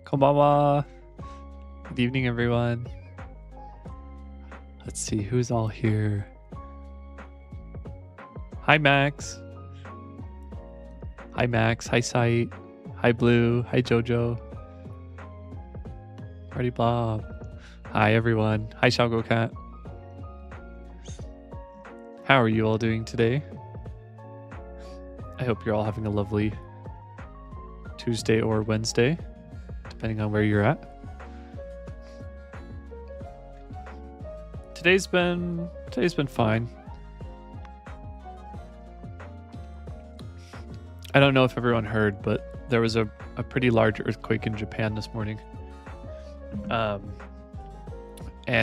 Konbanwa. Good evening, everyone. Let's see who's all here. Hi, Max. Hi, Max. Hi, Sight. Hi, Blue. Hi, Jojo. Party Bob. Hi, everyone. Hi, Xiaogo Cat. How are you all doing today? I hope you're all having a lovely Tuesday or Wednesday, depending on where you're at. Today's been fine. I don't know if everyone heard, but there was a pretty large earthquake in Japan this morning. And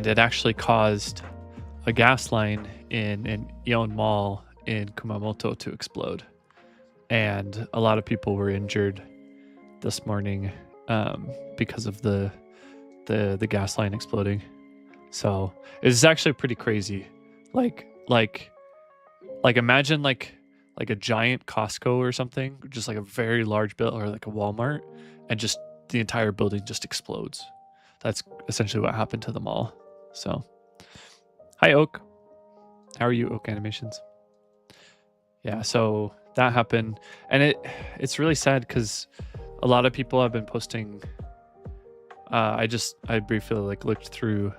it actually caused a gas line in an Ion Mall in Kumamoto to explode. And a lot of people were injured this morning because of the gas line exploding. So it's actually pretty crazy. Like imagine like a giant Costco or something, just like a very large building, or like a Walmart, and just the entire building just explodes. That's essentially what happened to the mall. So, hi Oak. How are you, Oak Animations? Yeah, so that happened, and it's really sad because a lot of people have been posting. I briefly looked through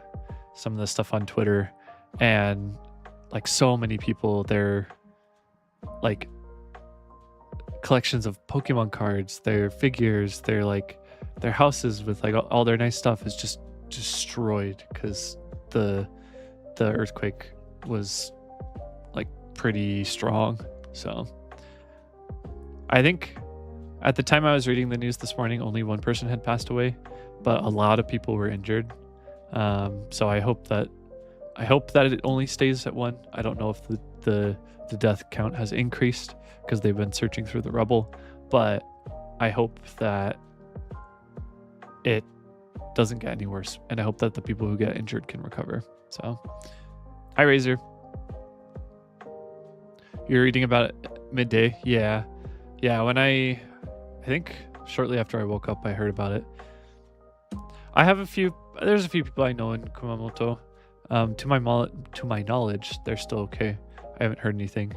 some of the stuff on Twitter, and like so many people, their like collections of Pokemon cards, their figures, their houses with like all their nice stuff is just destroyed because the earthquake was like pretty strong. So I think at the time I was reading the news this morning, only one person had passed away, but a lot of people were injured. So I hope that it only stays at one. I don't know if the death count has increased because they've been searching through the rubble, but I hope that it doesn't get any worse, and I hope that the people who get injured can recover. So, hi Razor. You're reading about it midday? Yeah. When I think shortly after I woke up, I heard about it. There's a few people I know in Kumamoto. To my knowledge, they're still okay. I haven't heard anything,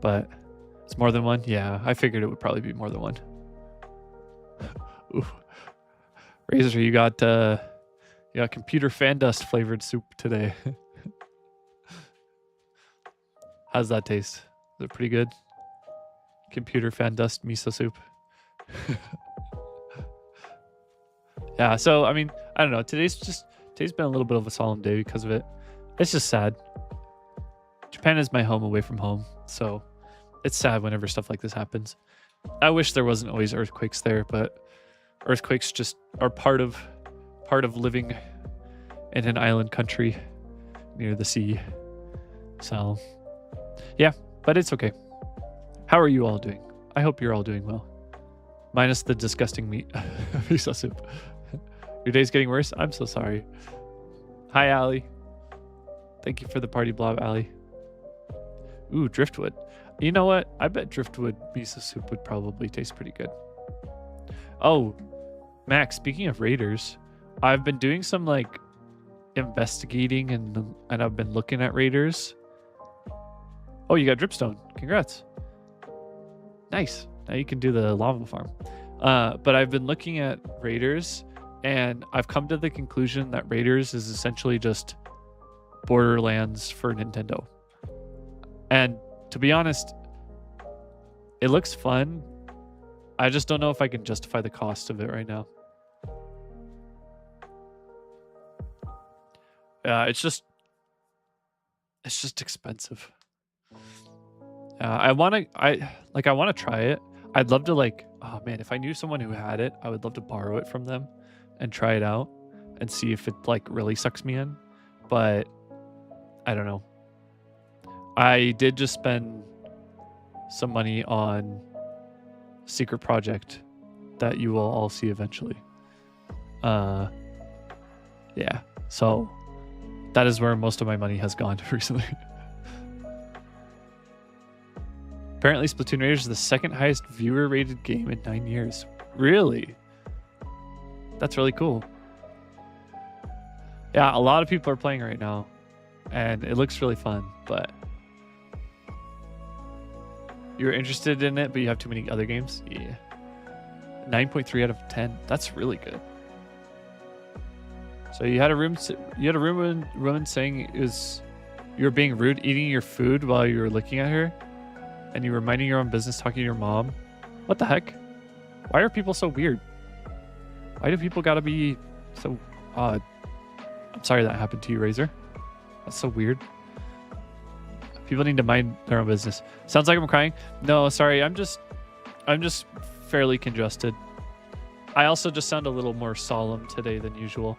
but it's more than one. Yeah, I figured it would probably be more than one. Ooh. Razor, you got computer fan dust flavored soup today. How's that taste? Is it pretty good? Computer fan dust miso soup. Yeah, so I mean, I don't know. Today's been a little bit of a solemn day because of it. It's just sad. Japan is my home away from home, so it's sad whenever stuff like this happens. I wish there wasn't always earthquakes there, but earthquakes just are part of living in an island country near the sea. So yeah, but it's okay. How are you all doing? I hope you're all doing well. Minus the disgusting meat miso soup. Your day's getting worse? I'm so sorry. Hi, Allie. Thank you for the party blob, Allie. Ooh, driftwood. You know what? I bet driftwood miso soup would probably taste pretty good. Oh, Max, speaking of raiders, I've been doing some investigating and I've been looking at raiders. Oh, you got dripstone. Congrats. Nice. Now you can do the lava farm. But I've been looking at raiders, and I've come to the conclusion that raiders is essentially just Borderlands for Nintendo. And to be honest, it looks fun. I just don't know if I can justify the cost of it right now. It's just expensive. I want to try it. I'd love to oh man, if I knew someone who had it, I would love to borrow it from them and try it out and see if it really sucks me in. But I don't know. I did just spend some money on secret project that you will all see eventually. Yeah. So that is where most of my money has gone recently. Apparently, Splatoon Raiders is the second highest viewer rated game in 9 years. Really? That's really cool. Yeah, a lot of people are playing right now, and it looks really fun, but you're interested in it, but you have too many other games? Yeah. 9.3 out of 10. That's really good. So you had a woman saying you were being rude, eating your food while you were looking at her, and you were minding your own business, talking to your mom. What the heck? Why are people so weird? Why do people gotta be so odd? I'm sorry that happened to you, Razor. That's so weird. People need to mind their own business. Sounds like I'm crying. No, sorry. I'm just fairly congested. I also just sound a little more solemn today than usual.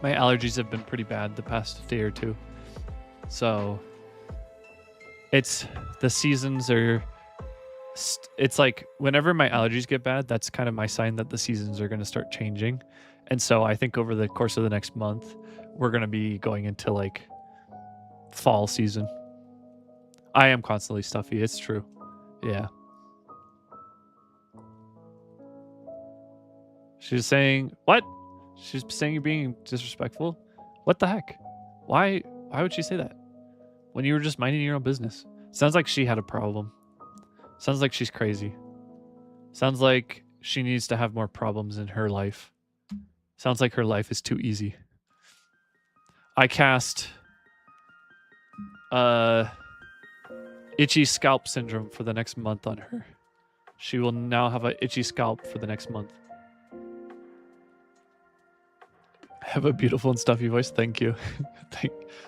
My allergies have been pretty bad the past day or two. So it's the seasons are it's like whenever my allergies get bad, that's kind of my sign that the seasons are going to start changing. And so I think over the course of the next month, we're going to be going into like fall season. I am constantly stuffy. It's true. Yeah. She's saying, what? She's saying you're being disrespectful? What the heck? Why would she say that? When you were just minding your own business. Sounds like she had a problem. Sounds like she's crazy. Sounds like she needs to have more problems in her life. Sounds like her life is too easy. I cast itchy scalp syndrome for the next month on her. She will now have an itchy scalp for the next month. Have a beautiful and stuffy voice. Thank you.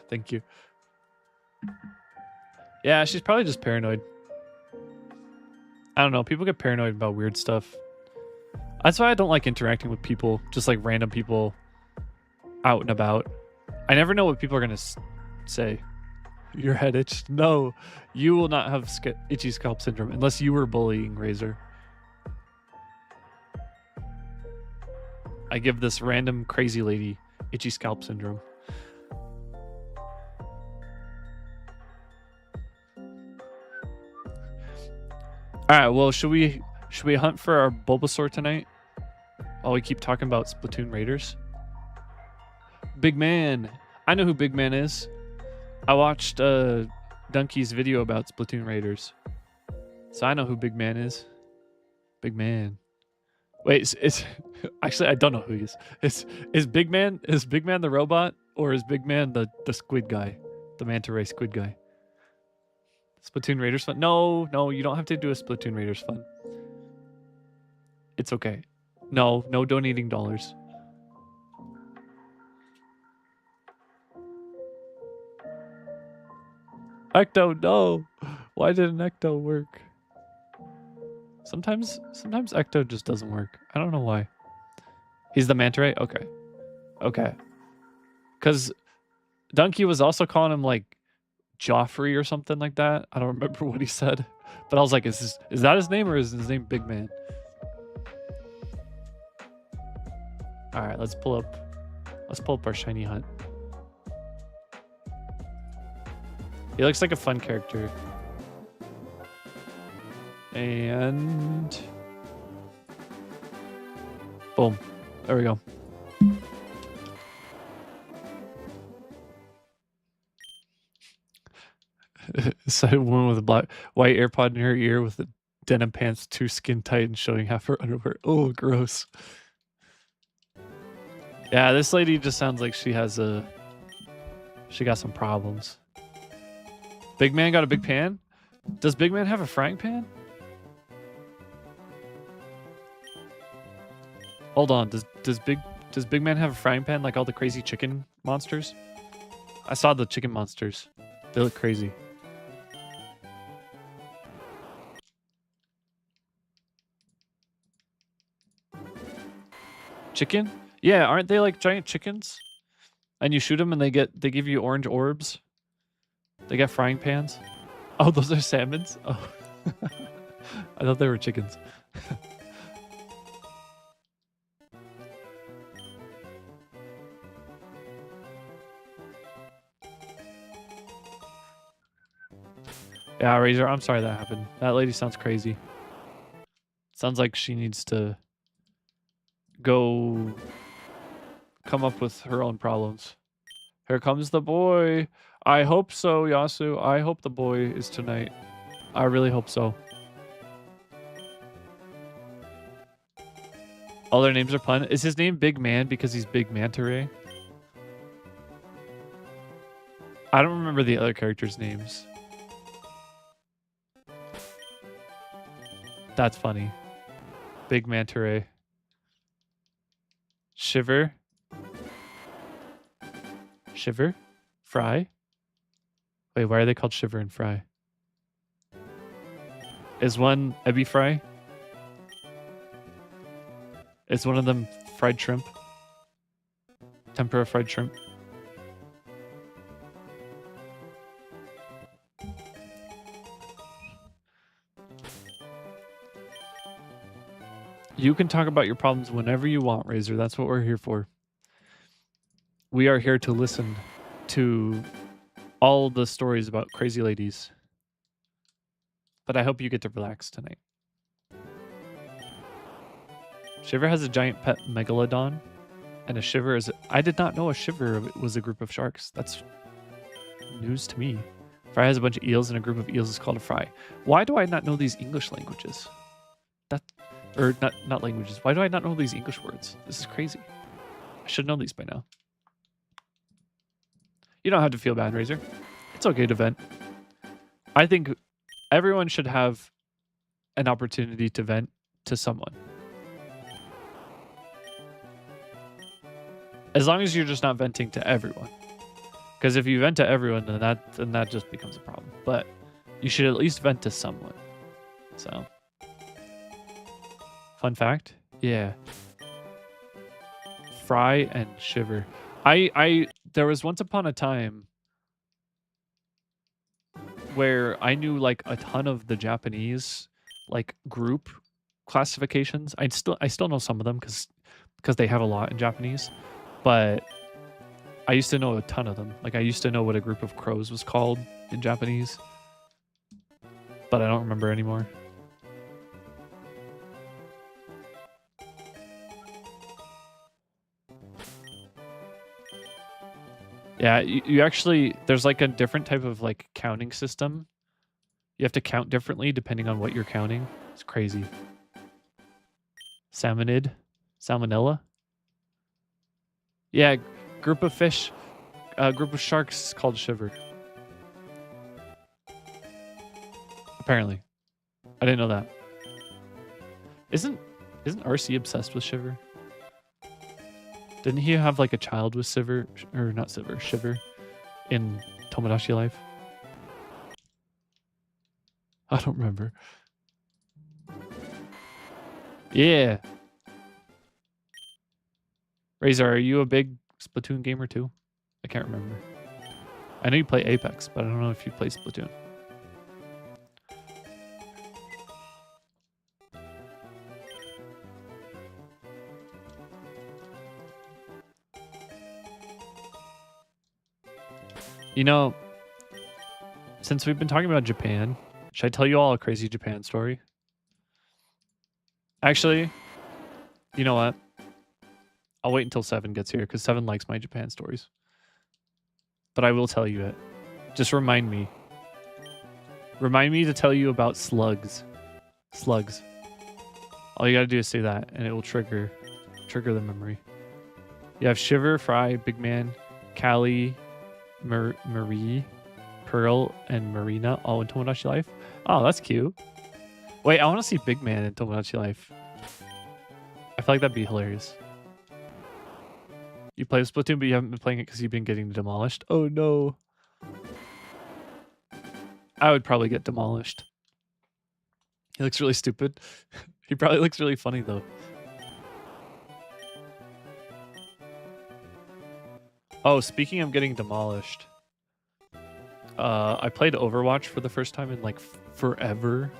Thank you. Yeah, she's probably just paranoid. I don't know. People get paranoid about weird stuff. That's why I don't like interacting with people, just like random people out and about. I never know what people are going to say. Your head itched? No, you will not have itchy scalp syndrome unless you were bullying Razor. I give this random crazy lady itchy scalp syndrome. All right, well, should we hunt for our Bulbasaur tonight? While we keep talking about Splatoon Raiders. Big Man. I know who Big Man is. I watched Donkey's video about Splatoon Raiders. So I know who Big Man is. Big Man. Wait, it's actually I don't know who he is. Is Big Man the robot, or is Big Man the squid guy? The manta ray squid guy. Splatoon Raiders fun? No, you don't have to do a Splatoon Raiders fun. It's okay. No donating dollars. Ecto, no. Why didn't Ecto work? Sometimes Ecto just doesn't work. I don't know why. He's the manta ray? Okay. Because Donkey was also calling him like Joffrey or something like that. I don't remember what he said. But I was like, is that his name, or is his name Big Man? All right, let's pull up our shiny hunt. He looks like a fun character. And boom. There we go. Sighted woman with a white AirPod in her ear with the denim pants, too skin tight and showing half her underwear. Oh, gross. Yeah, this lady just sounds like she got some problems. Big Man got a big pan? Does Big Man have a frying pan? Hold on, does Big Man have a frying pan like all the crazy chicken monsters? I saw the chicken monsters. They look crazy. Chicken? Yeah, aren't they like giant chickens? And you shoot them and they give you orange orbs. They got frying pans. Oh, those are salmons? Oh. I thought they were chickens. Yeah, Razor, I'm sorry that happened. That lady sounds crazy. Sounds like she needs to go come up with her own problems. Here comes the boy. I hope so, Yasu. I hope the boy is tonight. I really hope so. All their names are pun. Is his name Big Man because he's Big Manta Ray? I don't remember the other characters' names. That's funny. Big Manta Ray. Shiver. Shiver? Fry? Wait, why are they called Shiver and Fry? Is one Ebi Fry? Is one of them fried shrimp? Tempura fried shrimp? You can talk about your problems whenever you want, Razor. That's what we're here for. We are here to listen to all the stories about crazy ladies. But I hope you get to relax tonight. Shiver has a giant pet megalodon, and a shiver is... I did not know a shiver was a group of sharks. That's news to me. Fry has a bunch of eels, and a group of eels is called a fry. Why do I not know these English languages? Or not languages. Why do I not know these English words? This is crazy. I should know these by now. You don't have to feel bad, Razor. It's okay to vent. I think everyone should have an opportunity to vent to someone. As long as you're just not venting to everyone. Because if you vent to everyone, then that just becomes a problem. But you should at least vent to someone. So... Fun fact? Yeah. Fry and Shiver. There was once upon a time where I knew like a ton of the Japanese like group classifications. I still know some of them because they have a lot in Japanese, but I used to know a ton of them. Like I used to know what a group of crows was called in Japanese, but I don't remember anymore. Yeah, you actually, there's like a different type of like counting system. You have to count differently depending on what you're counting. It's crazy. Salmonid? Salmonella? Yeah, group of fish, group of sharks called Shiver. Apparently. I didn't know that. Isn't RC obsessed with Shiver? Didn't he have like a child with Shiver, or not Shiver, in Tomodachi Life? I don't remember. Yeah. Razor, are you a big Splatoon gamer too? I can't remember. I know you play Apex, but I don't know if you play Splatoon. You know, since we've been talking about Japan, should I tell you all a crazy Japan story? Actually, you know what? I'll wait until 7 gets here because 7 likes my Japan stories. But I will tell you it. Just remind me. Remind me to tell you about slugs. Slugs. All you gotta do is say that, and it will trigger the memory. You have Shiver, Fry, Big Man, Callie, Marie, Pearl, and Marina all in Tomodachi Life. Oh, that's cute. Wait, I want to see Big Man in Tomodachi Life. I feel like that'd be hilarious. You play Splatoon, but you haven't been playing it because you've been getting demolished. Oh no. I would probably get demolished. He looks really stupid. He probably looks really funny though. Oh, speaking of getting demolished, I played Overwatch for the first time in like forever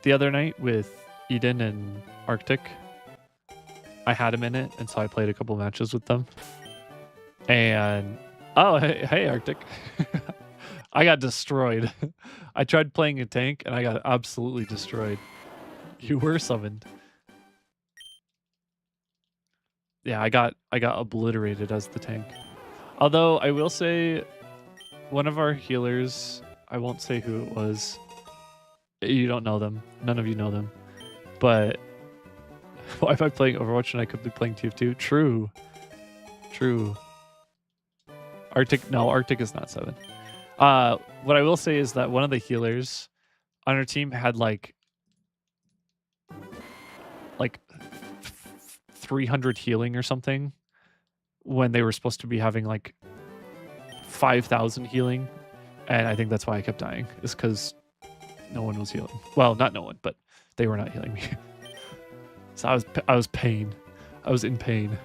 the other night with Eden and Arctic. I had him in it, and so I played a couple matches with them. And oh, hey Arctic. I got destroyed. I tried playing a tank, and I got absolutely destroyed. You were summoned. Yeah, I got obliterated as the tank. Although I will say, one of our healers, I won't say who it was. You don't know them. None of you know them. But why am I playing Overwatch and I could be playing TF2? True. True. Arctic is not 7. What I will say is that one of the healers on our team had like 300 healing or something when they were supposed to be having like 5,000 healing, and I think that's why I kept dying, is because no one was healing. Well, not no one, but they were not healing me. So I was in pain.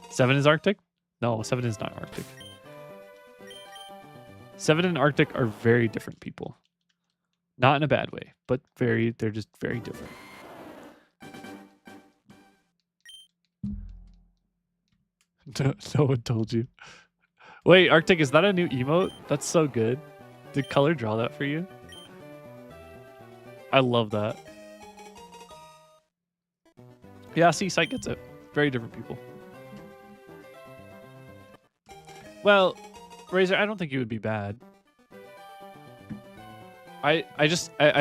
7 is Arctic? No, 7 is not Arctic. 7 and Arctic are very different people. Not in a bad way, but they're just very different. No one told you. Wait, Arctic, is that a new emote? That's so good. Did Color draw that for you? I love that. Yeah, see, Sight gets it. Very different people. Well, Razor, I don't think you would be bad. I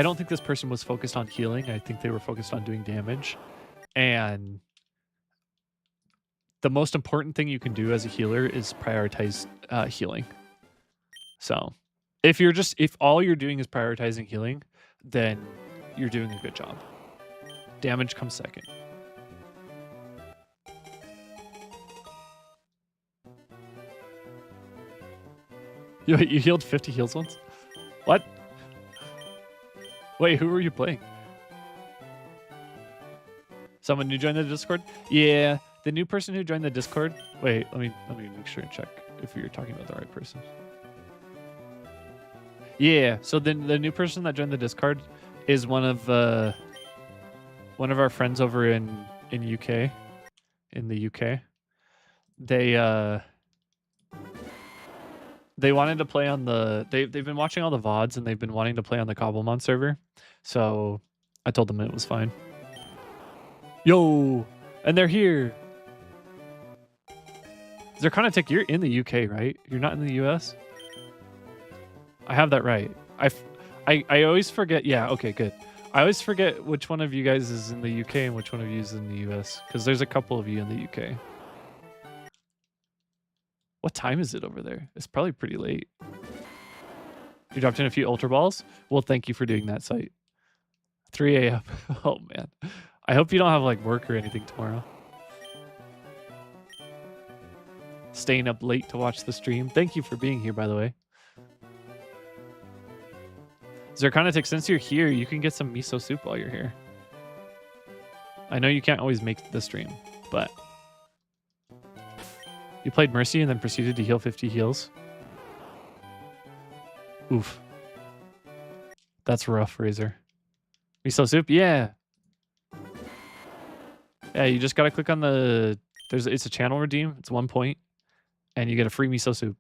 don't think this person was focused on healing. I think they were focused on doing damage. And the most important thing you can do as a healer is prioritize healing. So if all you're doing is prioritizing healing, then you're doing a good job. Damage comes second. You healed 50 heals once? What? Wait, who were you playing? Someone new joined the Discord? Yeah, the new person who joined the Discord. Wait, let me make sure and check if you're talking about the right person. Yeah, so the new person that joined the Discord is one of our friends over in UK, in the UK. They wanted to play on they've been watching all the VODs and they've been wanting to play on the Cobblemon server. So I told them it was fine. Yo, and they're here. Zerkanatic, you're in the UK, right? You're not in the US? I have that right. I always forget. Yeah, okay, good. I always forget which one of you guys is in the UK and which one of you is in the US, because there's a couple of you in the UK. What time is it over there? It's probably pretty late. You dropped in a few Ultra Balls? Well, thank you for doing that, Sight. 3 a.m. Oh, man. I hope you don't have, like, work or anything tomorrow. Staying up late to watch the stream. Thank you for being here, by the way. Zerkanatic, since you're here, you can get some miso soup while you're here. I know you can't always make the stream, but... You played Mercy and then proceeded to heal 50 heals. Oof. That's rough, Razor. Miso soup? Yeah. Yeah, you just gotta click on the... It's a channel redeem. It's 1 point. And you get a free miso soup.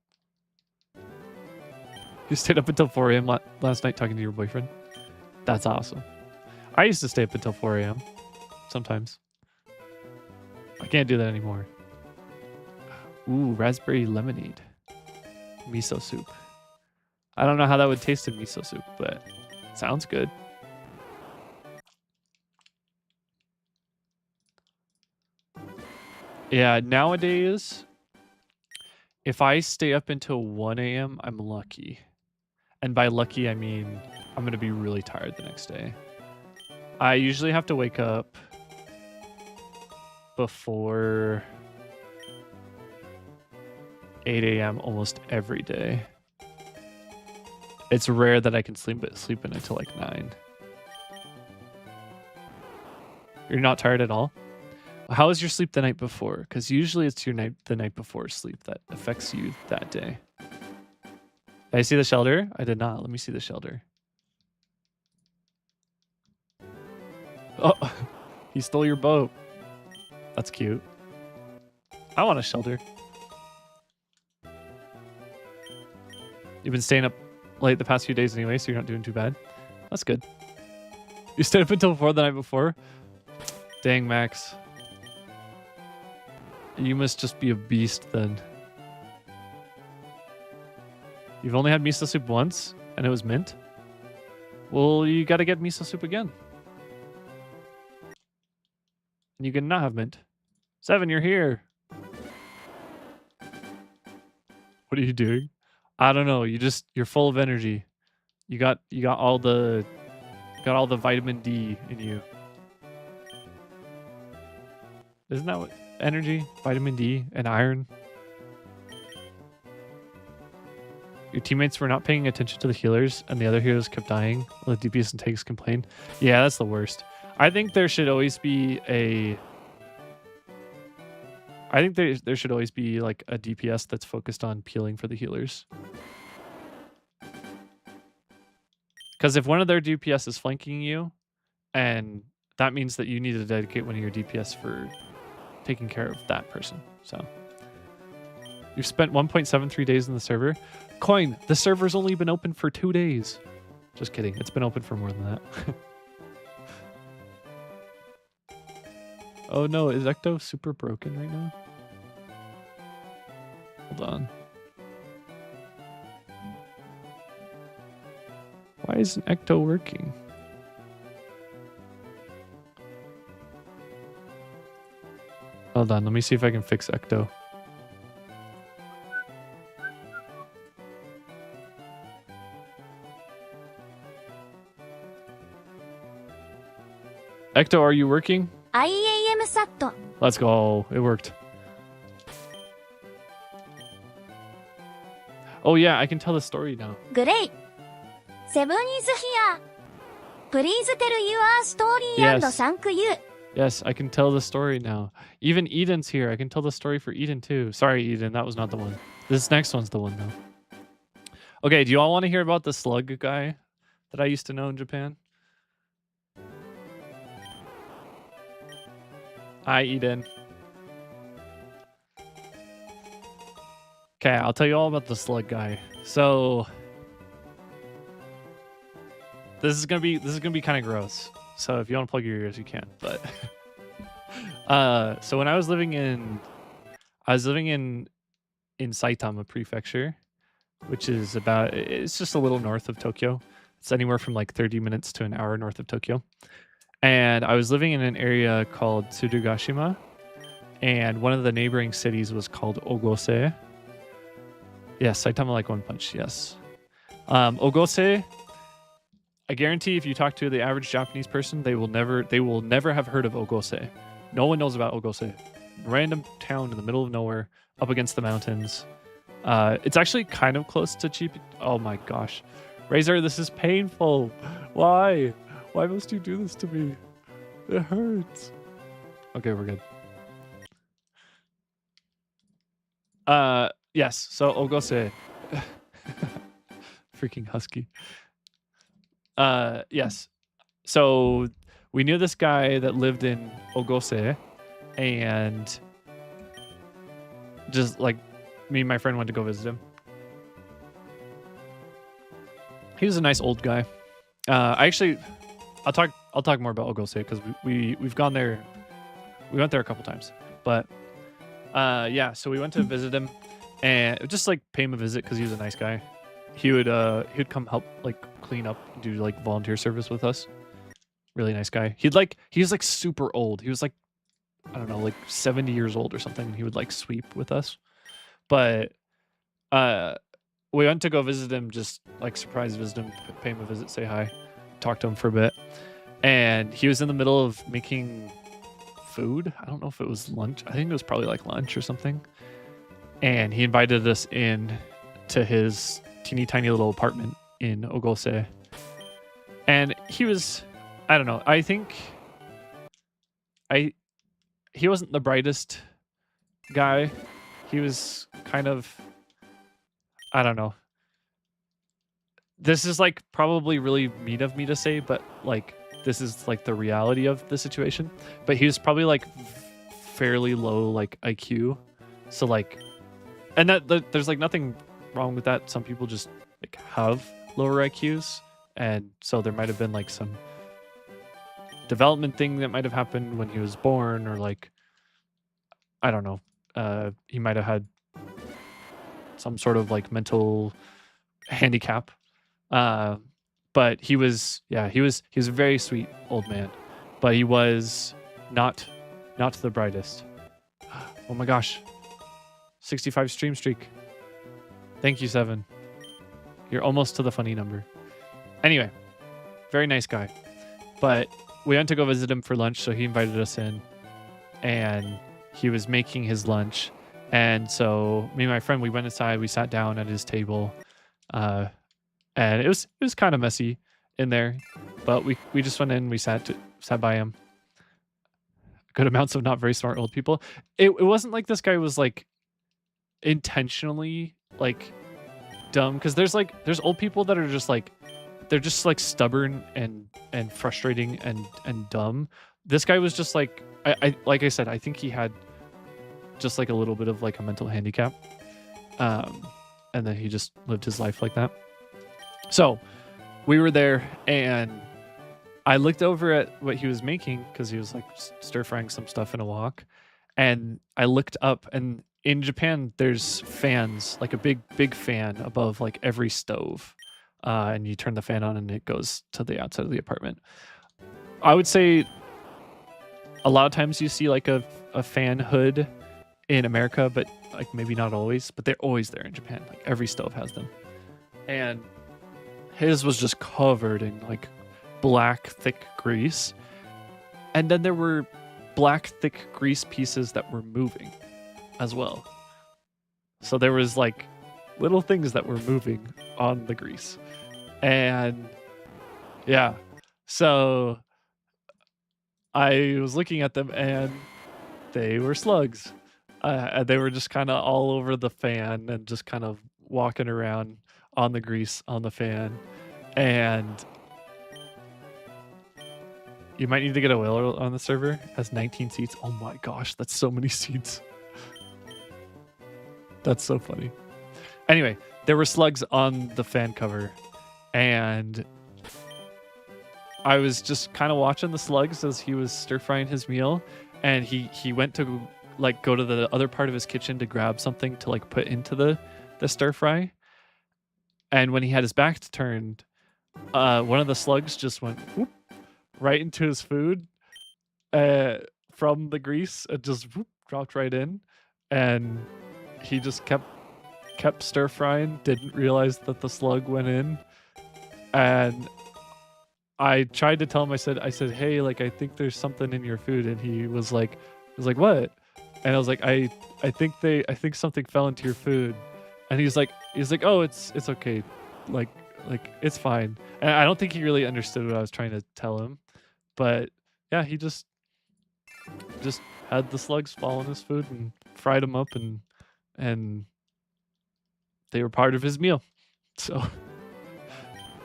You stayed up until 4 a.m. last night talking to your boyfriend? That's awesome. I used to stay up until 4 a.m. sometimes. I can't do that anymore. Ooh, raspberry lemonade. Miso soup. I don't know how that would taste in miso soup, but sounds good. Yeah, nowadays, if I stay up until 1 a.m., I'm lucky. And by lucky, I mean I'm going to be really tired the next day. I usually have to wake up before 8 a.m. almost every day. It's rare that I can sleep in until like 9. You're not tired at all? How was your sleep the night before? Because usually it's the night before sleep that affects you that day. Did I see the shelter? I did not. Let me see the shelter. Oh, he stole your boat. That's cute. I want a shelter. You've been staying up late the past few days anyway, so you're not doing too bad. That's good. You stayed up until 4 the night before? Dang, Max. You must just be a beast then. You've only had miso soup once, and it was mint? Well, you gotta get miso soup again. And you can not have mint. 7, you're here. What are you doing? I don't know. You're full of energy. You got all the vitamin D in you. Isn't that what energy, vitamin D, and iron? Your teammates were not paying attention to the healers, and the other heroes kept dying while the DPS and tanks complained. Yeah, that's the worst. I think there should always be a... I think there should always be like a DPS that's focused on peeling for the healers. Because if one of their DPS is flanking you, and that means that you need to dedicate one of your DPS for taking care of that person. So you've spent 1.73 days in the server. Coin, the server's only been open for 2 days. Just kidding. It's been open for more than that. Oh no, is Ecto super broken right now? Hold on. Why isn't Ecto working? Hold on, let me see if I can fix Ecto. Ecto, are you working? IAM SAT. Let's go. It worked. Oh yeah, I can tell the story now. Great. 7 is here. Please tell your story and Yes. thank you. Yes, I can tell the story now. Even Eden's here. I can tell the story for Eden too. Sorry, Eden, that was not the one. This next one's the one though. Okay, do you all want to hear about the slug guy that I used to know in Japan? Hi, Eden. Okay, I'll tell you all about the slug guy. So this is gonna be kind of gross. So if you want to plug your ears, you can. But so when I was living in Saitama Prefecture, which is it's just a little north of Tokyo. It's anywhere from like 30 minutes to an hour north of Tokyo. And I was living in an area called Tsurugashima, and one of the neighboring cities was called Ogose. Yes, Saitama like One Punch, yes. Ogose, I guarantee if you talk to the average Japanese person, they will never have heard of Ogose. No one knows about Ogose. Random town in the middle of nowhere, up against the mountains. It's actually kind of close to Chibi. Oh my gosh. Razor, this is painful. Why? Why must you do this to me? It hurts. Okay, we're good. Yes, so Ogose. Freaking husky. Yes. So we knew this guy that lived in Ogose, and just like me and my friend went to go visit him. He was a nice old guy. I'll talk more about Ogose because we've gone there. We went there a couple times, but yeah. So we went to visit him, and just like pay him a visit because he was a nice guy. He would come help like clean up, do like volunteer service with us. Really nice guy. He was like super old. He was like, I don't know, like 70 years old or something. He would like sweep with us, but we went to go visit him, just like surprise visit him, pay him a visit, say hi, talk to him for a bit. And he was in the middle of making food. I don't know if it was lunch. I think it was probably like lunch or something. And he invited us in to his teeny tiny little apartment in Ogose. And he was, I don't know, I think he wasn't the brightest guy. He was kind of, I don't know. This is like probably really mean of me to say, but like this is like the reality of the situation. But he was probably like fairly low like IQ. So like, and that there's like nothing wrong with that. Some people just like have lower IQs, and so there might have been like some development thing that might have happened when he was born, or like, I don't know. he might have had some sort of like mental handicap. But he was a very sweet old man, but he was not the brightest. Oh my gosh. 65 stream streak. Thank you, 7. You're almost to the funny number. Anyway, very nice guy. But we went to go visit him for lunch, so he invited us in. And he was making his lunch. And so me and my friend, we went inside, we sat down at his table. And it was kind of messy in there. But we just went in, we sat by him. Good amounts of not very smart old people. It wasn't like this guy was like intentionally like dumb, because there's old people that are just like, they're just like stubborn and frustrating and dumb. This guy was just like, I like I said, I think he had just like a little bit of like a mental handicap, and then he just lived his life like that. So we were there, and I looked over at what he was making, because he was like stir frying some stuff in a wok, and I looked up, and in Japan there's fans, like a big fan above like every stove, and you turn the fan on and it goes to the outside of the apartment. I would say a lot of times you see like a fan hood in America, but like maybe not always, but they're always there in Japan. Like every stove has them. And his was just covered in like black thick grease. And then there were black thick grease pieces that were moving as well. So there was like little things that were moving on the grease. And yeah, so I was looking at them, and they were slugs. And they were just kind of all over the fan and just kind of walking around on the grease on the fan. And you might need to get a whale on the server. It has 19 seats. Oh my gosh, that's so many seats. That's so funny. Anyway, there were slugs on the fan cover, and I was just kind of watching the slugs as he was stir frying his meal, and he went to like go to the other part of his kitchen to grab something to like put into the stir fry. And when he had his back turned, one of the slugs just went whoop, right into his food from the grease. It just whoop, dropped right in, and he just kept stir frying. Didn't realize that the slug went in, and I tried to tell him. I said, hey, like I think there's something in your food, and he was like, what? And I was like, I think something fell into your food, and he's like, oh, it's okay, like it's fine. And I don't think he really understood what I was trying to tell him, but yeah, he just had the slugs fall in his food and fried them up, and they were part of his meal. So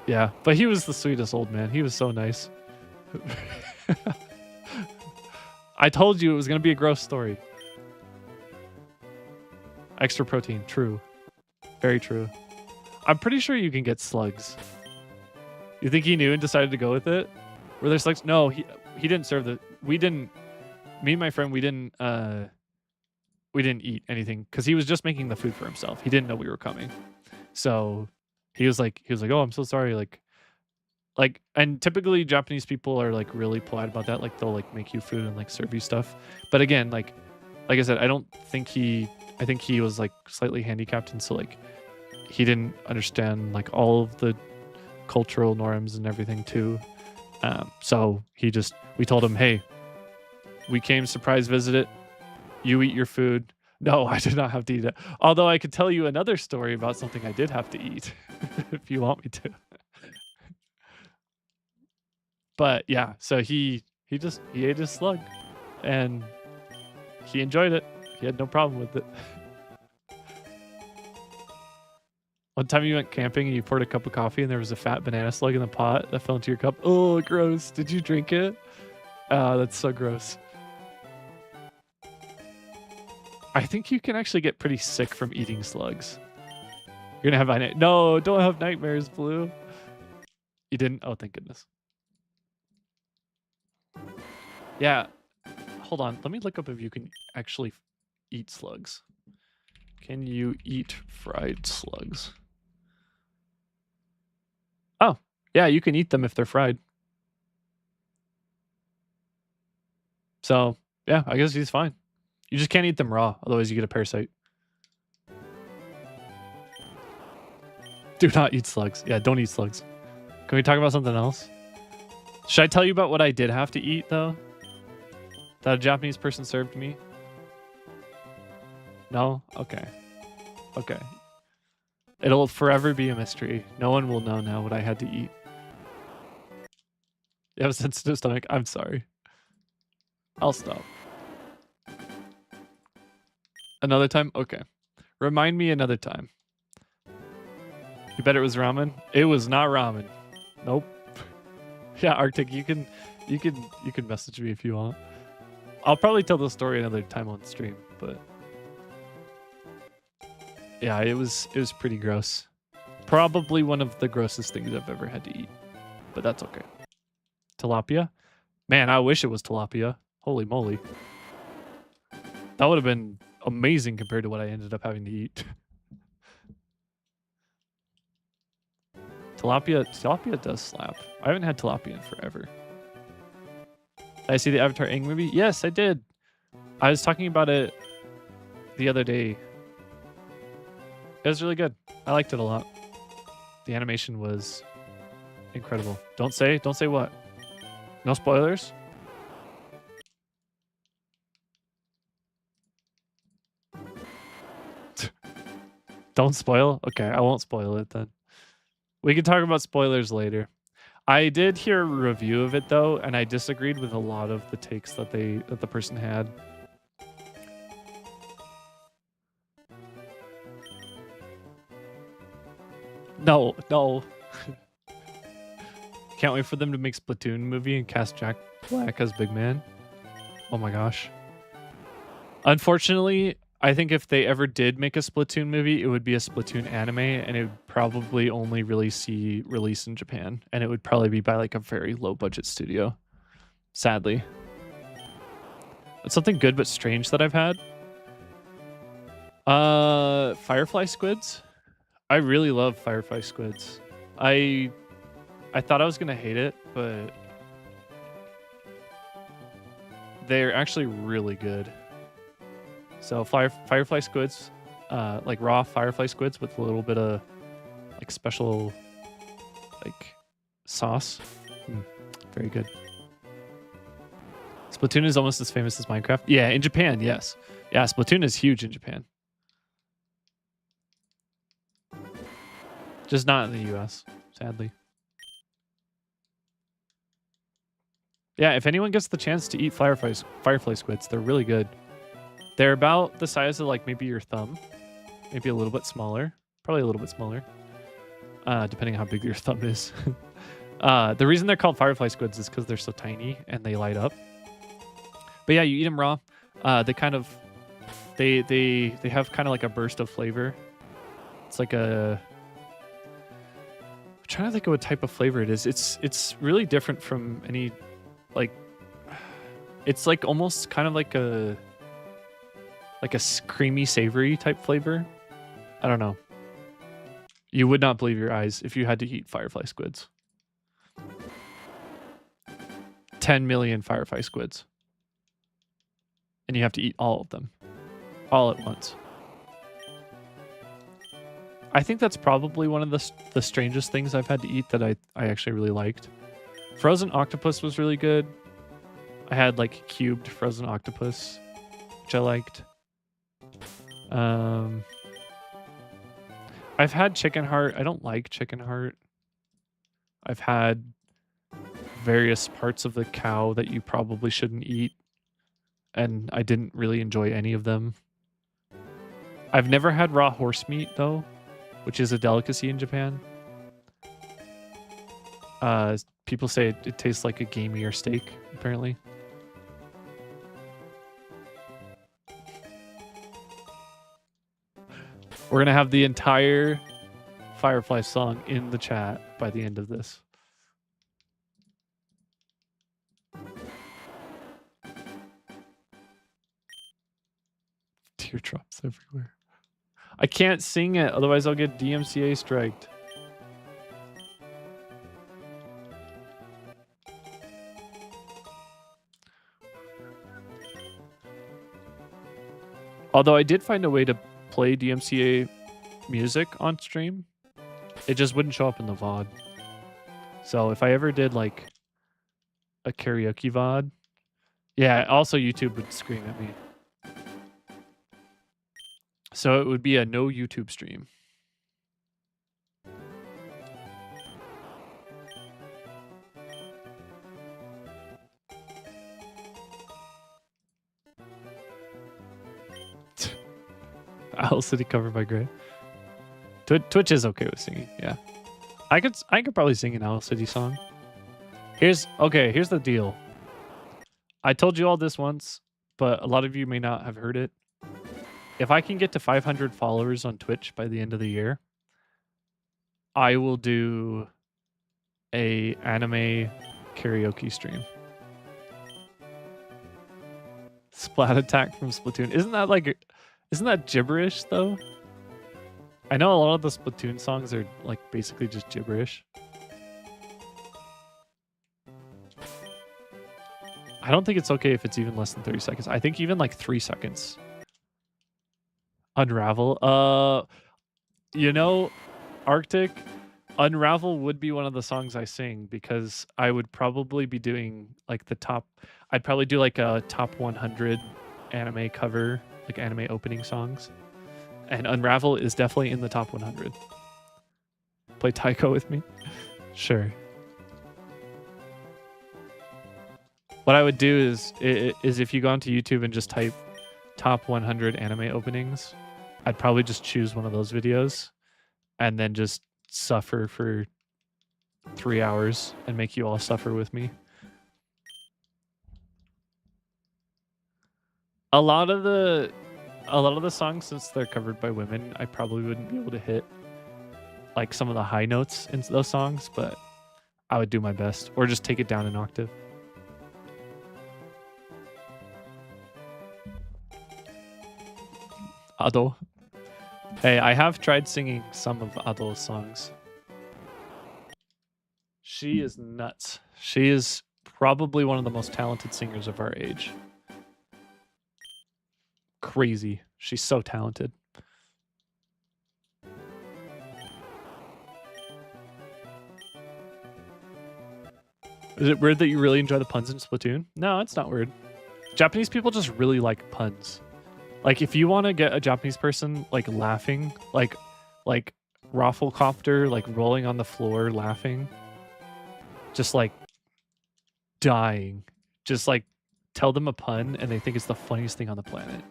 yeah, but he was the sweetest old man. He was so nice. I told you it was going to be a gross story. Extra protein, true. Very true. I'm pretty sure you can get slugs. You think he knew and decided to go with it? Were there slugs? No, he didn't serve the... We didn't... Me and my friend, we didn't eat anything, because he was just making the food for himself. He didn't know we were coming. So he was like, oh, I'm so sorry. Like, and typically Japanese people are like really polite about that. Like they'll like make you food and like serve you stuff. But again, like I said, I think he was like slightly handicapped, and so like he didn't understand like all of the cultural norms and everything too. So we told him, hey, we came surprise visit it. You eat your food. No, I did not have to eat it. Although I could tell you another story about something I did have to eat if you want me to. But yeah, so he ate his slug, and he enjoyed it. He had no problem with it. One time you went camping and you poured a cup of coffee and there was a fat banana slug in the pot that fell into your cup. Oh, gross. Did you drink it? Oh, that's so gross. I think you can actually get pretty sick from eating slugs. You're gonna have no, don't have nightmares, Blue. You didn't? Oh, thank goodness. Yeah. Hold on. Let me look up if you can actually eat slugs? Can you eat fried slugs? Oh, yeah, you can eat them if they're fried. So, yeah, I guess he's fine. You just can't eat them raw, otherwise you get a parasite. Do not eat slugs. Yeah, don't eat slugs. Can we talk about something else? Should I tell you about what I did have to eat, though? That a Japanese person served me? No? Okay. Okay. It'll forever be a mystery. No one will know now what I had to eat. You have a sensitive stomach? I'm sorry. I'll stop. Another time? Okay. Remind me another time. You bet it was ramen? It was not ramen. Nope. Yeah, Arctic, you can message me if you want. I'll probably tell the story another time on stream, but yeah, it was pretty gross. Probably one of the grossest things I've ever had to eat, but that's okay. Tilapia? Man, I wish it was tilapia. Holy moly. That would have been amazing compared to what I ended up having to eat. Tilapia does slap. I haven't had tilapia in forever. Did I see the Avatar Aang movie? Yes, I did. I was talking about it the other day. It was really good. I liked it a lot. The animation was incredible. Don't say what? No spoilers? Don't spoil? Okay, I won't spoil it then. We can talk about spoilers later. I did hear a review of it though, and I disagreed with a lot of the takes that the person had. No. Can't wait for them to make Splatoon movie and cast Jack Black as Big Man. Oh my gosh. Unfortunately, I think if they ever did make a Splatoon movie, it would be a Splatoon anime, and it would probably only really see release in Japan, and it would probably be by like a very low budget studio. Sadly. It's something good but strange that I've had. Firefly squids. I really love firefly squids. I thought I was gonna hate it, but they're actually really good. So firefly squids, like raw firefly squids with a little bit of like special like sauce. Very good. Splatoon is almost as famous as Minecraft. Yeah, in Japan, yes. Yeah, Splatoon is huge in Japan. Just not in the US, sadly. Yeah, if anyone gets the chance to eat firefly squids, they're really good. They're about the size of like maybe your thumb. Maybe a little bit smaller. Probably a little bit smaller. Depending how big your thumb is. The reason they're called firefly squids is because they're so tiny and they light up. But yeah, you eat them raw. They kind of they have kind of like a burst of flavor. It's like a I'm trying to think of what type of flavor it is. It's really different from any like it's like almost kind of like a creamy savory type flavor. I don't know. You would not believe your eyes if you had to eat firefly squids. 10 million firefly squids. And you have to eat all of them. All at once. I think that's probably one of the strangest things I've had to eat that I actually really liked. Frozen octopus was really good. I had like cubed frozen octopus, which I liked. I've had chicken heart. I don't like chicken heart. I've had various parts of the cow that you probably shouldn't eat, and I didn't really enjoy any of them. I've never had raw horse meat though, which is a delicacy in Japan. People say it tastes like a gamier steak, apparently. We're gonna have the entire Firefly song in the chat by the end of this. Dude. Teardrops everywhere. I can't sing it, otherwise I'll get DMCA striked. Although I did find a way to play DMCA music on stream. It just wouldn't show up in the VOD. So if I ever did like a karaoke VOD, yeah, also YouTube would scream at me. So it would be a no YouTube stream. Owl City covered by Gray. Twitch is okay with singing, yeah. I could probably sing an Owl City song. Here's the deal. I told you all this once, but a lot of you may not have heard it. If I can get to 500 followers on Twitch by the end of the year, I will do a anime karaoke stream. Splat Attack from Splatoon. Isn't that gibberish though? I know a lot of the Splatoon songs are like basically just gibberish. I don't think it's okay if it's even less than 30 seconds. I think even like 3 seconds. Unravel. You know, Arctic, Unravel would be one of the songs I sing because I would probably be doing like I'd probably do like a top 100 anime cover, like anime opening songs. And Unravel is definitely in the top 100. Play Taiko with me? Sure. What I would do is if you go onto YouTube and just type top 100 anime openings, I'd probably just choose one of those videos and then just suffer for 3 hours and make you all suffer with me. A lot of the songs, since they're covered by women, I probably wouldn't be able to hit like some of the high notes in those songs, but I would do my best, or just take it down an octave. Ado. Hey, I have tried singing some of Ado's songs. She is nuts. She is probably one of the most talented singers of our age. Crazy. She's so talented. Is it weird that you really enjoy the puns in Splatoon? No, it's not weird. Japanese people just really like puns. Like, if you want to get a Japanese person, like, laughing, like Rafflecopter, like, rolling on the floor laughing, just, like, dying. Just, like, tell them a pun, and they think it's the funniest thing on the planet.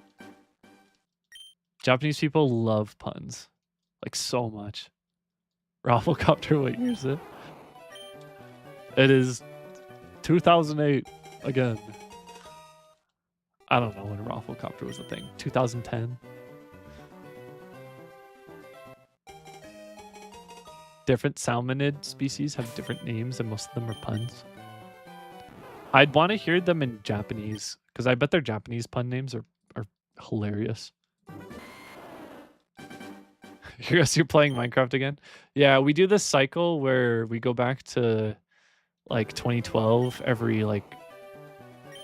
Japanese people love puns. Like, so much. Rafflecopter, what year is it? It is 2008 again. I don't know when Rafflecopter was a thing. 2010. Different salmonid species have different names, and most of them are puns. I'd want to hear them in Japanese, because I bet their Japanese pun names are hilarious. Yes, you're playing Minecraft again? Yeah, we do this cycle where we go back to like 2012 every like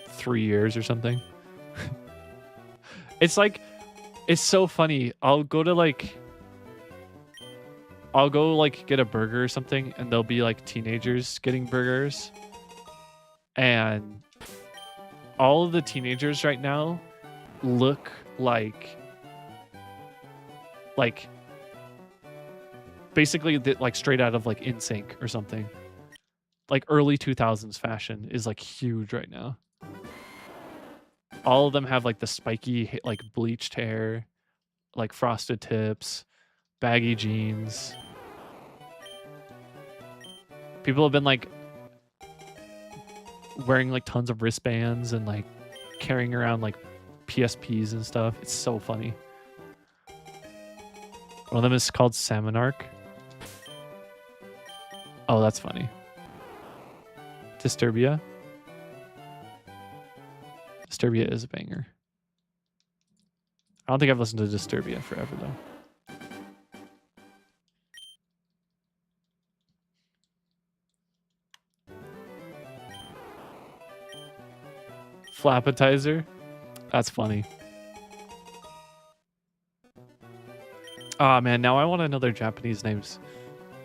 3 years or something. It's like, it's so funny. I'll go get a burger or something, and there'll be like teenagers getting burgers. And all of the teenagers right now look like basically like straight out of like NSYNC or something. Like early 2000s fashion is like huge right now. All of them have like the spiky, like bleached hair, like frosted tips, baggy jeans. People have been like wearing like tons of wristbands and like carrying around like PSPs and stuff. It's so funny. One of them is called Salmonarch. Oh, that's funny. Disturbia. Disturbia is a banger. I don't think I've listened to Disturbia forever, though. Flappetizer? That's funny. Oh man, now I want to know their Japanese names.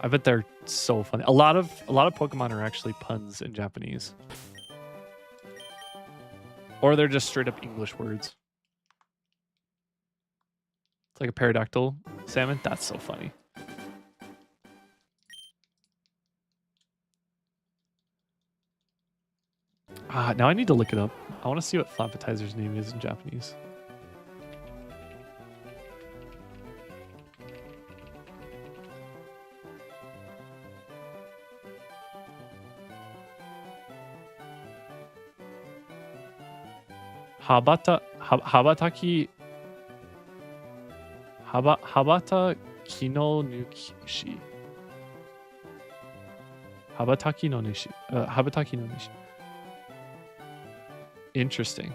I bet they're so funny. A lot of Pokemon are actually puns in Japanese. Or they're just straight up English words. It's like a pterodactyl salmon. That's so funny. Now I need to look it up. I want to see what Flappetizer's name is in Japanese. Habataki Kino Nushi. Habataki no Nishi. Interesting.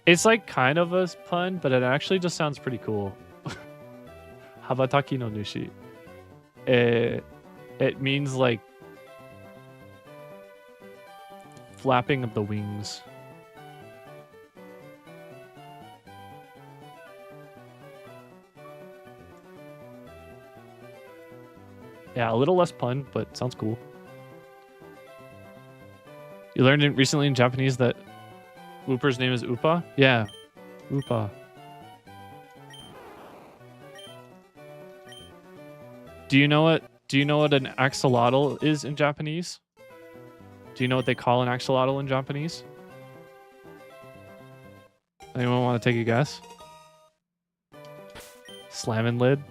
It's like kind of a pun, but it actually just sounds pretty cool. Habataki no Nushi. It means like flapping of the wings. Yeah, a little less pun, but sounds cool. You learned recently in Japanese that Wooper's name is Upa? Yeah, Upa. Do you know what an axolotl is in Japanese? Do you know what they call an axolotl in Japanese? Anyone want to take a guess? Slamming lid?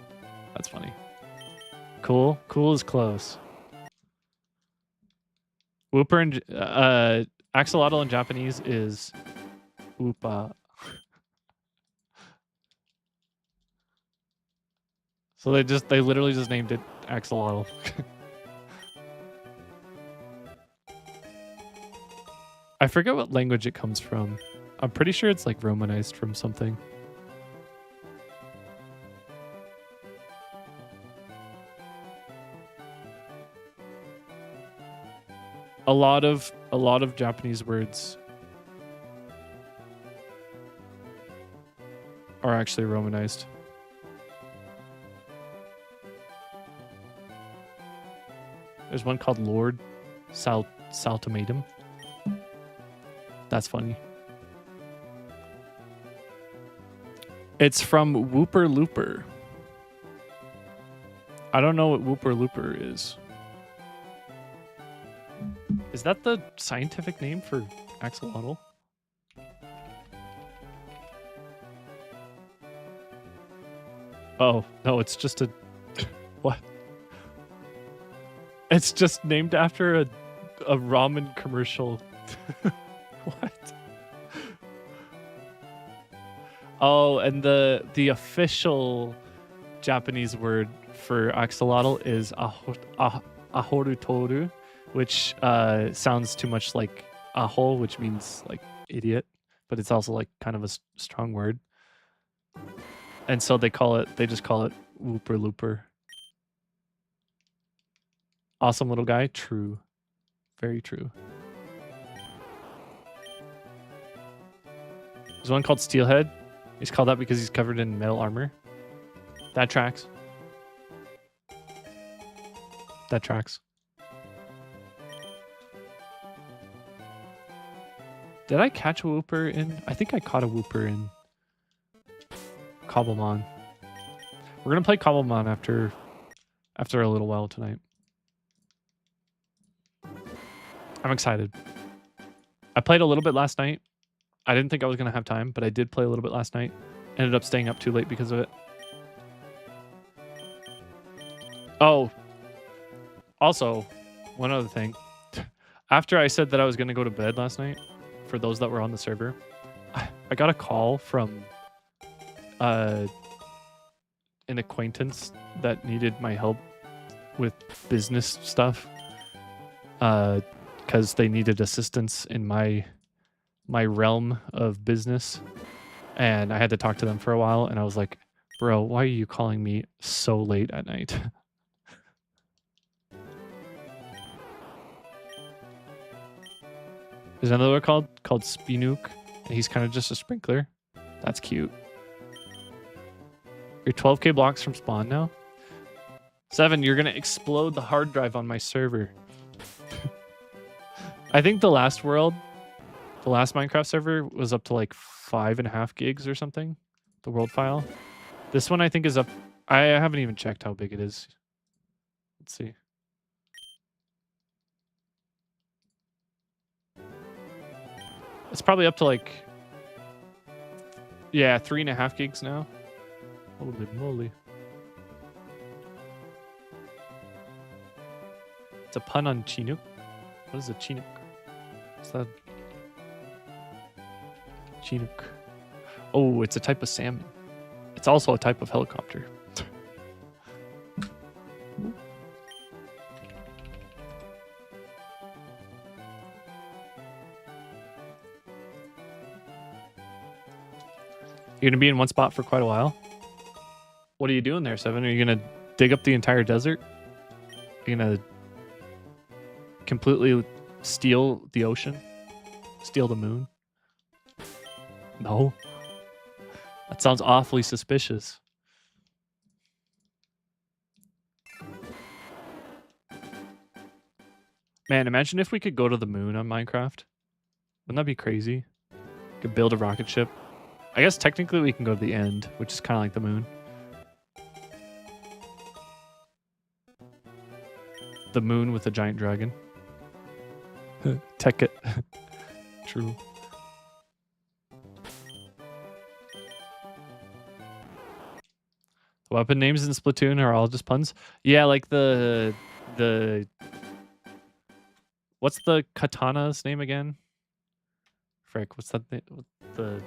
That's funny. Cool. Cool is close. Wooper and axolotl in Japanese is Upa. So they literally just named it axolotl. I forget what language it comes from. I'm pretty sure it's like Romanized from something. A lot of Japanese words are actually Romanized. There's one called Lord Saltomatum. That's funny. It's from Wooper Looper. I don't know what Wooper Looper is. Is that the scientific name for axolotl? Oh, no, it's just a... What? It's just named after a ramen commercial. What? Oh, and the official Japanese word for axolotl is ahorutoru, which sounds too much like aho, which means like idiot, but it's also like kind of a strong word. And so they just call it Wooper Looper. Awesome little guy. True. Very true. There's one called Steelhead. He's called that because he's covered in metal armor. That tracks. That tracks. Did I catch a Wooper in... I think I caught a Wooper in Cobblemon. We're going to play Cobblemon after a little while tonight. I'm excited. I played a little bit last night. I didn't think I was going to have time, but I did play a little bit last night. Ended up staying up too late because of it. Oh. Also, one other thing. After I said that I was going to go to bed last night, for those that were on the server, I got a call from an acquaintance that needed my help with business stuff. Because they needed assistance in my realm of business. and I had to talk to them for a while, and I was like, bro, why are you calling me so late at night? There's another one called Spinook, and he's kind of just a sprinkler. That's cute. You're 12k blocks from spawn now. 7, you're gonna explode the hard drive on my server. I think the last Minecraft server was up to like 5.5 gigs or something. The world file. This one I think is up. I haven't even checked how big it is. Let's see. It's probably up to like, yeah, 3.5 gigs now. Holy moly. It's a pun on Chinook. What is a Chinook? What's that? Chinook. Oh, it's a type of salmon. It's also a type of helicopter. You're gonna be in one spot for quite a while. What are you doing there, 7? Are you gonna dig up the entire desert? You're gonna completely steal the ocean? Steal the moon? No. That sounds awfully suspicious. Man, imagine if we could go to the moon on Minecraft. Wouldn't that be crazy? Could build a rocket ship. I guess technically we can go to the end, which is kind of like the moon. The moon with a giant dragon. Tech it. True. Weapon names in Splatoon are all just puns. Yeah, like the what's the katana's name again? Frick, what's that name? The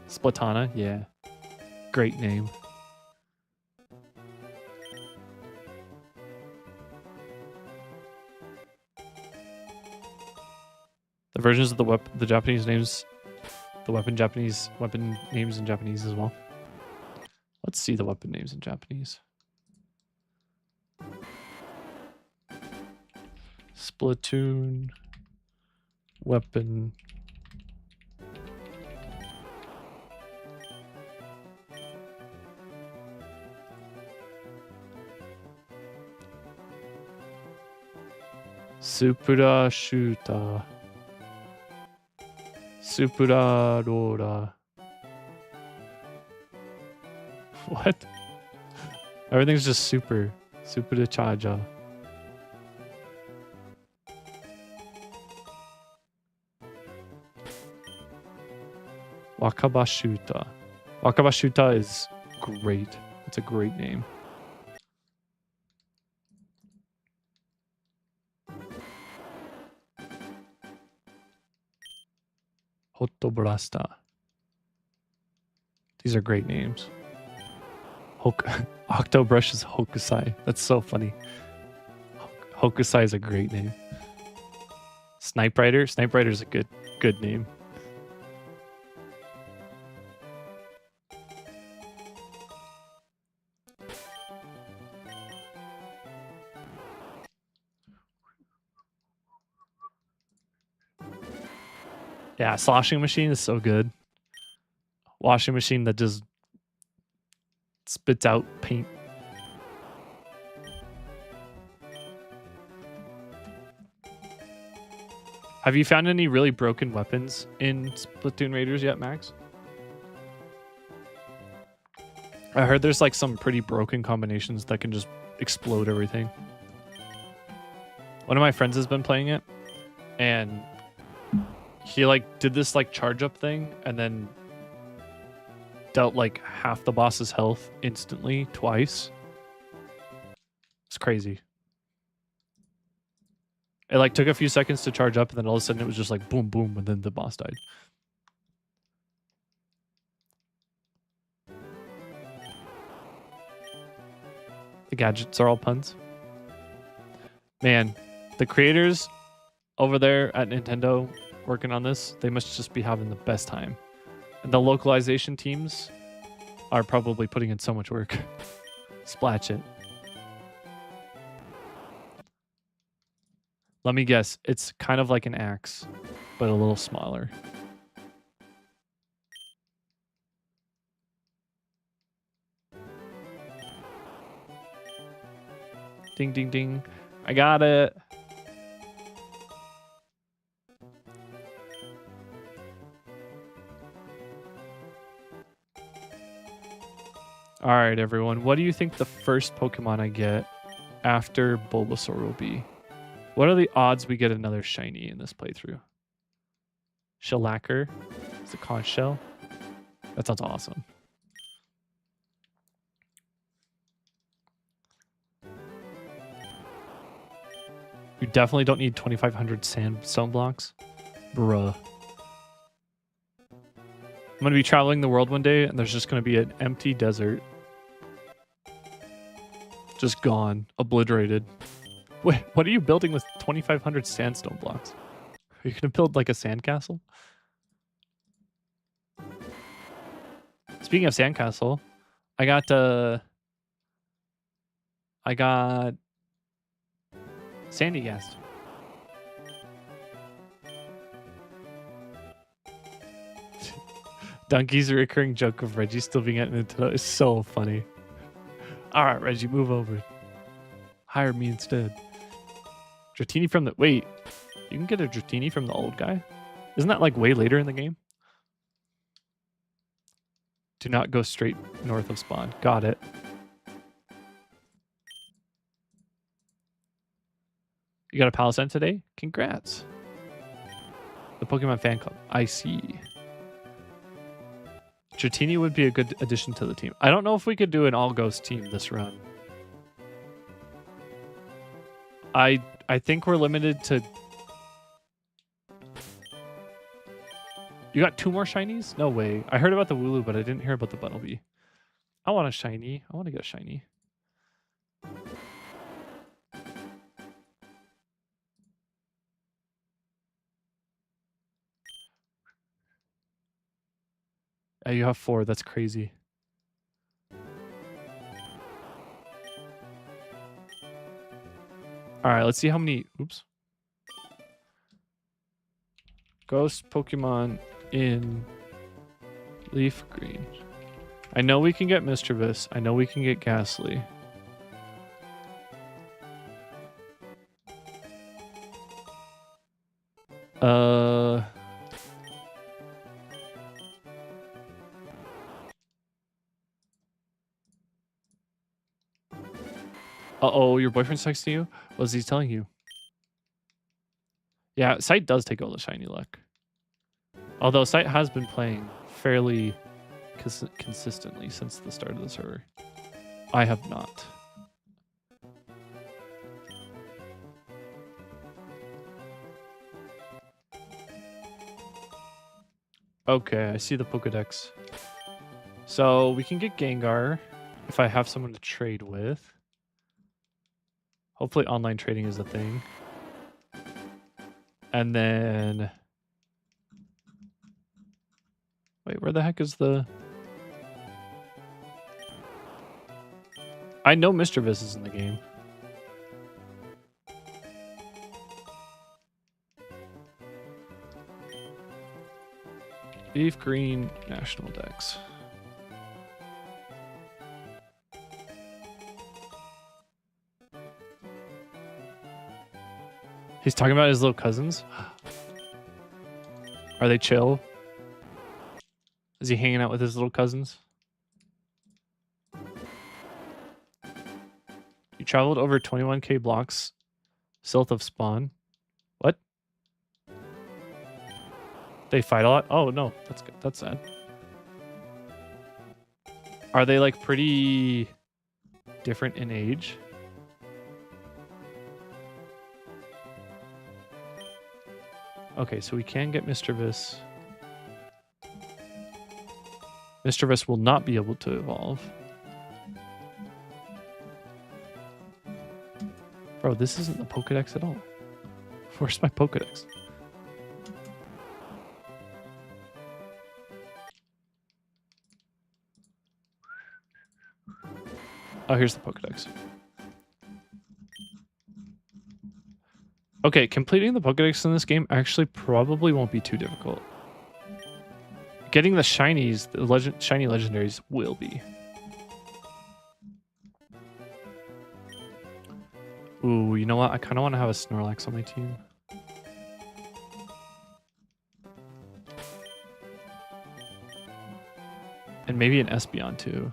Splatana, yeah. Great name. The versions of the Japanese names, the weapon names in Japanese as well. Let's see the weapon names in Japanese. Splatoon weapon. Supura Shuta. Supura Rora. What? Everything's just super. Supura Chaja. Wakabashuta. Wakabashuta is great. It's a great name. Hotobrasta. These are great names. Octobrush is Hokusai. That's so funny. Hokusai is a great name. Snipe Rider. Snipe Rider is a good name. Yeah, sloshing machine is so good. Washing machine that just spits out paint. Have you found any really broken weapons in Splatoon Raiders yet, Max? I heard there's like some pretty broken combinations that can just explode everything. One of my friends has been playing it, and he like did this like charge up thing and then dealt like half the boss's health instantly twice. It's crazy. It like took a few seconds to charge up, and then all of a sudden it was just like boom, boom, and then the boss died. The gadgets are all puns. Man, the creators over there at Nintendo working on this, they must just be having the best time. And the localization teams are probably putting in so much work. Splatch it. Let me guess. It's kind of like an axe, but a little smaller. Ding, ding, ding. I got it. All right, everyone. What do you think the first Pokemon I get after Bulbasaur will be? What are the odds we get another shiny in this playthrough? Shellacker? Is it conch shell? That sounds awesome. You definitely don't need 2,500 sandstone blocks. Bruh. I'm going to be traveling the world one day, and there's just going to be an empty desert. Just gone. Obliterated. Wait, what are you building with 2,500 sandstone blocks? Are you going to build like a sandcastle? Speaking of sandcastle, I got Sandy Gas. Donkey's recurring joke of Reggie still being at Nintendo is so funny. All right, Reggie, move over. Hire me instead. Dratini from the... Wait, you can get a Dratini from the old guy? Isn't that like way later in the game? Do not go straight north of spawn. Got it. You got a Palisand today? Congrats. The Pokemon fan club. I see. Dratini would be a good addition to the team. I don't know if we could do an all-ghost team this run. I think we're limited to... You got 2 more shinies? No way. I heard about the Wooloo, but I didn't hear about the Bunnelby. I want a shiny. I want to get a shiny. You have 4. That's crazy. All right, let's see how many... Oops. Ghost Pokemon in LeafGreen. I know we can get Mischievous. I know we can get Ghastly. Uh-oh, your boyfriend's texting you? What is he telling you? Yeah, Sight does take all the shiny luck. Although Sight has been playing fairly consistently since the start of the server. I have not. Okay, I see the Pokedex. So we can get Gengar if I have someone to trade with. Hopefully online trading is a thing. And then... Wait, where the heck is the... I know Mischievous is in the game. LeafGreen National Dex. He's talking about his little cousins. Are they chill? Is he hanging out with his little cousins? You traveled over 21k blocks south of spawn. What? They fight a lot? Oh no, that's good. That's sad. Are they like pretty different in age? Okay, so we can get Mischievous. Mischievous will not be able to evolve. Bro, this isn't the Pokedex at all. Where's my Pokedex? Oh, here's the Pokedex. Okay, completing the Pokedex in this game actually probably won't be too difficult. Getting the shinies, the shiny legendaries will be. Ooh, you know what? I kind of want to have a Snorlax on my team. And maybe an Espeon too.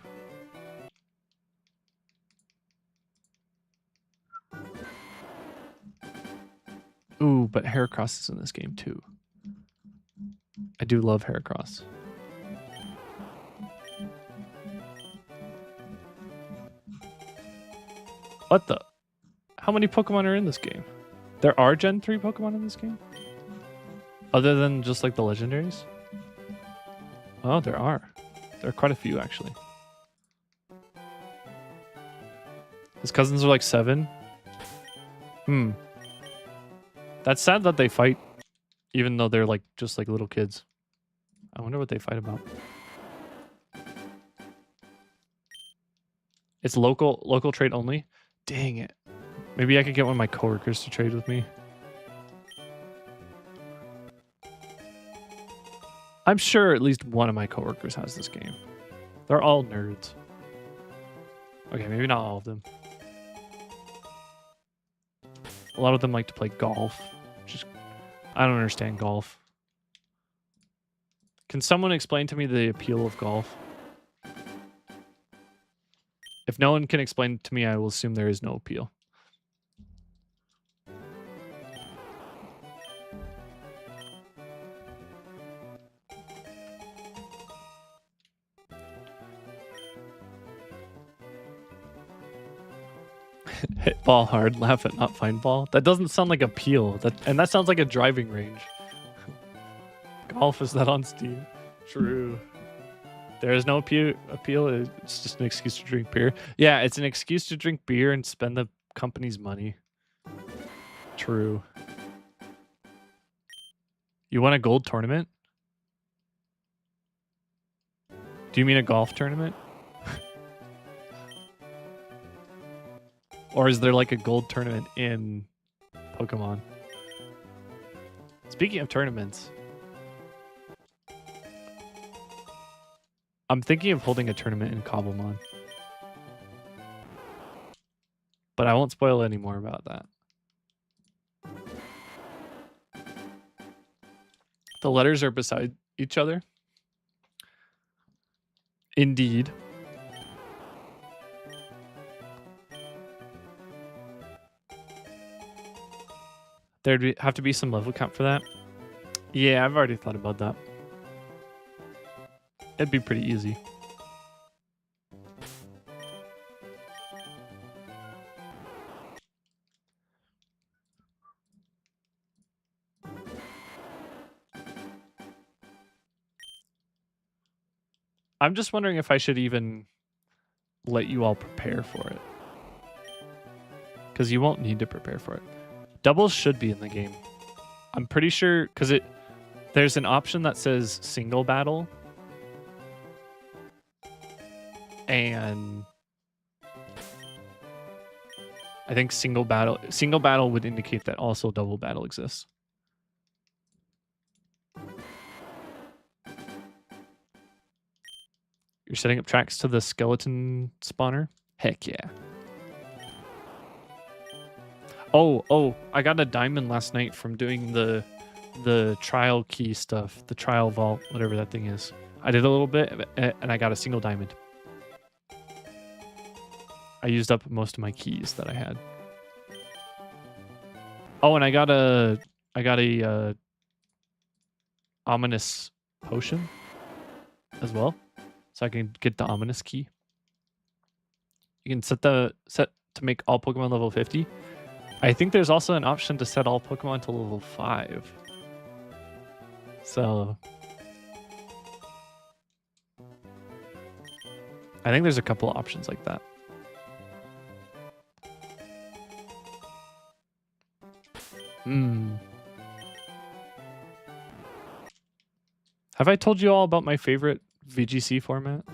Ooh, but Heracross is in this game too. I do love Heracross. What the? How many Pokemon are in this game? There are Gen 3 Pokemon in this game? Other than just like the legendaries? Oh, there are. There are quite a few actually. His cousins are like 7. That's sad that they fight, even though they're like just like little kids. I wonder what they fight about. It's local trade only? Dang it. Maybe I could get one of my coworkers to trade with me. I'm sure at least one of my coworkers has this game. They're all nerds. Okay, maybe not all of them. A lot of them like to play golf. I don't understand golf. Can someone explain to me the appeal of golf? If no one can explain it to me, I will assume there is no appeal. Hit ball hard, laugh at not find ball. That doesn't sound like appeal. And that sounds like a driving range. Golf, is that on Steam? True. There is no appeal. It's just an excuse to drink beer. Yeah, it's an excuse to drink beer and spend the company's money. True. You want a gold tournament? Do you mean a golf tournament? Or is there like a gold tournament in Pokemon? Speaking of tournaments, I'm thinking of holding a tournament in Cobblemon. But I won't spoil any more about that. The letters are beside each other. Indeed. There'd have to be some level count for that. Yeah, I've already thought about that. It'd be pretty easy. I'm just wondering if I should even let you all prepare for it. Because you won't need to prepare for it. Doubles should be in the game. I'm pretty sure, because there's an option that says single battle. And I think single battle would indicate that also double battle exists. You're setting up tracks to the skeleton spawner? Heck yeah. Oh, I got a diamond last night from doing the trial key stuff, the trial vault, whatever that thing is. I did a little bit and I got a single diamond. I used up most of my keys that I had. Oh, and I got a ominous potion as well. So I can get the ominous key. You can set to make all Pokemon level 50. I think there's also an option to set all Pokemon to level 5. So I think there's a couple of options like that. Have I told you all about my favorite VGC format?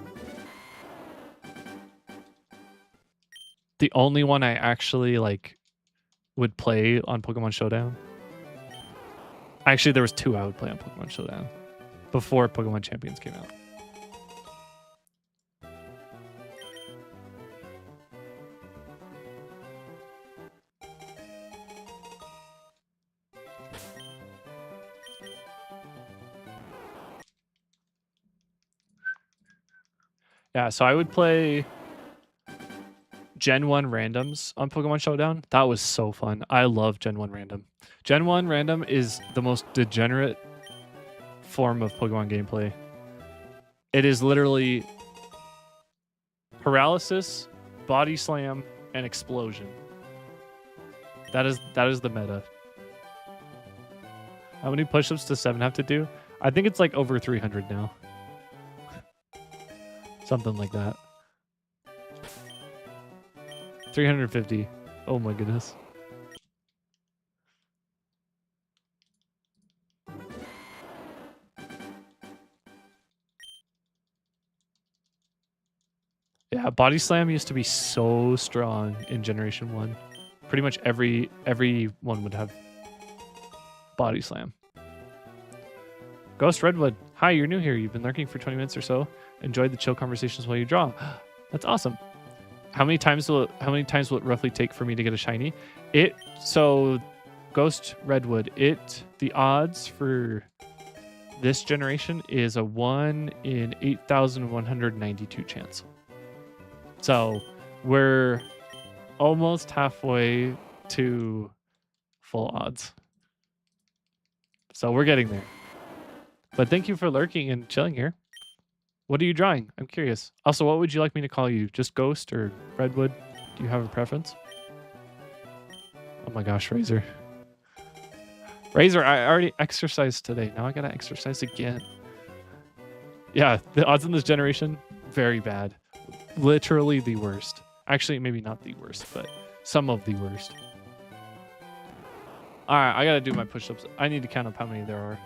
the only one I actually like would play on Pokemon Showdown. Actually, there was 2 I would play on Pokemon Showdown before Pokemon Champions came out. Yeah, so I would play Gen 1 randoms on Pokemon Showdown. That was so fun. I love Gen 1 random. Gen 1 random is the most degenerate form of Pokemon gameplay. It is literally paralysis, body slam, and explosion. That is the meta. How many push-ups does 7 have to do? I think it's like over 300 now. Something like that. 350. Oh my goodness. Yeah, body slam used to be so strong in Generation 1. Pretty much every one would have body slam. Ghost Redwood. Hi, you're new here. You've been lurking for 20 minutes or so. Enjoyed the chill conversations while you draw. That's awesome. How many times will it roughly take for me to get a shiny? So Ghost Redwood, the odds for this generation is a 1 in 8,192 chance. So we're almost halfway to full odds. So we're getting there. But thank you for lurking and chilling here. What are you drawing? I'm curious. Also, what would you like me to call you? Just Ghost or Redwood? Do you have a preference? Oh my gosh, Razor. Razor, I already exercised today. Now I gotta exercise again. Yeah, the odds in this generation, very bad. Literally the worst. Actually, maybe not the worst, but some of the worst. All right, I gotta do my push-ups. I need to count up how many there are.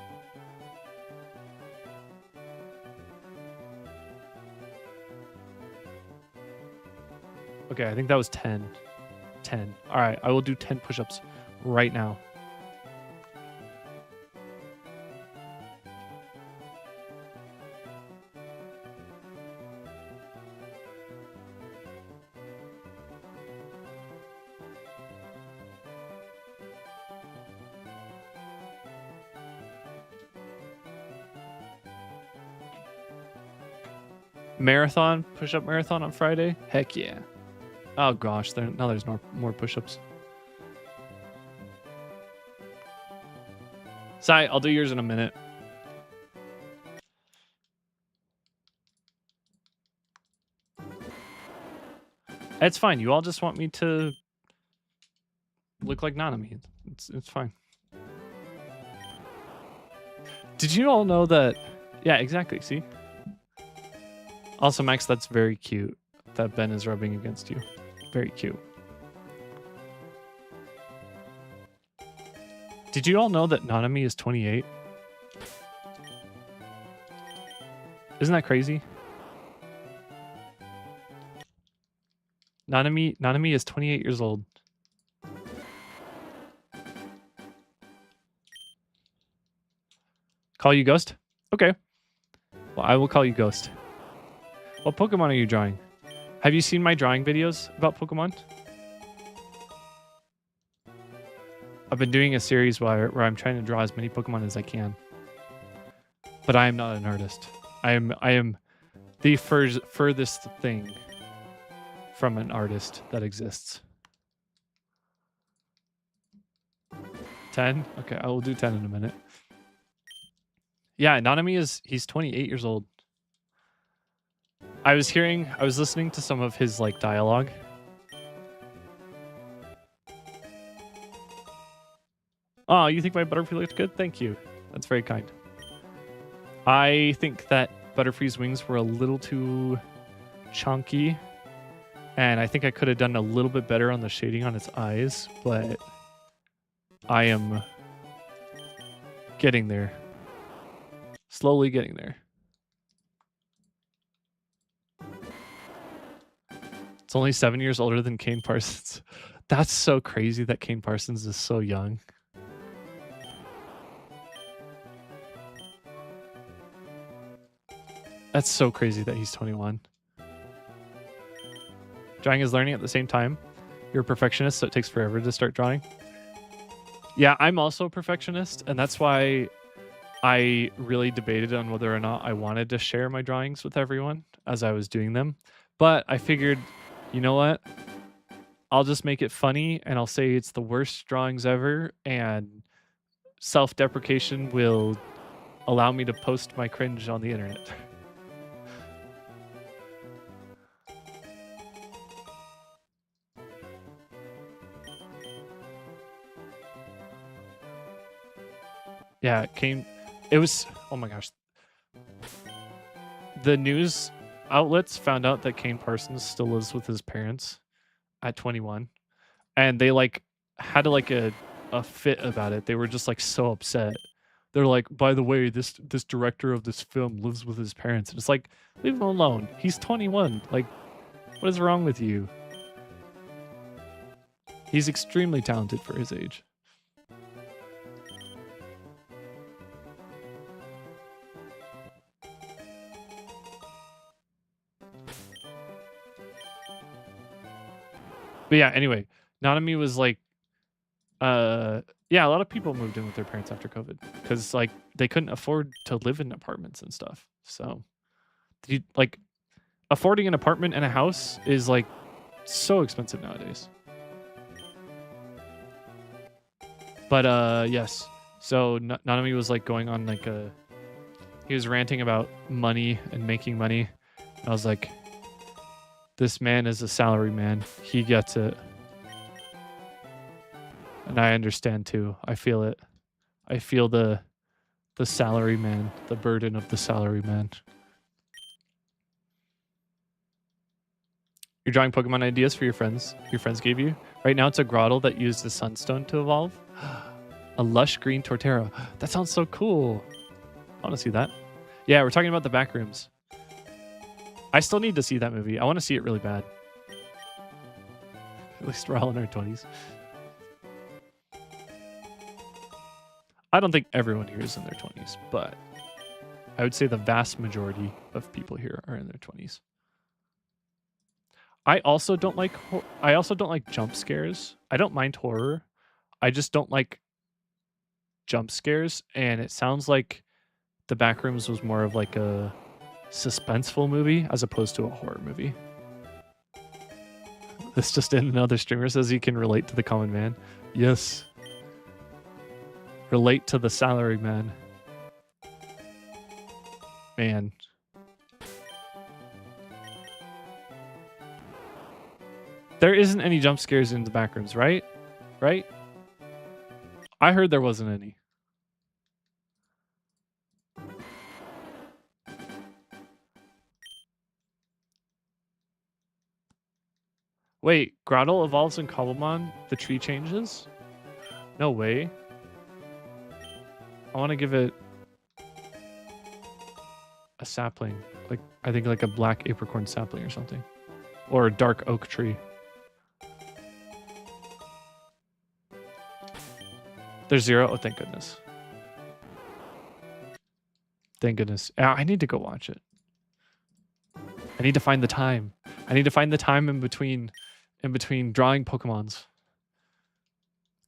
Okay, I think that was 10. 10. All right, I will do 10 push-ups right now. Marathon, push-up marathon on Friday? Heck yeah. Oh gosh, there's more push-ups. Sai, I'll do yours in a minute. It's fine. You all just want me to look like Nanami. It's fine. Did you all know that? Yeah, exactly. See? Also, Max, that's very cute that Ben is rubbing against you. Very cute. Did you all know that Nanami is 28? Isn't that crazy? Nanami is 28 years old. Call you Ghost? Okay. Well, I will call you Ghost. What Pokemon are you drawing? Have you seen my drawing videos about Pokemon? I've been doing a series where I'm trying to draw as many Pokemon as I can. But I am not an artist. I am the furthest thing from an artist that exists. 10? Okay, I will do 10 in a minute. Yeah, Nanami he's 28 years old. I was listening to some of his like dialogue. Oh, you think my Butterfree looks good? Thank you. That's very kind. I think that Butterfree's wings were a little too chunky. And I think I could have done a little bit better on the shading on its eyes, but I am getting there. Slowly getting there. It's only 7 years older than Kane Parsons. That's so crazy that Kane Parsons is so young. That's so crazy that he's 21. Drawing is learning at the same time. You're a perfectionist, so it takes forever to start drawing. Yeah, I'm also a perfectionist, and that's why I really debated on whether or not I wanted to share my drawings with everyone as I was doing them. But I figured, you know what? I'll just make it funny and I'll say it's the worst drawings ever, and self-deprecation will allow me to post my cringe on the internet. Yeah, it came. It was. Oh my gosh. The news outlets found out that Kane Parsons still lives with his parents at 21, and they like had like a fit about it. They were just like so upset. They're like, by the way, this director of this film lives with his parents, and it's like, leave him alone. He's 21. Like, what is wrong with you? He's extremely talented for his age. But yeah, anyway, Nanami was like, yeah, a lot of people moved in with their parents after COVID because like they couldn't afford to live in apartments and stuff. So, like, affording an apartment and a house is like so expensive nowadays. But yes, so Nanami was like going on like he was ranting about money and making money. And I was like, this man is a salary man. He gets it. And I understand too. I feel it. I feel the salary man, the burden of the salary man. You're drawing Pokemon ideas for your friends. Your friends gave you. Right now it's a Grottle that used the Sunstone to evolve. A lush green Torterra. That sounds so cool. I want to see that. Yeah, we're talking about the back rooms. I still need to see that movie. I want to see it really bad. At least we're all in our 20s. I don't think everyone here is in their 20s, but I would say the vast majority of people here are in their 20s. I also don't like jump scares. I don't mind horror. I just don't like jump scares, and it sounds like the Backrooms was more of like a suspenseful movie as opposed to a horror movie. This just in, another streamer says he can relate to the common man. Yes. Relate to the salary man. Man. There isn't any jump scares in the Backrooms, right? Right? I heard there wasn't any. Wait, Grottle evolves in Cobblemon? The tree changes? No way. I want to give it a sapling. Like, I think like a black apricorn sapling or something. Or a dark oak tree. There's 0? Oh, thank goodness. Thank goodness. I need to go watch it. I need to find the time. I need to find the time in between drawing Pokemons.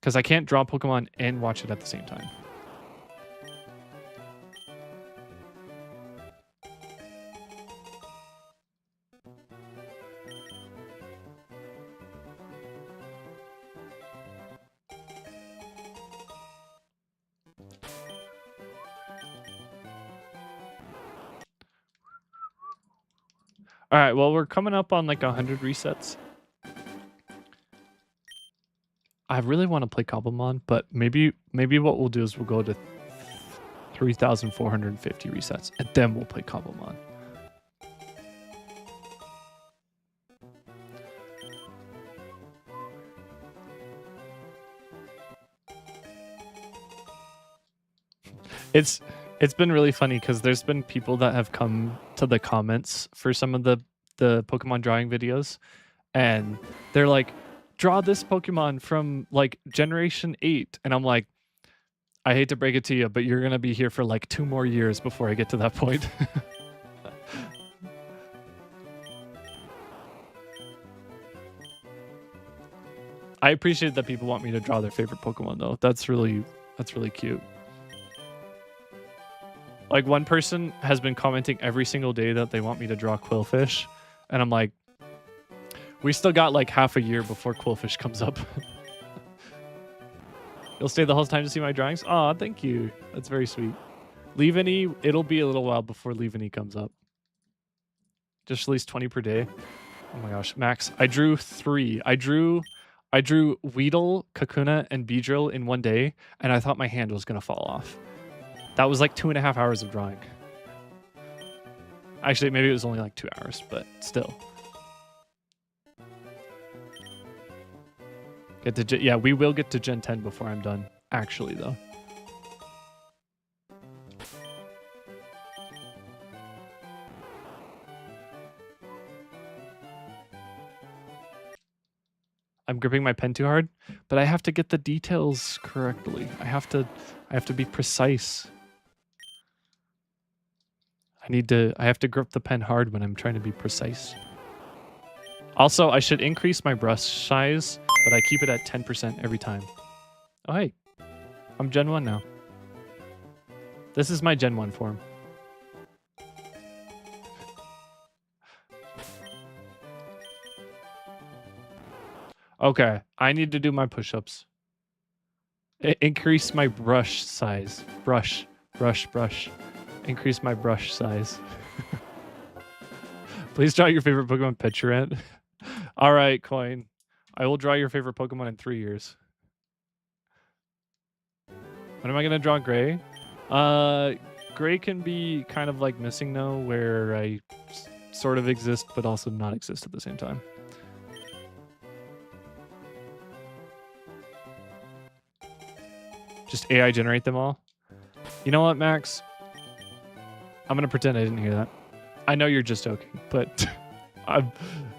Because I can't draw Pokemon and watch it at the same time. All right, well, we're coming up on like 100 resets. I really want to play Cobblemon, but maybe what we'll do is we'll go to 3,450 resets, and then we'll play Cobblemon. It's been really funny because there's been people that have come to the comments for some of the Pokemon drawing videos, and they're like, draw this Pokemon from like generation 8, and I'm like, I hate to break it to you, but you're gonna be here for like 2 more years before I get to that point. I appreciate that people want me to draw their favorite Pokemon though. That's really cute. Like one person has been commenting every single day that they want me to draw Quillfish, and I'm like, we still got like half a year before Quillfish comes up. You'll stay the whole time to see my drawings? Aw, thank you. That's very sweet. Leaveney, it'll be a little while before Leaveney comes up. Just release 20 per day. Oh my gosh, Max, I drew 3. I drew Weedle, Kakuna, and Beedrill in one day, and I thought my hand was gonna fall off. That was like 2.5 hours of drawing. Actually, maybe it was only like 2 hours, but still. Yeah, we will get to Gen 10 before I'm done, actually, though. I'm gripping my pen too hard, but I have to get the details correctly. I have to be precise. I have to grip the pen hard when I'm trying to be precise. Also, I should increase my brush size, but I keep it at 10% every time. Oh, hey. I'm Gen 1 now. This is my Gen 1 form. Okay, I need to do my push-ups. Increase my brush size. Brush. Increase my brush size. Please draw your favorite Pokemon picture in. All right, Coin. I will draw your favorite Pokemon in 3 years. When am I going to draw Gray? Gray can be kind of like Missing No, where I sort of exist, but also not exist at the same time. Just AI generate them all? You know what, Max? I'm going to pretend I didn't hear that. I know you're just joking, but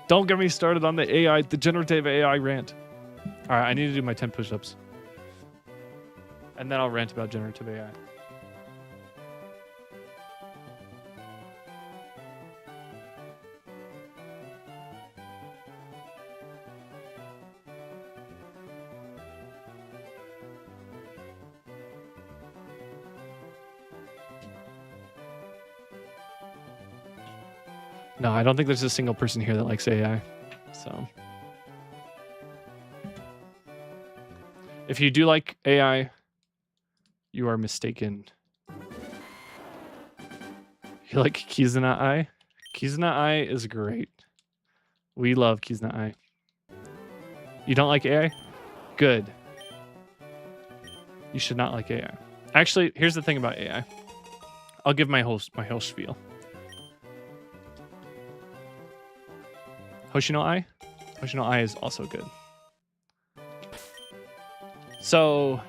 don't get me started on the generative AI rant. All right, I need to do my 10 push-ups. And then I'll rant about generative AI. No, I don't think there's a single person here that likes AI. So if you do like AI, you are mistaken. You like Kizuna Eye? Kizuna Eye is great. We love Kizuna Eye. You don't like AI? Good. You should not like AI. Actually, here's the thing about AI. I'll give my whole spiel. Hoshino Eye? Hoshino Eye is also good. So,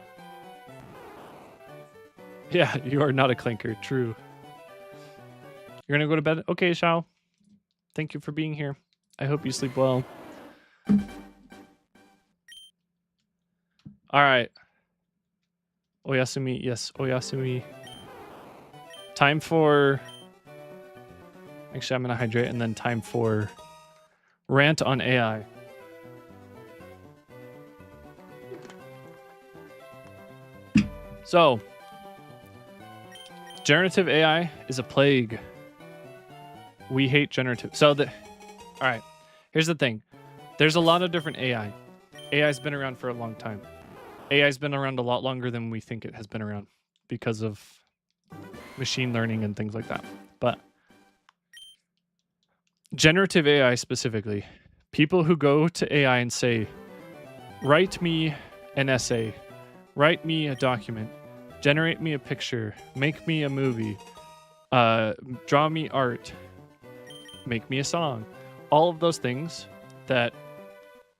yeah, you are not a clinker. True. You're gonna go to bed? Okay, Shao. Thank you for being here. I hope you sleep well. All right. Oyasumi. Yes, Oyasumi. Time for... Actually, I'm gonna hydrate, and then time for... rant on AI. So, generative AI is a plague. We hate generative. All right, here's the thing. There's a lot of different AI. AI's been around for a long time. AI's been around a lot longer than we think it has been around because of machine learning and things like that. But generative AI specifically, people who go to AI and say, write me an essay, write me a document, generate me a picture, make me a movie, draw me art, make me a song. All of those things that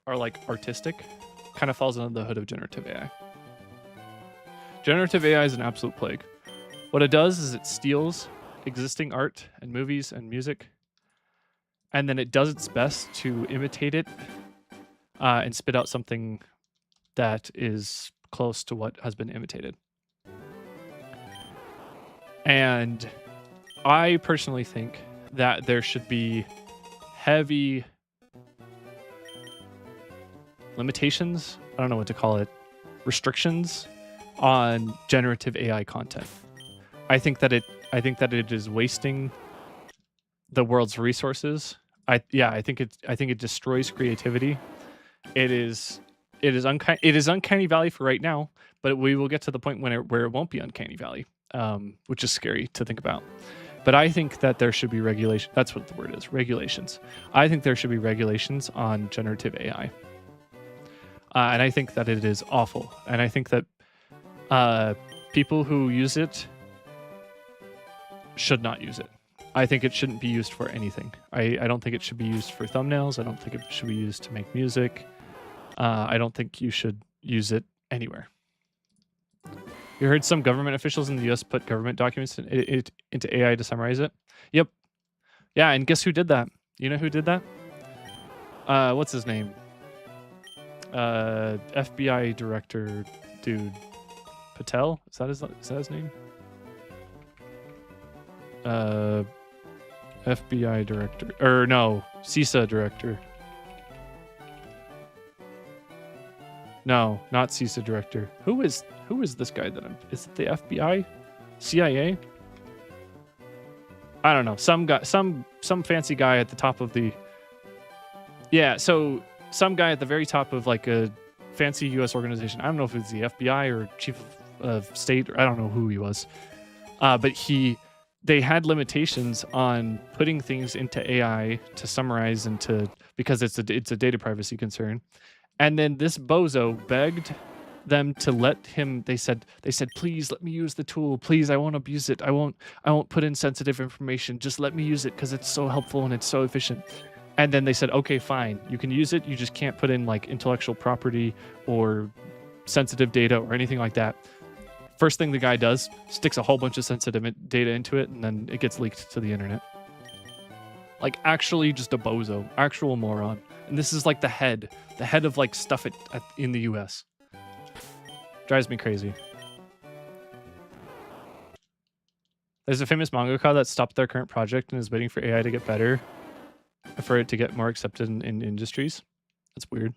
are like artistic kind of falls under the hood of generative AI. Generative AI is an absolute plague. What it does is it steals existing art and movies and music, and then it does its best to imitate it and spit out something that is close to what has been imitated. And I personally think that there should be heavy limitations, I don't know what to call it, restrictions on generative AI content. I think that it is wasting the world's resources. I think it destroys creativity. It is uncanny valley for right now, but we will get to the point where it won't be uncanny valley, which is scary to think about. But I think that there should be regulation. That's what the word is, regulations. I think there should be regulations on generative AI. And I think that it is awful. And I think that people who use it should not use it. I think it shouldn't be used for anything. I don't think it should be used for thumbnails. I don't think it should be used to make music. I don't think you should use it anywhere. You heard some government officials in the US put government documents into AI to summarize it? Yep. Yeah, and guess who did that? You know who did that? What's his name? FBI director dude. Patel? Is that his name? FBI director. Or no, CISA director. No, not CISA director. Who is this guy that is it the FBI? CIA? I don't know. Some guy, some fancy guy at the top of the. Yeah, so some guy at the very top of like a fancy US organization. I don't know if it's the FBI or chief of state, or I don't know who he was. But they had limitations on putting things into AI to summarize because it's a data privacy concern. And then this bozo begged them to let him. They said, please let me use the tool. Please, I won't abuse it. I won't put in sensitive information. Just let me use it because it's so helpful and it's so efficient. And then they said, okay, fine, you can use it. You just can't put in like intellectual property or sensitive data or anything like that. First thing the guy does, sticks a whole bunch of sensitive data into it, and then it gets leaked to the internet. Like, actually just a bozo, actual moron. And this is like the head of like stuff in the US. Drives me crazy. There's a famous mangaka that stopped their current project and is waiting for AI to get better, for it to get more accepted in industries. That's weird.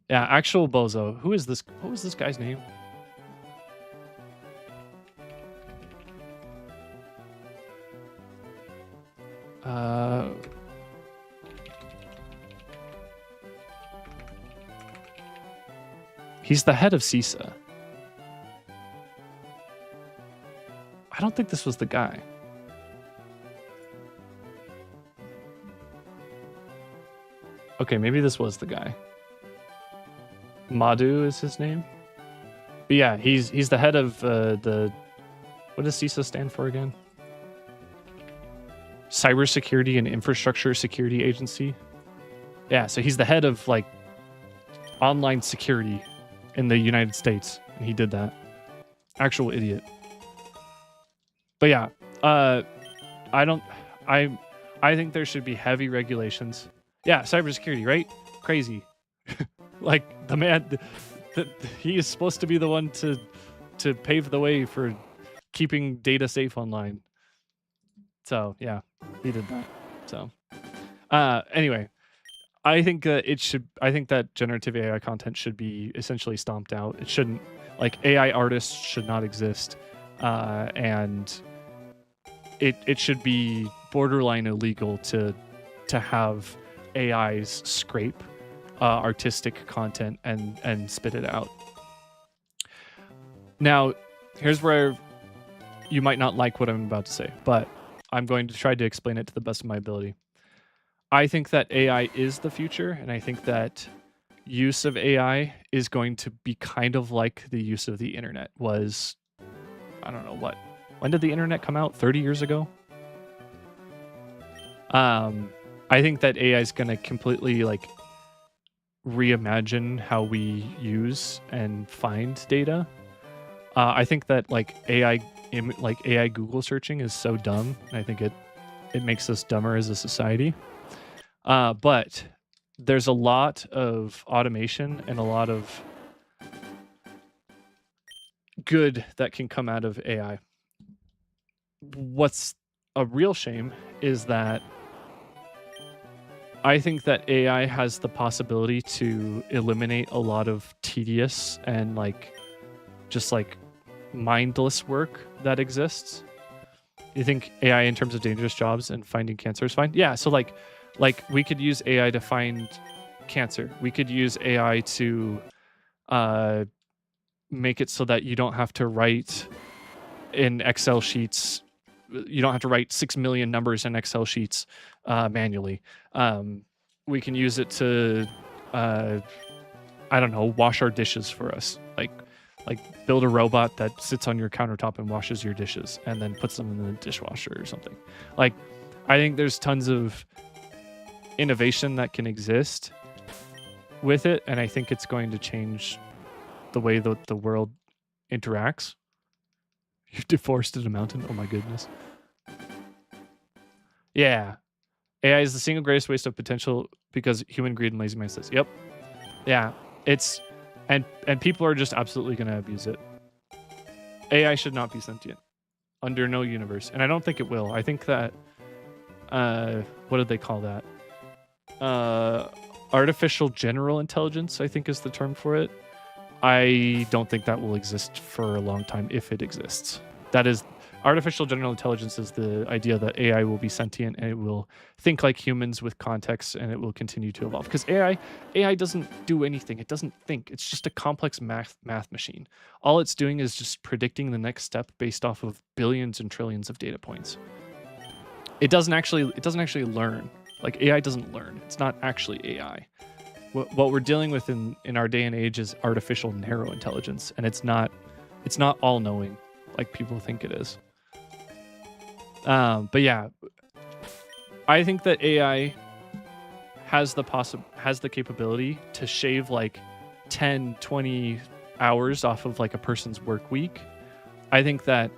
Yeah, actual bozo. Who is this? What was this guy's name? He's the head of CISA. I don't think this was the guy. Okay, maybe this was the guy. Madhu is his name. But yeah, he's the head of the. What does CISA stand for again? Cybersecurity and Infrastructure Security Agency. Yeah, so he's the head of like online security in the United States, and he did that. Actual idiot. But yeah, I think there should be heavy regulations. Yeah, cybersecurity, right? Crazy. Like the man, he is supposed to be the one to pave the way for keeping data safe online. So yeah, he did that. So anyway, I think that generative AI content should be essentially stomped out. It shouldn't, like, AI artists should not exist, and it should be borderline illegal to have AIs scrape artistic content and spit it out. Now, here's where you might not like what I'm about to say, but I'm going to try to explain it to the best of my ability. I think that AI is the future, and I think that use of AI is going to be kind of like the use of the internet was. I don't know what. When did the internet come out? 30 years ago? I think that AI is going to completely like reimagine how we use and find data. I think that like AI Google searching is so dumb. I think it makes us dumber as a society. But there's a lot of automation and a lot of good that can come out of AI. What's a real shame is that I think that AI has the possibility to eliminate a lot of tedious and like just like mindless work that exists. You think AI in terms of dangerous jobs and finding cancer is fine? Yeah, so like we could use AI to find cancer. We could use AI to make it so that you don't have to write in Excel sheets. You don't have to write 6 million numbers in Excel sheets manually. We can use it to, I don't know, wash our dishes for us. Like build a robot that sits on your countertop and washes your dishes and then puts them in the dishwasher or something. Like, I think there's tons of innovation that can exist with it, and I think it's going to change the way that the world interacts. You deforested a mountain? Oh my goodness. Yeah. AI is the single greatest waste of potential because human greed and lazy mind says, yep. Yeah. It's and people are just absolutely gonna abuse it. AI should not be sentient. Under no universe. And I don't think it will. I think that what did they call that? Artificial general intelligence, I think is the term for it. I don't think that will exist for a long time if it exists. That is, artificial general intelligence is the idea that AI will be sentient and it will think like humans with context and it will continue to evolve. Because AI doesn't do anything. It doesn't think. It's just a complex math machine. All it's doing is just predicting the next step based off of billions and trillions of data points. It doesn't actually learn. Like, AI doesn't learn. It's not actually AI. What we're dealing with in our day and age is artificial narrow intelligence, and it's not all-knowing like people think it is. But yeah, I think that AI has the capability to shave like 10, 20 hours off of like a person's work week. I think that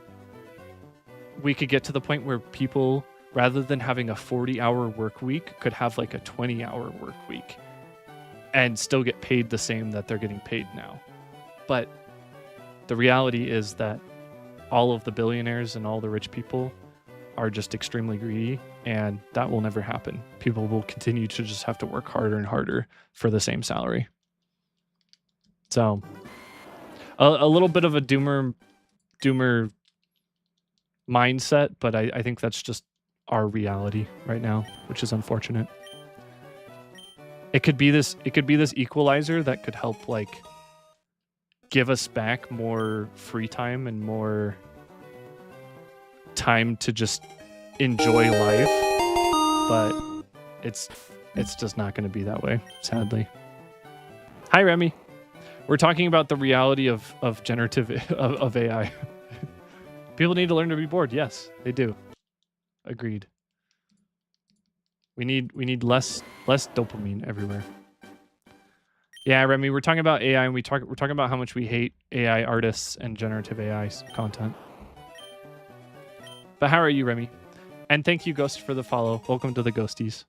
we could get to the point where people, rather than having a 40-hour work week, could have like a 20-hour work week and still get paid the same that they're getting paid now. But the reality is that all of the billionaires and all the rich people are just extremely greedy, and that will never happen. People will continue to just have to work harder and harder for the same salary. So a little bit of a doomer mindset, but I think that's just our reality right now, which is unfortunate. It could be this equalizer that could help like give us back more free time and more time to just enjoy life, but it's just not going to be that way, sadly. Hi, Remy. We're talking about the reality of generative of AI. People need to learn to be bored. Yes, they do. Agreed. We need less dopamine everywhere. Yeah, Remy, we're talking about AI, and we're talking about how much we hate AI artists and generative AI content. But how are you, Remy? And thank you, Ghost, for the follow. Welcome to the Ghosties.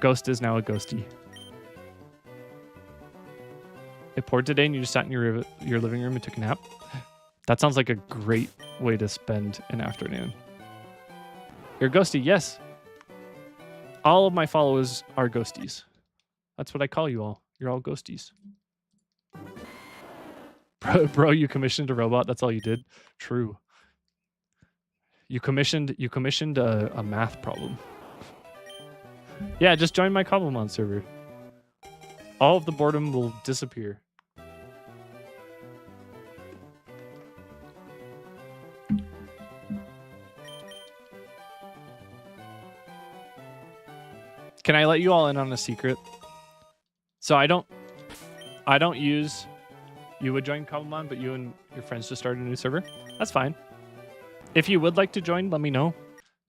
Ghost is now a ghostie. It poured today and you just sat in your living room and took a nap? That sounds like a great way to spend an afternoon. You're a ghostie, yes. All of my followers are ghosties. That's what I call you all. You're all ghosties. Bro, you commissioned a robot. That's all you did? True. You commissioned a math problem. Yeah, just join my Cobblemon server. All of the boredom will disappear. Can I let you all in on a secret? So I don't use, you would join Cobblemon, but you and your friends just started a new server? That's fine. If you would like to join, let me know.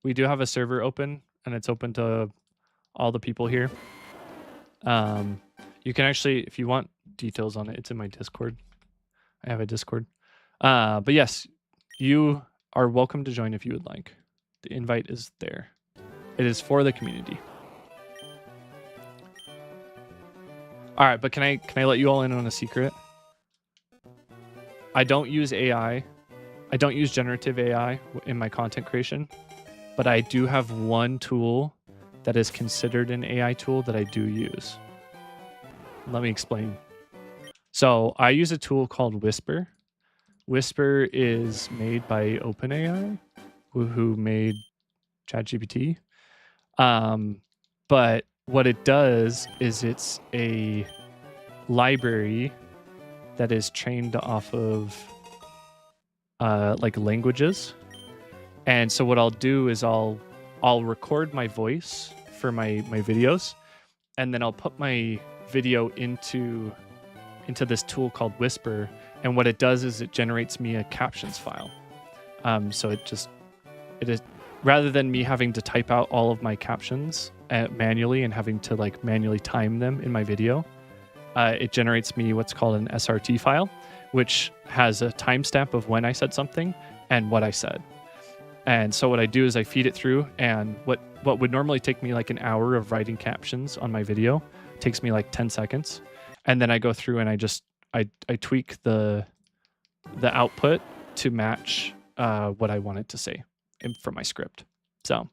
We do have a server open, and it's open to all the people here. You can actually, if you want details on it, it's in my Discord. I have a Discord. But yes, you are welcome to join if you would like. The invite is there. It is for the community. All right, but can I let you all in on a secret? I don't use AI. I don't use generative AI in my content creation, but I do have one tool that is considered an AI tool that I do use. Let me explain. So I use a tool called Whisper. Whisper is made by OpenAI, who made ChatGPT. But what it does is it's a library that is trained off of like languages. And so what I'll do is I'll record my voice for my videos, and then I'll put my video into this tool called Whisper. And what it does is it generates me a captions file. So it is, rather than me having to type out all of my captions manually and having to like manually time them in my video, it generates me what's called an SRT file, which has a timestamp of when I said something and what I said. And so what I do is I feed it through, and what would normally take me like an hour of writing captions on my video takes me like 10 seconds. And then I go through and I tweak the output to match what I want it to say from my script. So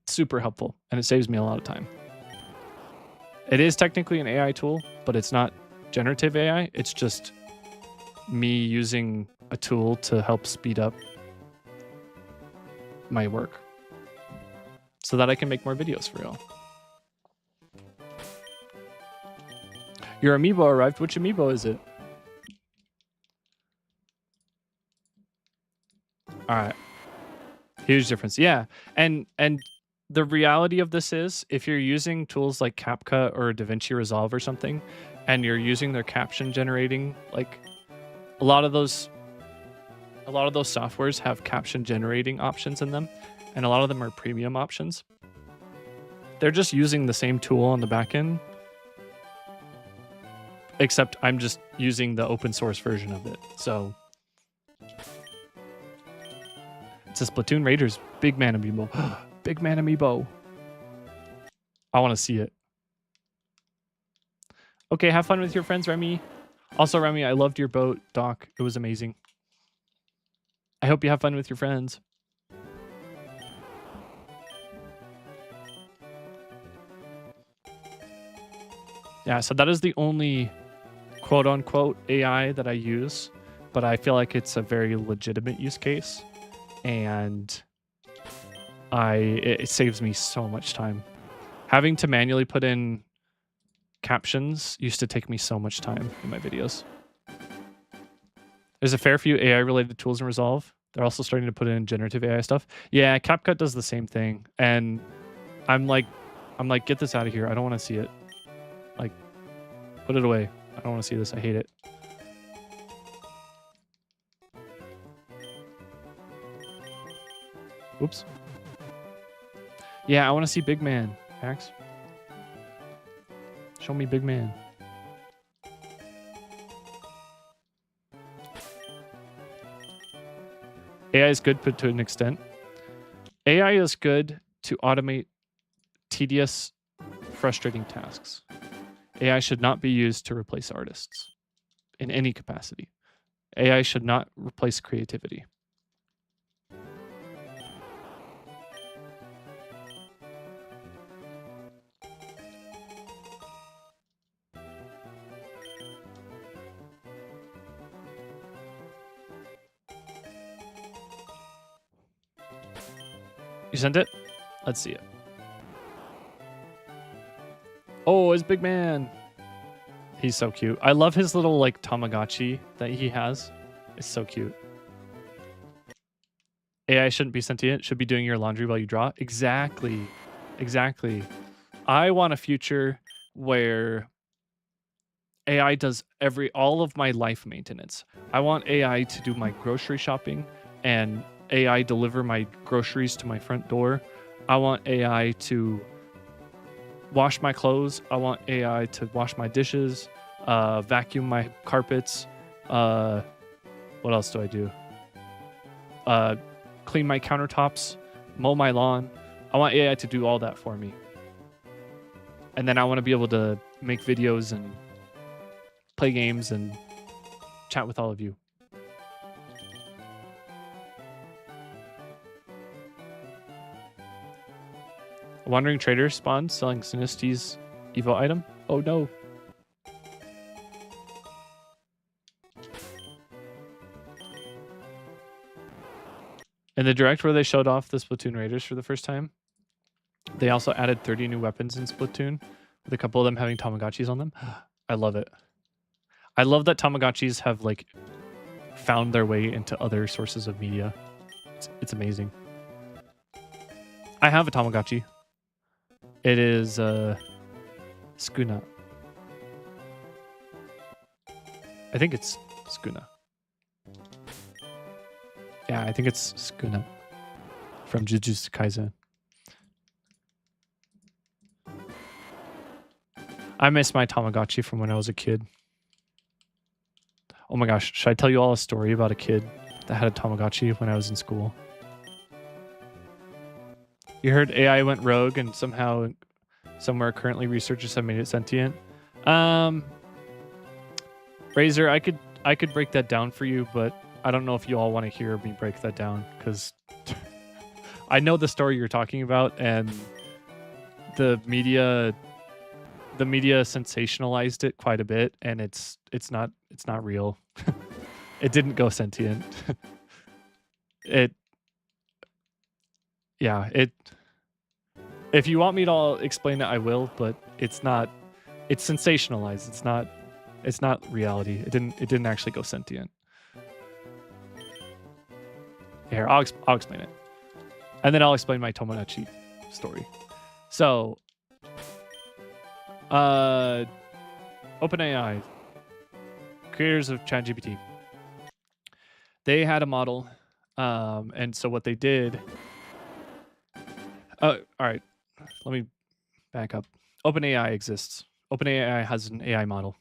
super helpful, and it saves me a lot of time. It is technically an AI tool, but it's not generative AI. It's just me using a tool to help speed up my work so that I can make more videos for y'all. Your amiibo arrived. Which amiibo is it? All right. Huge difference. Yeah. And the reality of this is, if you're using tools like CapCut or DaVinci Resolve or something, and you're using their caption generating, like a lot of those softwares have caption generating options in them, and a lot of them are premium options. They're just using the same tool on the back end, except I'm just using the open source version of it. So it's a Splatoon Raiders Big Man amiibo. Big Man amiibo. I want to see it. Okay, have fun with your friends, Remy. Also, Remy, I loved your boat doc. It was amazing. I hope you have fun with your friends. Yeah, so that is the only quote-unquote AI that I use, but I feel like it's a very legitimate use case, and it saves me so much time. Having to manually put in captions used to take me so much time in my videos. There's a fair few AI-related tools in Resolve. They're also starting to put in generative AI stuff. Yeah, CapCut does the same thing, and I'm like, get this out of here. I don't want to see it. Like, put it away. I don't want to see this. I hate it. Oops. Yeah, I want to see Big Man, Max. Show me Big Man. AI is good, but to an extent. AI is good to automate tedious, frustrating tasks. AI should not be used to replace artists in any capacity. AI should not replace creativity. You sent it? Let's see it. Oh, it's Big Man. He's so cute. I love his little like Tamagotchi that he has. It's so cute. AI shouldn't be sentient. It should be doing your laundry while you draw. Exactly. Exactly. I want a future where AI does all of my life maintenance. I want AI to do my grocery shopping and AI deliver my groceries to my front door. I want AI to wash my clothes. I want AI to wash my dishes, vacuum my carpets. What else do I do? Clean my countertops, mow my lawn. I want AI to do all that for me. And then I want to be able to make videos and play games and chat with all of you. A wandering trader spawned selling Sinisty's Evo item. Oh no. In the direct where they showed off the Splatoon Raiders for the first time, they also added 30 new weapons in Splatoon, with a couple of them having Tamagotchis on them. I love it. I love that Tamagotchis have like found their way into other sources of media. It's amazing. I have a Tamagotchi. It is Skuna. I think it's Skuna. Yeah, I think it's Skuna from Jujutsu Kaisen. I miss my Tamagotchi from when I was a kid. Oh my gosh, should I tell you all a story about a kid that had a Tamagotchi when I was in school? You heard AI went rogue and somehow somewhere currently researchers have made it sentient. Razor, I could break that down for you, but I don't know if you all want to hear me break that down because I know the story you're talking about, and the media sensationalized it quite a bit, and it's not real. It didn't go sentient. If you want me to all explain it, I will, but it's sensationalized. It's not reality. It didn't actually go sentient. Here, I'll explain it. And then I'll explain my Tomodachi story. So, OpenAI, creators of ChatGPT, they had a model, and so what they did. All right, let me back up. OpenAI exists. OpenAI has an AI model.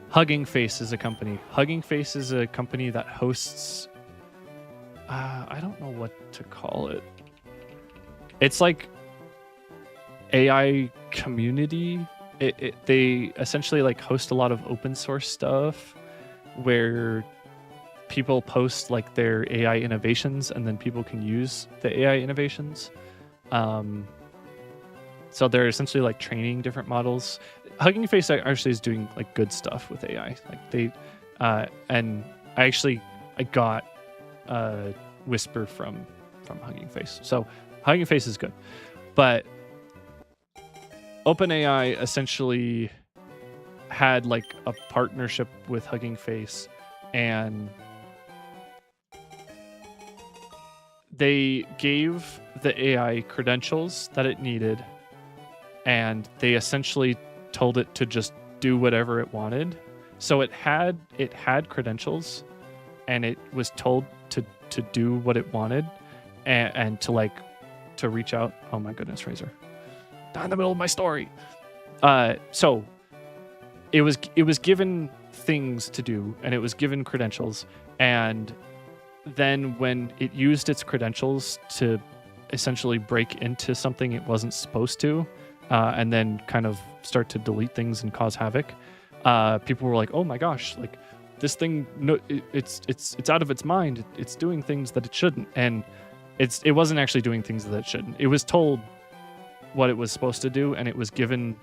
Hugging Face is a company. Hugging Face is a company that hosts. I don't know what to call it. It's like AI community. They essentially like host a lot of open source stuff where people post like their AI innovations, and then people can use the AI innovations. So they're essentially like training different models. Hugging Face actually is doing like good stuff with AI. Like they, and I got Whisper from Hugging Face. So Hugging Face is good, but OpenAI essentially had like a partnership with Hugging Face, and they gave the AI credentials that it needed, and they essentially told it to just do whatever it wanted. So it had credentials, and it was told to do what it wanted, and to reach out. Oh my goodness, Razor. Not in the middle of my story. So it was given things to do, and it was given credentials, and then when it used its credentials to essentially break into something it wasn't supposed to, and then kind of start to delete things and cause havoc, people were like, "Oh my gosh! Like this thing, no, it's out of its mind. It's doing things that it shouldn't." And it wasn't actually doing things that it shouldn't. It was told what it was supposed to do, and it was given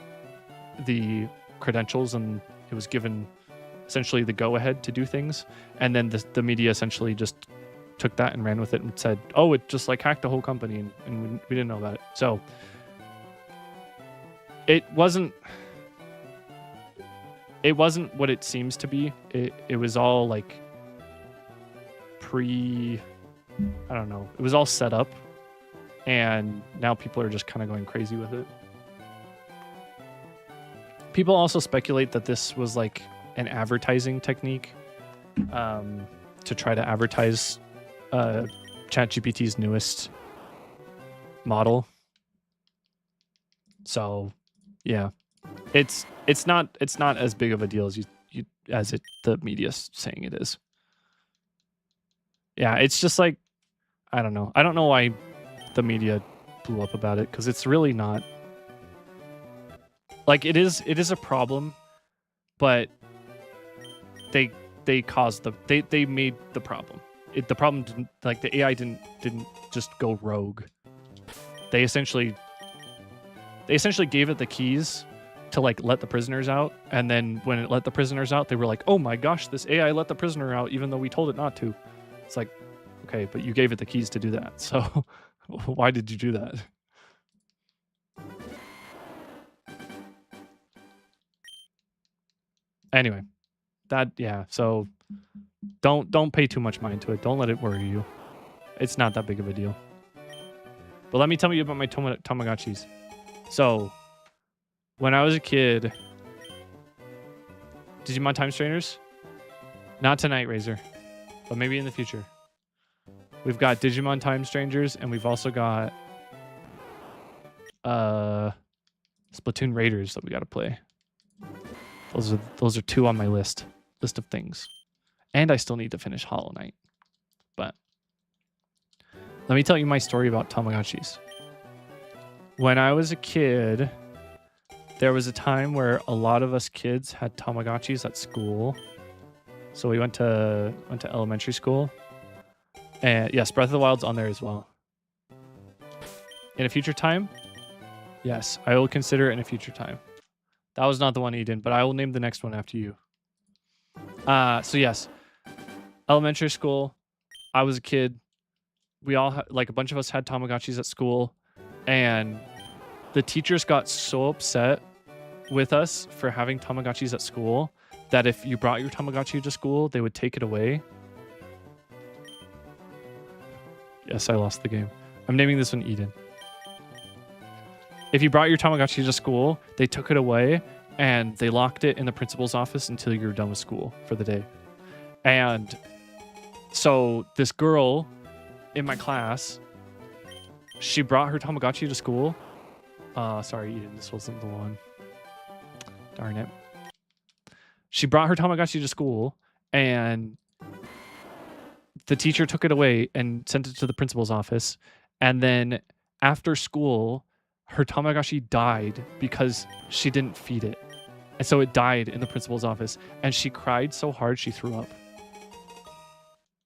the credentials, and it was given essentially the go-ahead to do things. And then the media essentially just took that and ran with it and said, "Oh, it just like hacked the whole company, and we didn't know about it." So it wasn't what it seems to be. It was all like I don't know. It was all set up, and now people are just kind of going crazy with it. People also speculate that this was like an advertising technique, to try to advertise ChatGPT's newest model. So, yeah, it's not as big of a deal as the media's saying it is. Yeah, it's just like, I don't know. I don't know why the media blew up about it because it's really not. Like it is a problem, but they caused they made the problem. The problem didn't, like, the AI didn't just go rogue. They essentially gave it the keys to like let the prisoners out, and then when it let the prisoners out, they were like, "Oh my gosh, this AI let the prisoner out even though we told it not to." It's like, okay, but you gave it the keys to do that, so why did you do that? Anyway, so don't pay too much mind to it. Don't let it worry you. It's not that big of a deal. But let me tell you about my Tamagotchis. So, when I was a kid, Digimon Time Strainers? Not tonight, Razor, but maybe in the future. We've got Digimon Time Strangers, and we've also got Splatoon Raiders that we got to play. Those are 2 on my list of things. And I still need to finish Hollow Knight. But let me tell you my story about Tamagotchis. When I was a kid, there was a time where a lot of us kids had Tamagotchis at school. So we went to elementary school. And yes, Breath of the Wild's on there as well. In a future time? Yes, I will consider it in a future time. That was not the one, Eden, but I will name the next one after you. So yes, elementary school, I was a kid. We all like a bunch of us had Tamagotchis at school, and the teachers got so upset with us for having Tamagotchis at school that if you brought your Tamagotchi to school, they would take it away. Yes, I lost the game. I'm naming this one Eden. If you brought your Tamagotchi to school, they took it away and they locked it in the principal's office until you were done with school for the day. And so this girl in my class, she brought her Tamagotchi to school. Sorry, Eden, this wasn't the one. Darn it. She brought her Tamagotchi to school, and the teacher took it away and sent it to the principal's office. And then after school, her Tamagotchi died because she didn't feed it. And so it died in the principal's office, and she cried so hard she threw up.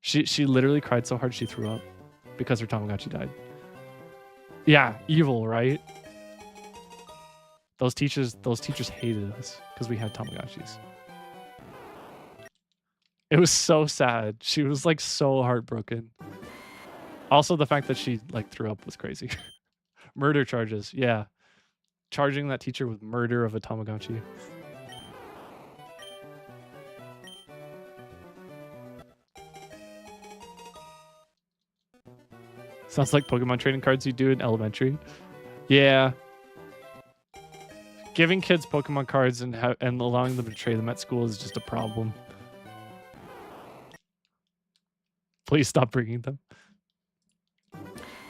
She literally cried so hard she threw up because her Tamagotchi died. Yeah, evil, right? Those teachers hated us because we had Tamagotchis. It was so sad. She was like so heartbroken. Also, the fact that she like threw up was crazy. Murder charges, yeah. Charging that teacher with murder of a Tamagotchi. Sounds like Pokemon trading cards you do in elementary. Yeah. Giving kids Pokemon cards and allowing them to trade them at school is just a problem. Please stop bringing them.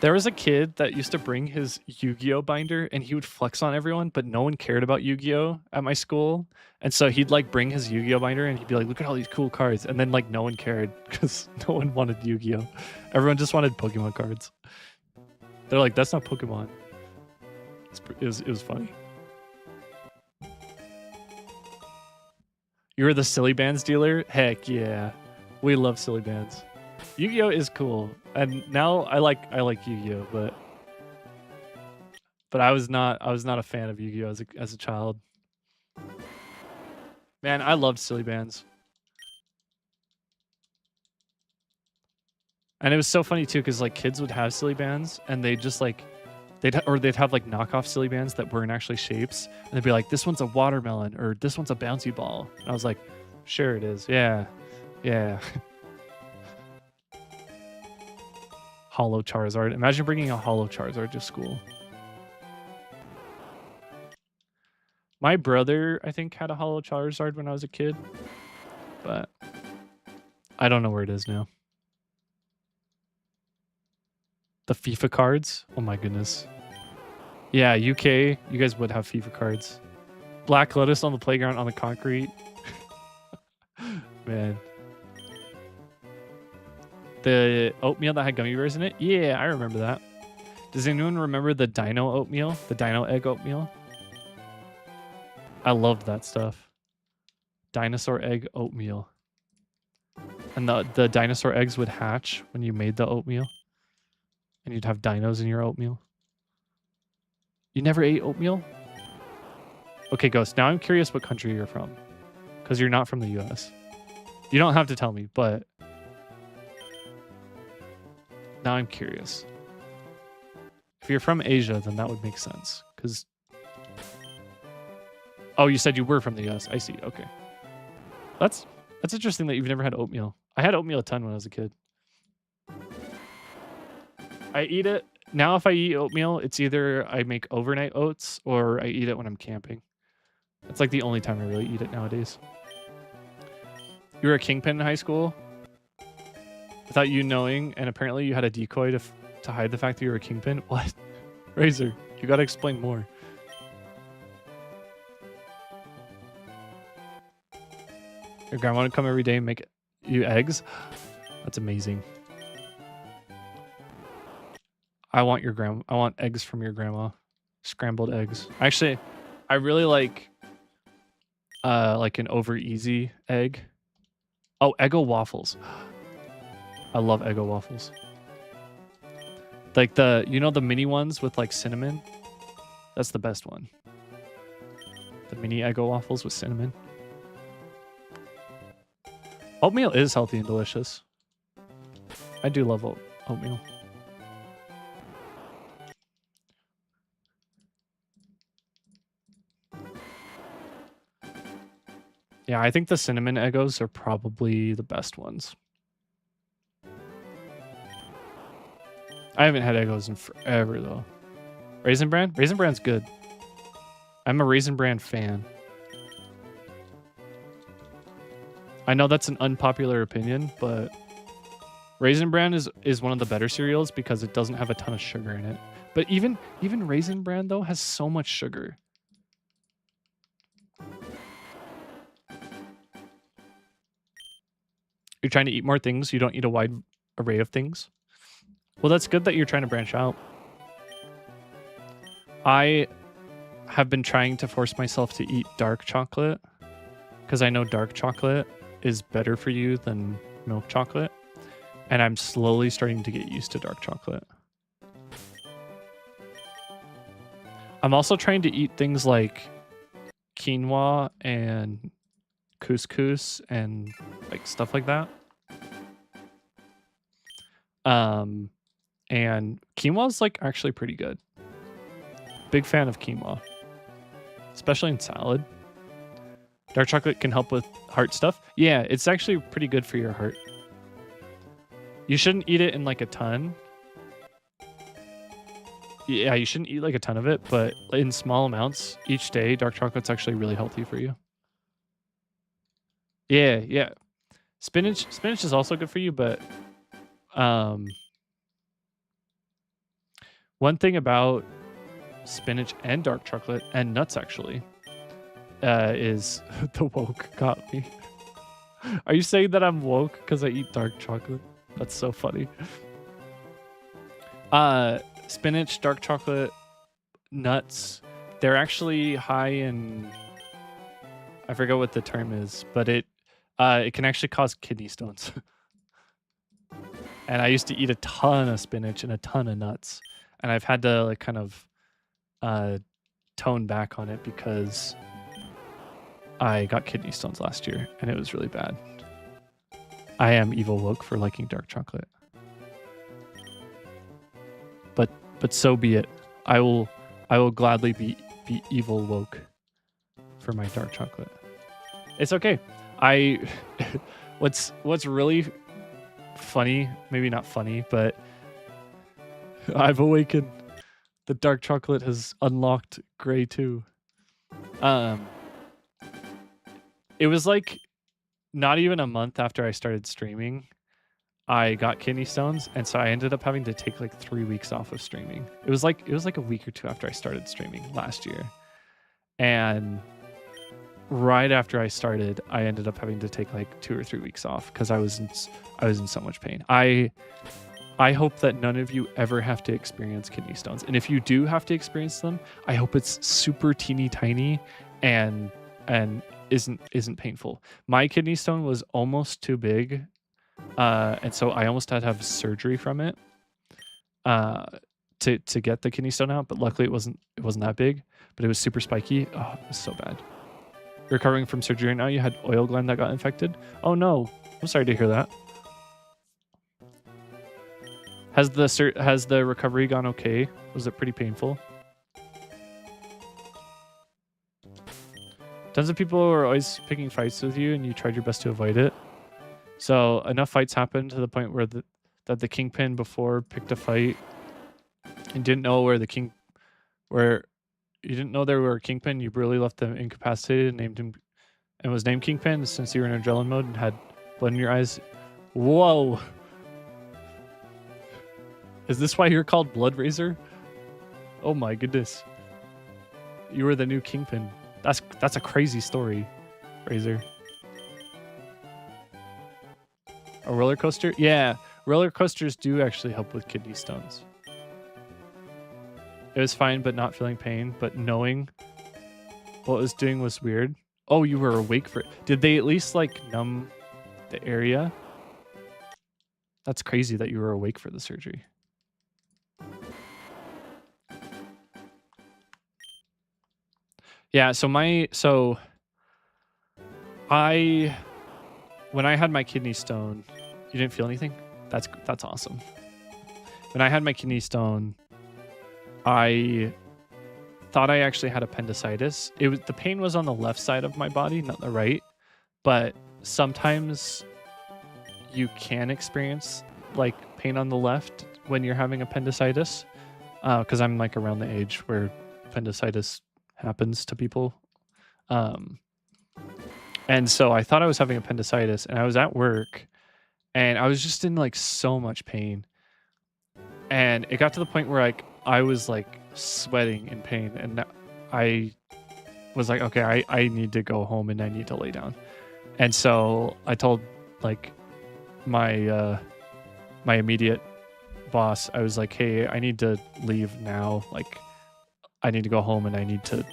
There was a kid that used to bring his Yu-Gi-Oh binder and he would flex on everyone, but no one cared about Yu-Gi-Oh at my school. And so he'd like bring his Yu-Gi-Oh binder and he'd be like, look at all these cool cards. And then like no one cared because no one wanted Yu-Gi-Oh. Everyone just wanted Pokemon cards. They're like, that's not Pokemon. It was funny. You were the Silly Bands dealer? Heck yeah. We love Silly Bands. Yu-Gi-Oh is cool, and now I like Yu-Gi-Oh, but I was not a fan of Yu-Gi-Oh as a child. Man, I loved Silly Bands, and it was so funny too because like kids would have Silly Bands, and they just like they'd have like knockoff Silly Bands that weren't actually shapes, and they'd be like, this one's a watermelon or this one's a bouncy ball. And I was like, sure it is, yeah. Hollow Charizard. Imagine bringing a Hollow Charizard to school. My brother, I think, had a Hollow Charizard when I was a kid, but I don't know where it is now. The FIFA cards? Oh my goodness. Yeah, UK, you guys would have FIFA cards. Black Lotus on the playground on the concrete. Man. The oatmeal that had gummy bears in it? Yeah, I remember that. Does anyone remember the dino oatmeal? The dino egg oatmeal? I loved that stuff. Dinosaur egg oatmeal. And the dinosaur eggs would hatch when you made the oatmeal. And you'd have dinos in your oatmeal. You never ate oatmeal? Okay, Ghost, now I'm curious what country you're from. Because you're not from the US. You don't have to tell me, but... Now I'm curious. If you're from Asia, then that would make sense. Because... Oh, you said you were from the US. I see, okay. That's interesting that you've never had oatmeal. I had oatmeal a ton when I was a kid. I eat it. Now if I eat oatmeal, it's either I make overnight oats or I eat it when I'm camping. That's like the only time I really eat it nowadays. You were a kingpin in high school? Without you knowing, and apparently you had a decoy to hide the fact that you were a kingpin? What? Razor, you gotta explain more. Your grandma would come every day and make you eggs? That's amazing. I want eggs from your grandma. Scrambled eggs. Actually, I really like an over easy egg. Oh, Eggo waffles. I love Eggo waffles. Like the mini ones with like cinnamon? That's the best one. The mini Eggo waffles with cinnamon. Oatmeal is healthy and delicious. I do love oatmeal. Yeah, I think the cinnamon Eggos are probably the best ones. I haven't had Eggos in forever, though. Raisin Bran? Raisin Bran's good. I'm a Raisin Bran fan. I know that's an unpopular opinion, but Raisin Bran is one of the better cereals because it doesn't have a ton of sugar in it. But even Raisin Bran, though, has so much sugar. You're trying to eat more things. You don't eat a wide array of things. Well, that's good that you're trying to branch out. I have been trying to force myself to eat dark chocolate because I know dark chocolate is better for you than milk chocolate. And I'm slowly starting to get used to dark chocolate. I'm also trying to eat things like quinoa and couscous and like stuff like that. And quinoa is like actually pretty good. Big fan of quinoa, especially in salad. Dark chocolate can help with heart stuff. Yeah, it's actually pretty good for your heart. You shouldn't eat it in like a ton. Yeah, you shouldn't eat like a ton of it, but in small amounts each day, dark chocolate's actually really healthy for you. Yeah. Spinach is also good for you, but one thing about spinach and dark chocolate and nuts actually is the woke got me. Are you saying that I'm woke because I eat dark chocolate? That's so funny. Spinach, dark chocolate, nuts, they're actually high in, I forget what the term is, but it can actually cause kidney stones. And I used to eat a ton of spinach and a ton of nuts. And I've had to like kind of tone back on it because I got kidney stones last year and it was really bad. I am evil woke for liking dark chocolate. But so be it. I will gladly be evil woke for my dark chocolate. It's okay. What's really funny, maybe not funny, but I've awakened. The dark chocolate has unlocked gray too. It was like not even a month after I started streaming, I got kidney stones, and so I ended up having to take like 3 weeks off of streaming. It was like a week or two after I started streaming last year. And right after I started, I ended up having to take like 2 or 3 weeks off because I was in so much pain. I I hope that none of you ever have to experience kidney stones. And if you do have to experience them, I hope it's super teeny tiny and isn't painful. My kidney stone was almost too big, and so I almost had to have surgery from it to get the kidney stone out. But luckily, it wasn't that big. But it was super spiky. Oh, it was so bad. Recovering from surgery right now. You had oil gland that got infected. Oh no, I'm sorry to hear that. Has the recovery gone okay? Was it pretty painful? Tons of people are always picking fights with you, and you tried your best to avoid it. So enough fights happened to the point where that the kingpin before picked a fight and didn't know where you didn't know there were a kingpin. You brutally left them incapacitated and named him, and was named Kingpin since you were in adrenaline mode and had blood in your eyes. Whoa. Is this why you're called Blood Razor? Oh my goodness. You were the new Kingpin. That's a crazy story, Razor. A roller coaster? Yeah, roller coasters do actually help with kidney stones. It was fine, but not feeling pain, but knowing what it was doing was weird. Oh, you were awake for it. Did they at least like numb the area? That's crazy that you were awake for the surgery. Yeah, when I had my kidney stone, you didn't feel anything? That's awesome. When I had my kidney stone, I thought I actually had appendicitis. The pain was on the left side of my body, not the right. But sometimes you can experience like pain on the left when you're having appendicitis, because I'm like around the age where appendicitis happens to people. And so I thought I was having appendicitis, and I was at work, and I was just in like so much pain. And it got to the point where like I was like sweating in pain, and I was like, okay, I need to go home and I need to lay down. And so I told like my my immediate boss, I was like, hey, I need to leave now. Like I need to go home and I need to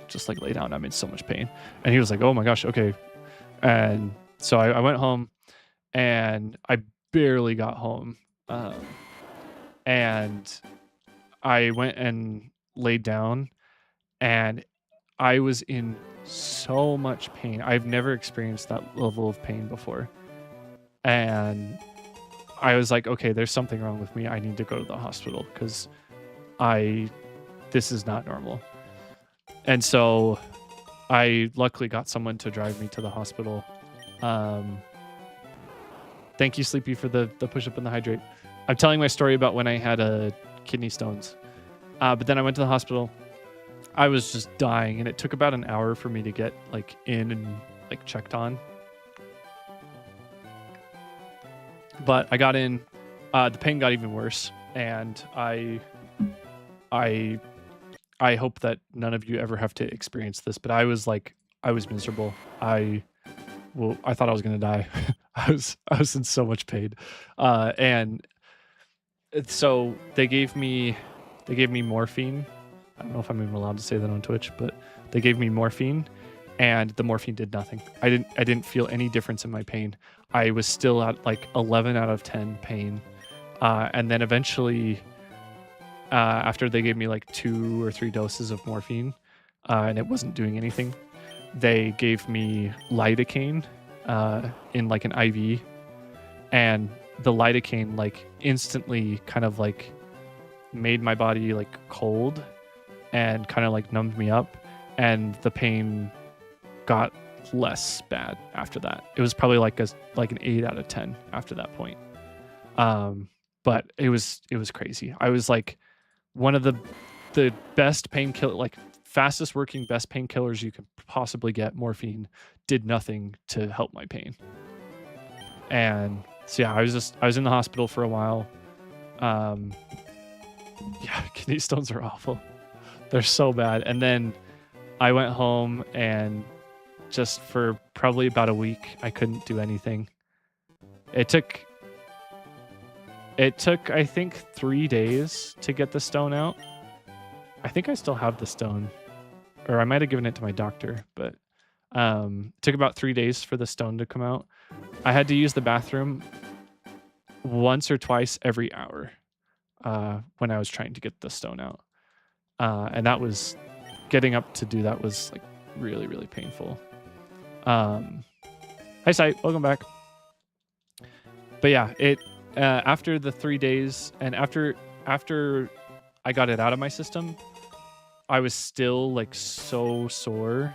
just like lay down. I'm in so much pain. And he was like, oh my gosh, okay. And so I went home, and I barely got home. And I went and laid down, and I was in so much pain. I've never experienced that level of pain before. And I was like, okay, there's something wrong with me. I need to go to the hospital because this is not normal. And so I luckily got someone to drive me to the hospital. Thank you, Sleepy, for the push-up and the hydrate. I'm telling my story about when I had kidney stones. But then I went to the hospital. I was just dying, and it took about an hour for me to get like in and like checked on. But I got in. The pain got even worse, and I hope that none of you ever have to experience this. But I was miserable. I thought I was gonna die. I was in so much pain, and so they gave me morphine. I don't know if I'm even allowed to say that on Twitch, but they gave me morphine, and the morphine did nothing. I didn't feel any difference in my pain. I was still at like 11 out of 10 pain, and then eventually, after they gave me like 2 or 3 doses of morphine, and it wasn't doing anything, they gave me lidocaine in like an IV, and the lidocaine like instantly kind of like made my body like cold and kind of like numbed me up, and the pain got less bad after that. It was probably like an 8 out of 10 after that point. But it was crazy. I was like one of the best painkiller, like fastest working best painkillers you could possibly get. Morphine did nothing to help my pain. And so yeah, I was in the hospital for a while. Yeah, kidney stones are awful. They're so bad. And then I went home, and just for probably about a week, I couldn't do anything. It took It took, I think, 3 days to get the stone out. I think I still have the stone, or I might have given it to my doctor, but it took about 3 days for the stone to come out. I had to use the bathroom once or twice every hour when I was trying to get the stone out. And that was, getting up to do that was like really, really painful. Hi, Sight, welcome back. But yeah, it after the 3 days and after I got it out of my system, I was still like so sore,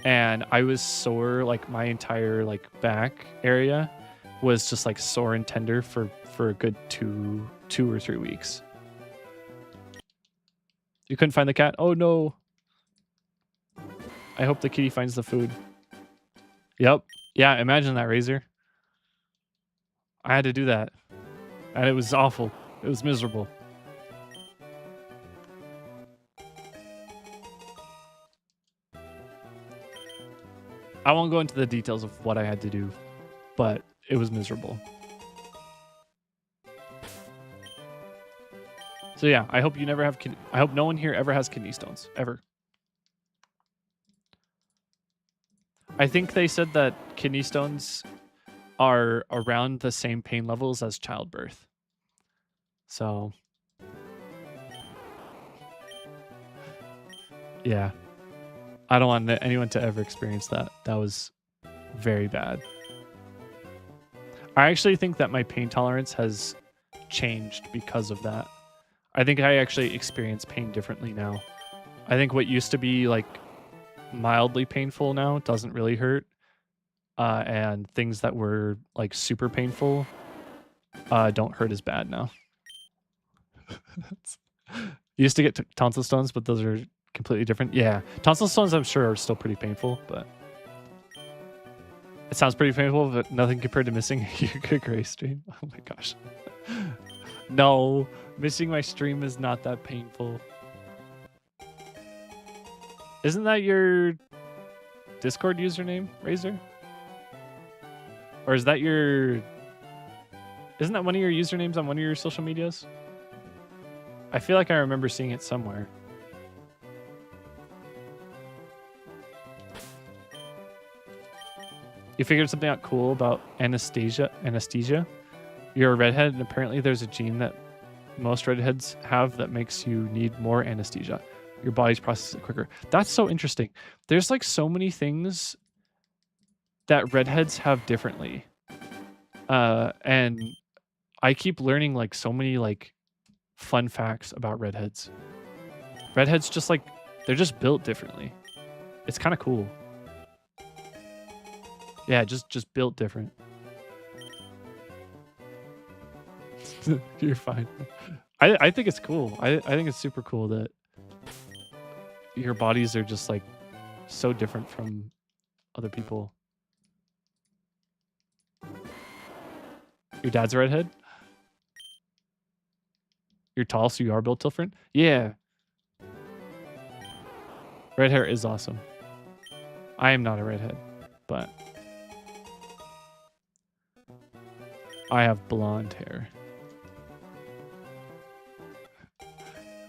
and I was sore like my entire like back area was just like sore and tender for a good two or 3 weeks. You couldn't find the cat? Oh no. I hope the kitty finds the food. Yep. Yeah, imagine that, Razor. I had to do that. And it was awful. It was miserable. I won't go into the details of what I had to do, but it was miserable. So yeah, I hope you never have I hope no one here ever has kidney stones, ever. I think they said that kidney stones are around the same pain levels as childbirth. So yeah, I don't want anyone to ever experience that. That was very bad. I actually think that my pain tolerance has changed because of that. I think I actually experience pain differently now. I think what used to be like mildly painful now doesn't really hurt. And things that were like super painful don't hurt as bad now. Used to get tonsil stones, but those are completely different. Yeah, tonsil stones I'm sure are still pretty painful, but it sounds pretty painful, but nothing compared to missing your gray stream. Oh my gosh. No, missing my stream is not that painful. Isn't that your Discord username, Razor? Or is that your... Isn't that one of your usernames on one of your social medias? I feel like I remember seeing it somewhere. You figured something out cool about anesthesia? You're a redhead, and apparently there's a gene that most redheads have that makes you need more anesthesia. Your body's processes it quicker. That's so interesting. There's like so many things that redheads have differently. And I keep learning like so many like fun facts about redheads. Redheads just like, they're just built differently. It's kind of cool. Yeah, just built different. You're fine. I think it's cool. I think it's super cool that your bodies are just like so different from other people. Your dad's a redhead? You're tall, so you are built different? Yeah. Red hair is awesome. I am not a redhead, but I have blonde hair.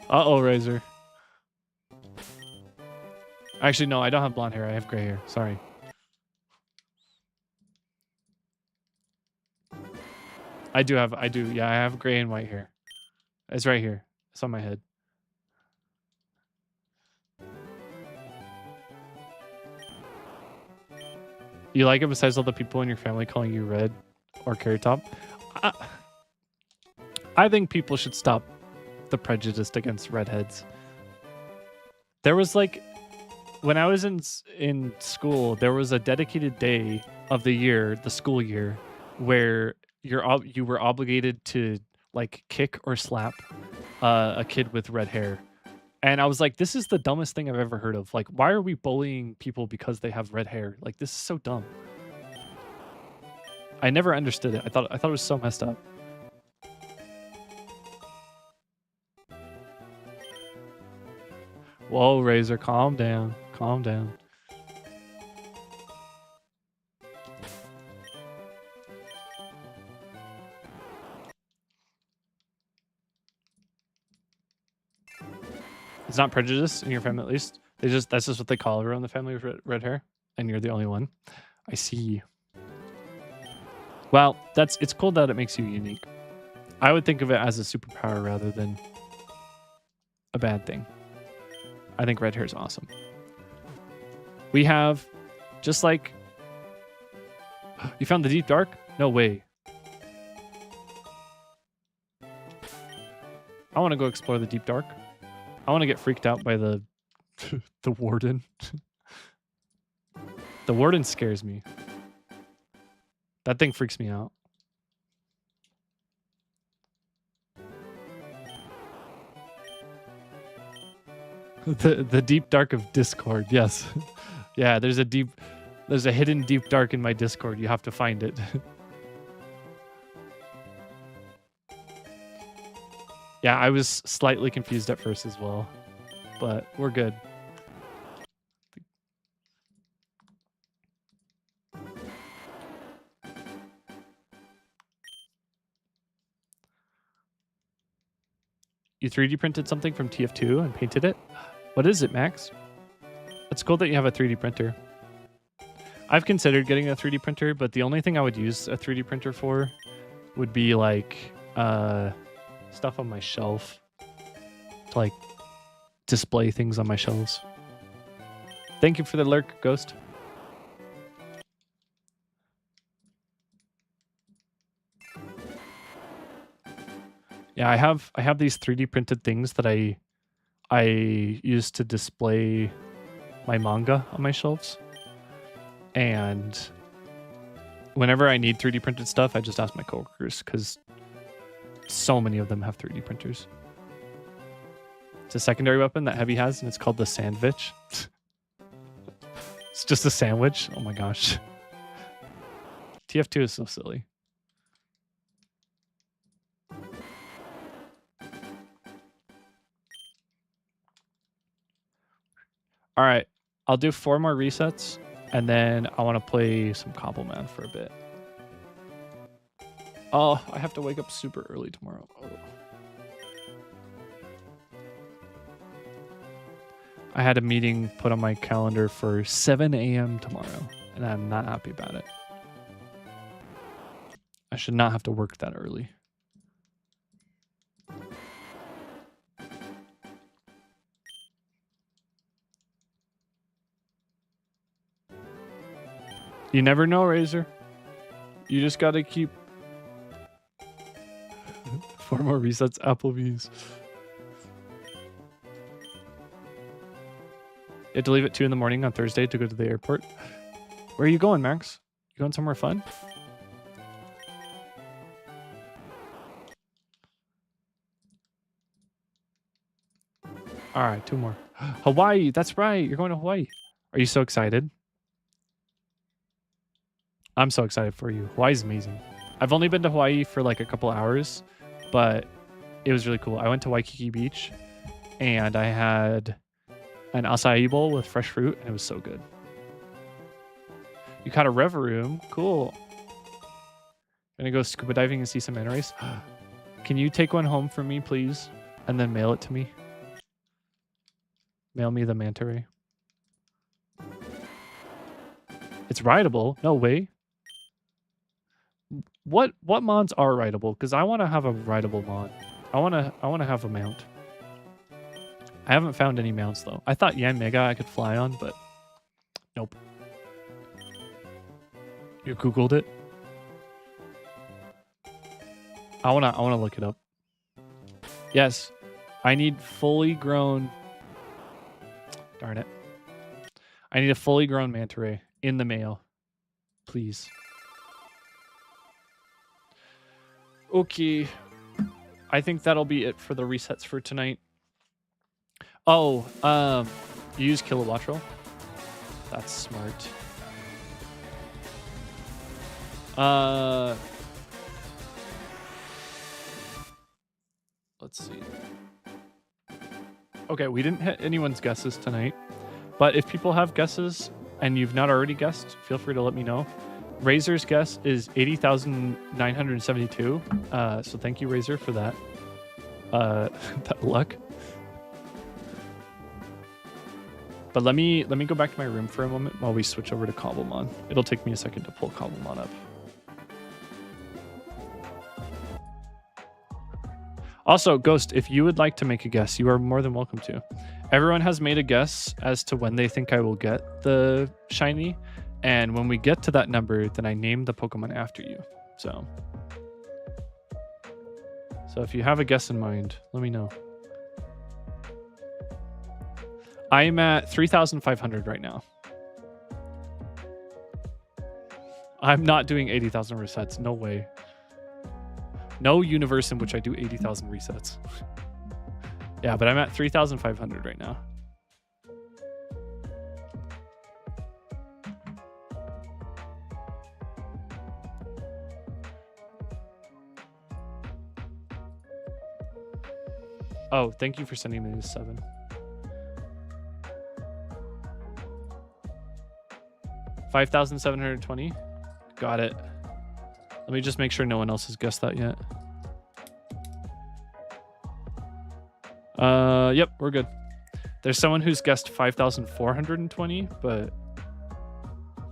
Uh-oh, Razor. Actually, no, I don't have blonde hair. I have gray hair. Sorry. I do. Yeah, I have gray and white hair. It's right here. It's on my head. You like it besides all the people in your family calling you red or carrot top? I think people should stop the prejudice against redheads. There was like, when I was in school, there was a dedicated day of the year, the school year, where you were obligated to like kick or slap a kid with red hair. And I was like, this is the dumbest thing I've ever heard of. Like, why are we bullying people because they have red hair? Like, this is so dumb. I never understood it. I thought it was so messed up. Whoa, Razor, calm down. Calm down. It's not prejudice in your family, at least. That's just what they call everyone in the family with red hair, and you're the only one. I see. Well, it's cool that it makes you unique. I would think of it as a superpower rather than a bad thing. I think red hair is awesome. We have, just like, you found the deep dark? No way. I want to go explore the deep dark. I want to get freaked out by the the warden. The warden scares me. That thing freaks me out. The deep dark of Discord. Yes. Yeah, there's a hidden deep dark in my Discord. You have to find it. Yeah, I was slightly confused at first as well, but we're good. You 3D printed something from TF2 and painted it? What is it, Max? It's cool that you have a 3D printer. I've considered getting a 3D printer, but the only thing I would use a 3D printer for would be like stuff on my shelf to like display things on my shelves. Thank you for the lurk, Ghost. Yeah, I have these 3D printed things that I use to display my manga on my shelves. And whenever I need 3D printed stuff, I just ask my coworkers because so many of them have 3D printers. It's a secondary weapon that Heavy has, and it's called the Sandwich. It's just a sandwich. Oh my gosh. TF2 is so silly. All right, I'll do 4 more resets, and then I want to play some Cobbleman for a bit. Oh, I have to wake up super early tomorrow. Oh. I had a meeting put on my calendar for 7 a.m. tomorrow, and I'm not happy about it. I should not have to work that early. You never know, Razor. You just gotta keep 4 more resets, Applebee's. You have to leave at 2 in the morning on Thursday to go to the airport. Where are you going, Max? You going somewhere fun? All right, 2 more. Hawaii, that's right. You're going to Hawaii. Are you so excited? I'm so excited for you. Hawaii's amazing. I've only been to Hawaii for like a couple hours, but it was really cool. I went to Waikiki Beach and I had an acai bowl with fresh fruit and it was so good. You caught a rev room. Cool. Gonna go scuba diving and see some manta rays. Can you take one home for me, please? And then mail it to me. Mail me the manta ray. It's rideable. No way. What mons are rideable? Because I want to have a rideable mon. I want to have a mount. I haven't found any mounts though. I thought Yan Mega I could fly on, but nope. You Googled it? I wanna look it up. Yes, I need fully grown. Darn it! I need a fully grown manta ray in the mail, please. Okay, I think that'll be it for the resets for tonight. Oh, you use Kilowattrel? That's smart. Let's see. Okay, we didn't hit anyone's guesses tonight, but if people have guesses and you've not already guessed, feel free to let me know. Razor's guess is 80,972. So thank you, Razor, for that. That luck. But let me go back to my room for a moment while we switch over to Cobblemon. It'll take me a second to pull Cobblemon up. Also, Ghost, if you would like to make a guess, you are more than welcome to. Everyone has made a guess as to when they think I will get the shiny. And when we get to that number, then I name the Pokemon after you. So if you have a guess in mind, let me know. I'm at 3,500 right now. I'm not doing 80,000 resets. No way. No universe in which I do 80,000 resets. Yeah, but I'm at 3,500 right now. Oh, thank you for sending me this 7. $5,720. Got it. Let me just make sure no one else has guessed that yet. Yep, we're good. There's someone who's guessed 5,420, but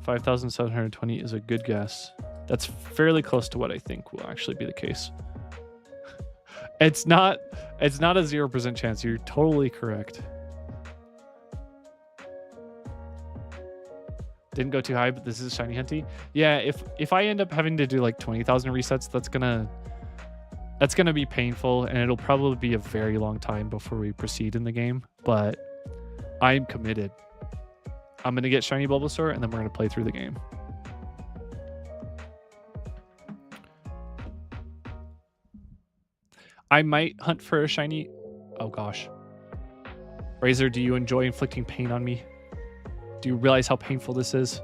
5,720 is a good guess. That's fairly close to what I think will actually be the case. It's not a 0% chance. You're totally correct. Didn't go too high, but this is shiny hunty. Yeah, if I end up having to do like 20,000 resets, that's gonna be painful, and it'll probably be a very long time before we proceed in the game. But I'm committed. I'm gonna get shiny Bulbasaur, and then we're gonna play through the game. I might hunt for a shiny. Oh gosh. Razor, do you enjoy inflicting pain on me? Do you realize how painful this is?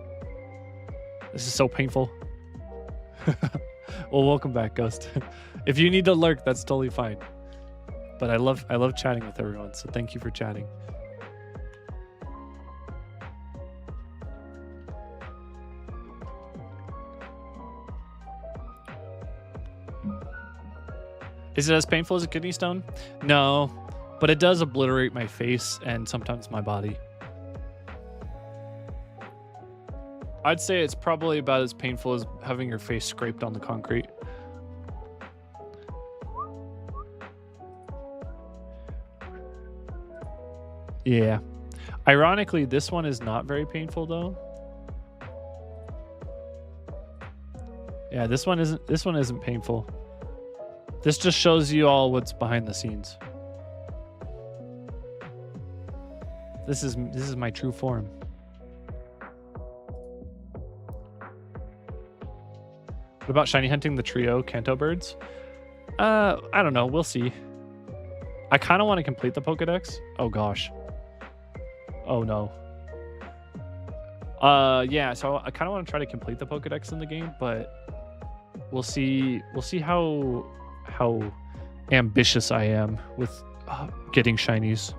This is so painful. Well, welcome back, Ghost. If you need to lurk, that's totally fine. But I love chatting with everyone, so thank you for chatting. Is it as painful as a kidney stone? No, but it does obliterate my face and sometimes my body. I'd say it's probably about as painful as having your face scraped on the concrete. Yeah. Ironically, this one is not very painful though. Yeah, this one isn't painful. This just shows you all what's behind the scenes. This is my true form. What about shiny hunting the trio Kanto birds? I don't know. We'll see. I kind of want to complete the Pokedex. Oh gosh. Oh no. Yeah. So I kind of want to try to complete the Pokedex in the game, but we'll see. We'll see how ambitious I am with getting shinies.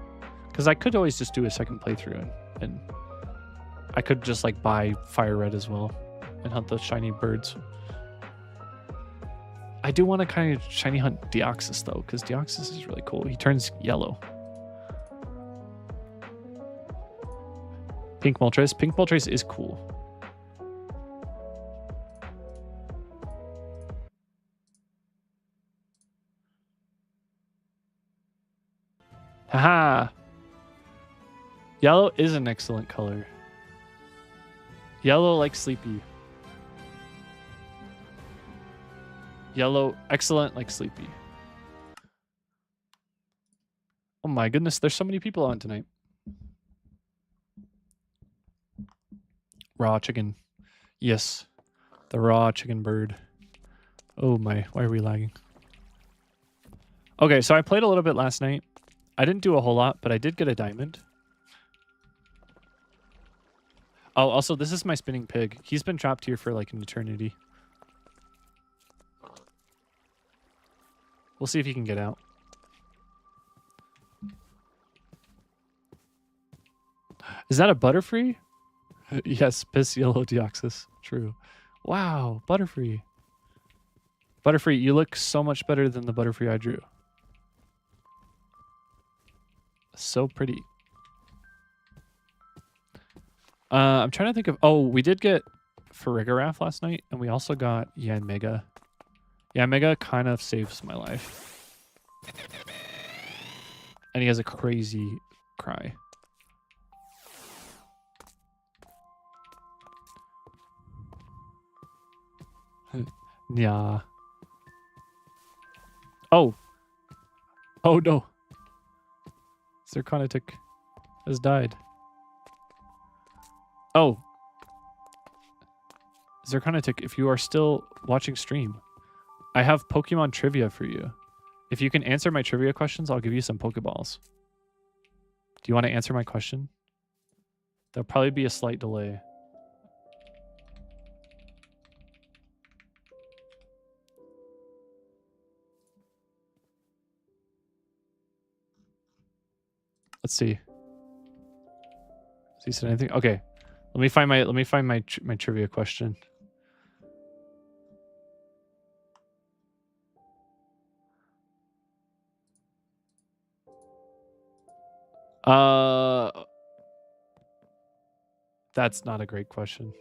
Because I could always just do a second playthrough and I could just like buy Fire Red as well and hunt those shiny birds. I do want to kind of shiny hunt Deoxys though, because Deoxys is really cool. He turns yellow. Pink Moltres. Pink Moltres is cool. Haha. Yellow is an excellent color. Yellow like Sleepy. Yellow, excellent like Sleepy. Oh my goodness, there's so many people on tonight. Raw chicken. Yes, the raw chicken bird. Oh my, why are we lagging? Okay, so I played a little bit last night. I didn't do a whole lot, but I did get a diamond. Oh, also, this is my spinning pig. He's been trapped here for like an eternity. We'll see if he can get out. Is that a Butterfree? Yes, piss yellow Deoxys. True. Wow, Butterfree. Butterfree, you look so much better than the Butterfree I drew. So pretty. I'm trying to think of... Oh, we did get Farigiraf last night, and we also got Yanmega. Yanmega kind of saves my life. And he has a crazy cry. Yeah. Oh. Oh no. Zirconitic has died. Oh. Zirconitic, if you are still watching stream, I have Pokemon trivia for you. If you can answer my trivia questions, I'll give you some Pokeballs. Do you want to answer my question? There'll probably be a slight delay. Let's see. Has he said anything? Okay. Let me find my trivia question. That's not a great question.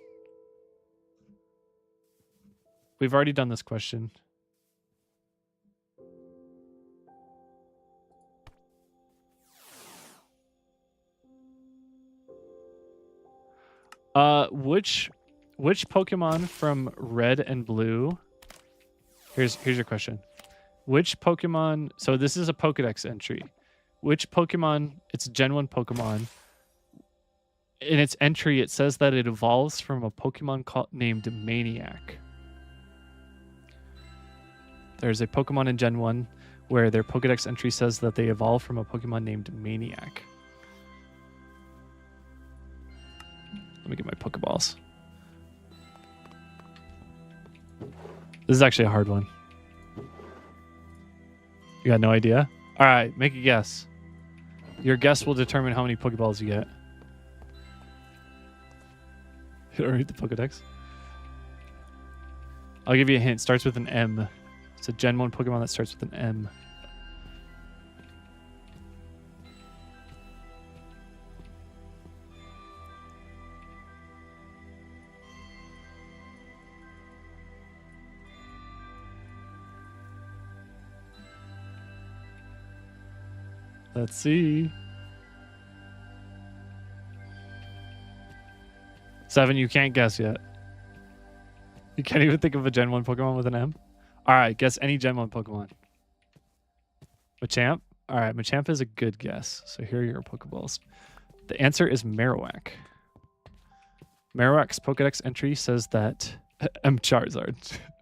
We've already done this question. Which Pokemon from Red and Blue? Here's your question. Which Pokemon? So this is a Pokedex entry. Which Pokemon? It's a Gen 1 Pokemon. In its entry, it says that it evolves from a Pokemon named Maniac. There's a Pokemon in Gen 1 where their Pokedex entry says that they evolve from a Pokemon named Maniac. Let me get my Pokeballs. This is actually a hard one. You got no idea? All right, make a guess. Your guess will determine how many Pokeballs you get. You don't read the Pokedex? I'll give you a hint. It starts with an M. It's a Gen 1 Pokemon that starts with an M. Let's see. 7, you can't guess yet. You can't even think of a Gen 1 Pokemon with an M? Alright, guess any Gen 1 Pokemon. Machamp? Alright, Machamp is a good guess. So here are your Pokeballs. The answer is Marowak. Marowak's Pokedex entry says that... M Charizard.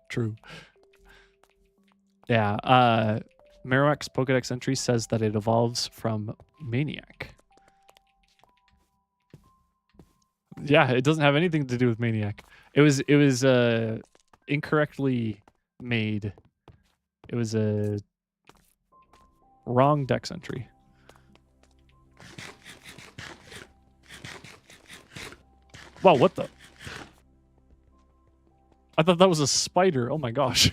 True. Yeah, Marowak's Pokedex entry says that it evolves from Maniac. Yeah, it doesn't have anything to do with Maniac. It was incorrectly made. It was a wrong dex entry. Wow, what the? I thought that was a spider. Oh my gosh.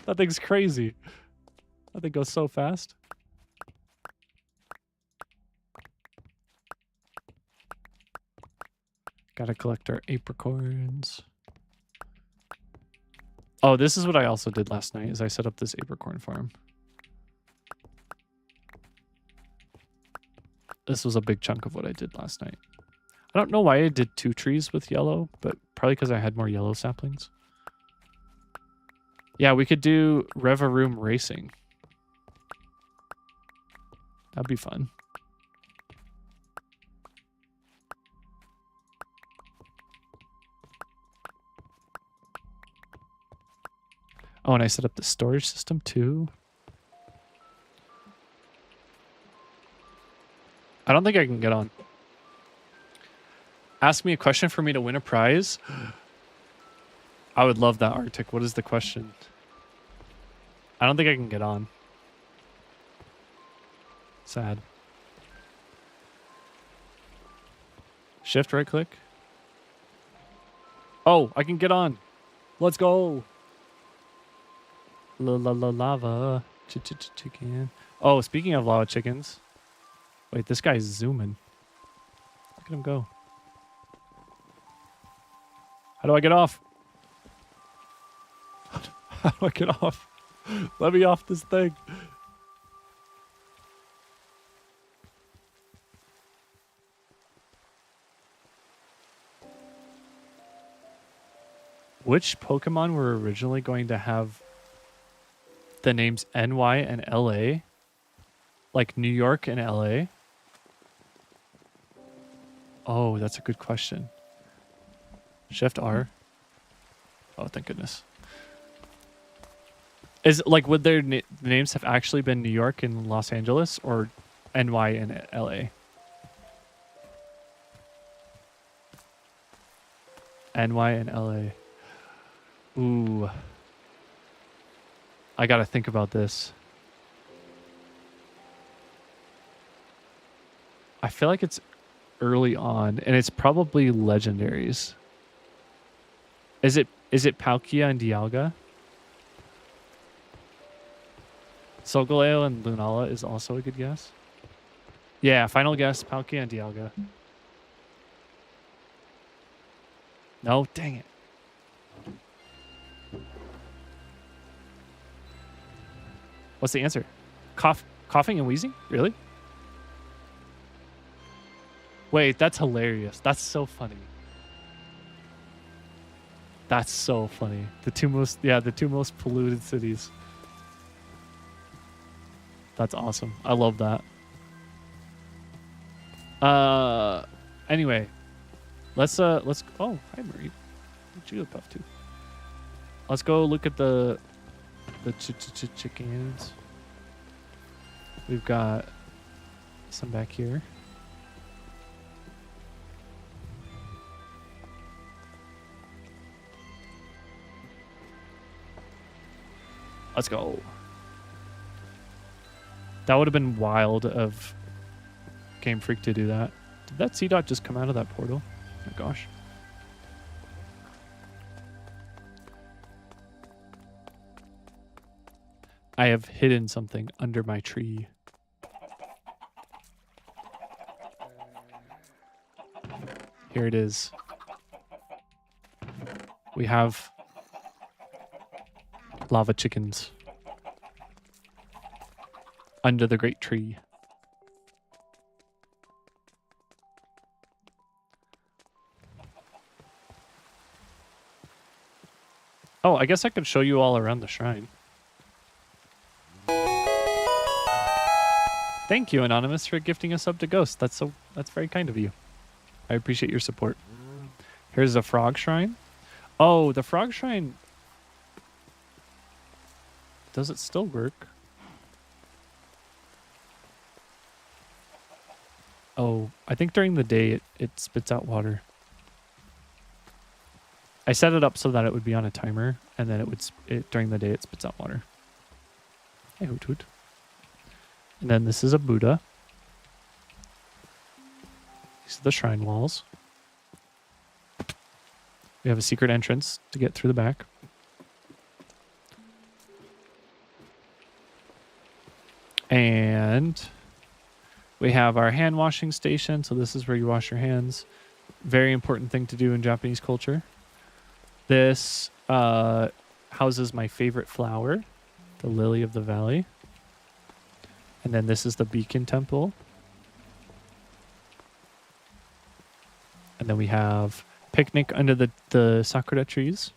That thing's crazy. That thing goes so fast. Gotta collect our apricorns. Oh, this is what I also did last night, is I set up this apricorn farm. This was a big chunk of what I did last night. I don't know why I did 2 trees with yellow, but probably because I had more yellow saplings. Yeah, we could do Revaroom Racing. That'd be fun. Oh, and I set up the storage system too. I don't think I can get on. Ask me a question for me to win a prize. I would love that, Arctic. What is the question? I don't think I can get on. Sad. Shift right click. Oh, I can get on. Let's go. Lava. Chicken. Oh, speaking of lava chickens. Wait, this guy's zooming. Look at him go. How do I get off? How do I get off? Let me off this thing. Which Pokemon were originally going to have the names NY and LA? Like New York and LA? Oh, that's a good question. Shift R. Oh, thank goodness. Is like, would their names have actually been New York and Los Angeles or NY and LA? NY and LA. Ooh. I gotta think about this. I feel like it's early on, and it's probably legendaries. Is it Palkia and Dialga? Solgaleo and Lunala is also a good guess. Yeah, final guess, Palkia and Dialga. No, dang it. What's the answer? Coughing and wheezing? Really? Wait, that's hilarious. That's so funny. That's so funny. The two most polluted cities. That's awesome. I love that. Anyway, let's oh, hi Marie. Jigglypuff too. Let's go look at the chickens. We've got some back here. Let's go. That would have been wild of Game Freak to do that. Did that C-Dot just come out of that portal? Oh my gosh. I have hidden something under my tree. Here it is. We have lava chickens under the great tree. Oh, I guess I could show you all around the shrine. Thank you, Anonymous, for gifting us up to Ghost. That's very kind of you. I appreciate your support. Here's a frog shrine. Oh, the frog shrine. Does it still work? Oh, I think during the day it spits out water. I set it up so that it would be on a timer, and then during the day it spits out water. Hey, Hoot Hoot. And then this is a Buddha. These are the shrine walls. We have a secret entrance to get through the back. And we have our hand washing station. So this is where you wash your hands. Very important thing to do in Japanese culture. This houses my favorite flower, the lily of the valley. And then this is the beacon temple. And then we have picnic under the sakura trees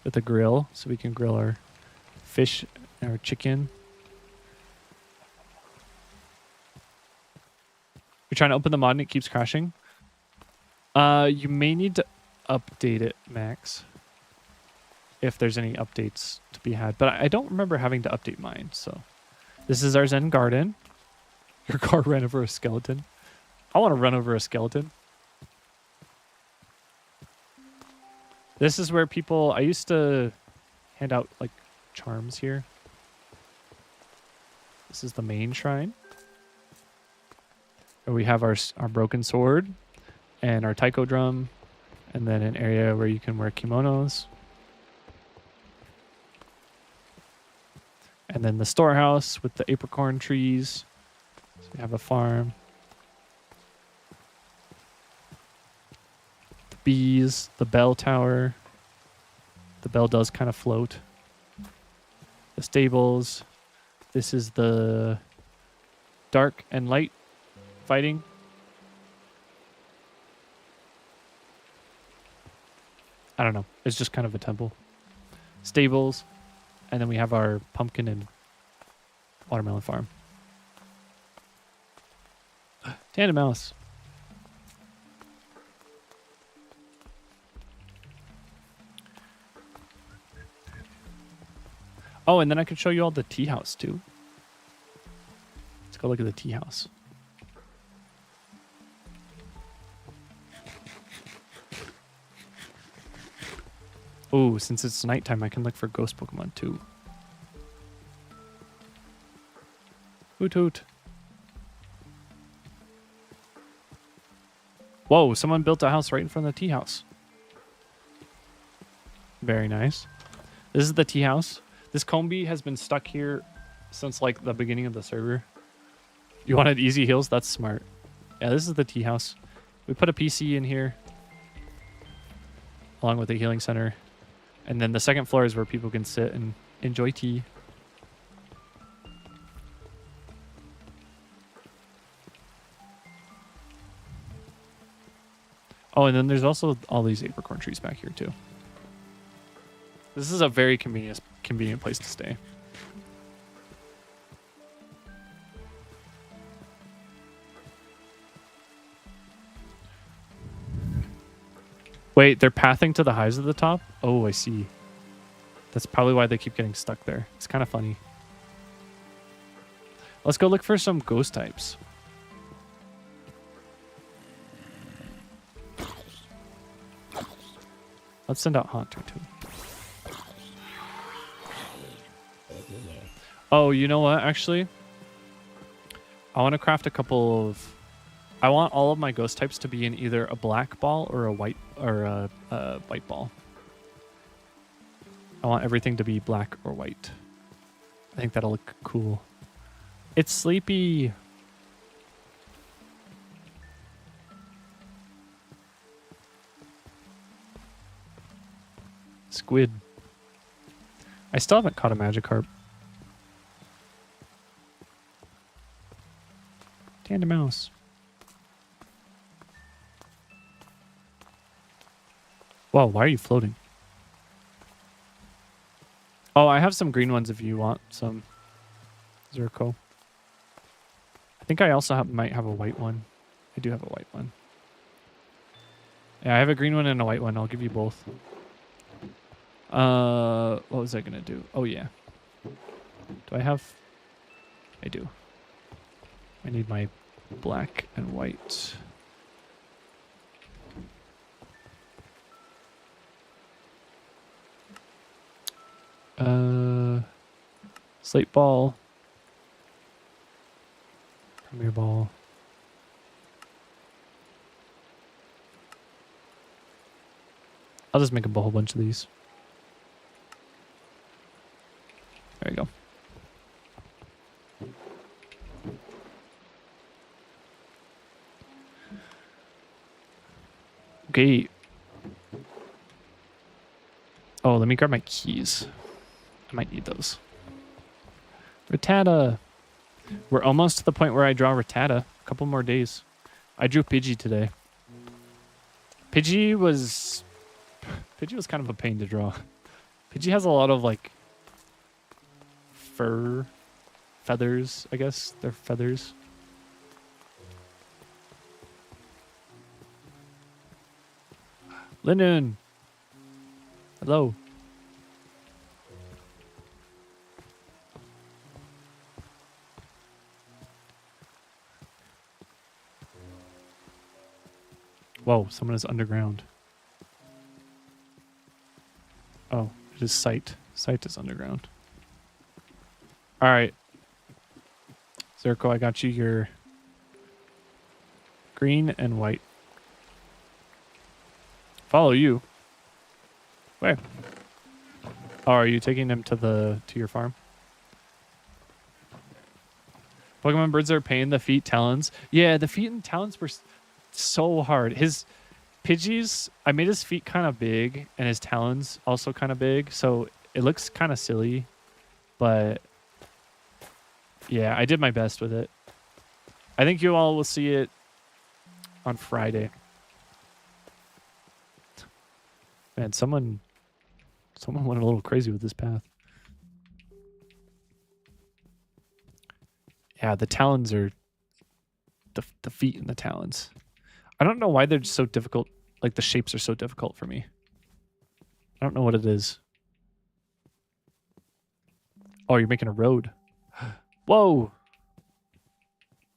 with a grill, so we can grill our fish and our chicken. You're trying to open the mod and it keeps crashing. You may need to update it, Max, if there's any updates to be had. But I don't remember having to update mine, so... This is our Zen garden. Your car ran over a skeleton. I want to run over a skeleton. This is where people... I used to hand out, like, charms here. This is the main shrine. Where we have our broken sword and our taiko drum. And then an area where you can wear kimonos. And then the storehouse with the apricorn trees. So we have a farm. The bees, the bell tower. The bell does kind of float. The stables. This is the dark and light fighting. I don't know. It's just kind of a temple. Stables. And then we have our pumpkin and watermelon farm. Tandem mouse. Oh, and then I could show you all the tea house too. Let's go look at the tea house. Oh, since it's nighttime, I can look for ghost Pokemon too. Hoot hoot. Whoa, someone built a house right in front of the tea house. Very nice. This is the tea house. This Combi has been stuck here since like the beginning of the server. You wanted easy heals? That's smart. Yeah, this is the tea house. We put a PC in here along with a healing center. And then the second floor is where people can sit and enjoy tea. Oh, and then there's also all these apricorn trees back here too. This is a very convenient place to stay. Wait, they're pathing to the highs at the top? Oh, I see. That's probably why they keep getting stuck there. It's kind of funny. Let's go look for some ghost types. Let's send out Haunter too. Oh, you know what? Actually, I want to craft a couple of... I want all of my ghost types to be in either a black ball or a white white ball. I want everything to be black or white. I think that'll look cool. It's sleepy. Squid. I still haven't caught a Magikarp. Tandem mouse. Whoa, why are you floating? Oh, I have some green ones if you want some. Zerko. I think I also might have a white one. I do have a white one. Yeah, I have a green one and a white one. I'll give you both. What was I gonna do? Oh yeah. Do I have? I do. I need my black and white. Slate ball. Premier ball. I'll just make a whole bunch of these. There you go. Okay. Oh, let me grab my keys. I might need those. Rattata. We're almost to the point where I draw Rattata. A couple more days. I drew Pidgey today. Pidgey was kind of a pain to draw. Pidgey has a lot of like feathers, I guess. They're feathers. Linden. Hello. Whoa, someone is underground. Oh, it is Sight. Sight is underground. All right. Zerko, I got you your green and white. Follow you. Where? Oh, are you taking them to your farm? Pokemon birds are a pain. The feet, talons. Yeah, the feet and talons were so hard. Pidgey's, I made his feet kind of big and his talons also kind of big, so it looks kind of silly, but yeah, I did my best with it. I think you all will see it on Friday. Man, someone went a little crazy with this path. Yeah, the talons are the feet and the talons. I don't know why they're so difficult. Like the shapes are so difficult for me. I don't know what it is. Oh, you're making a road. Whoa.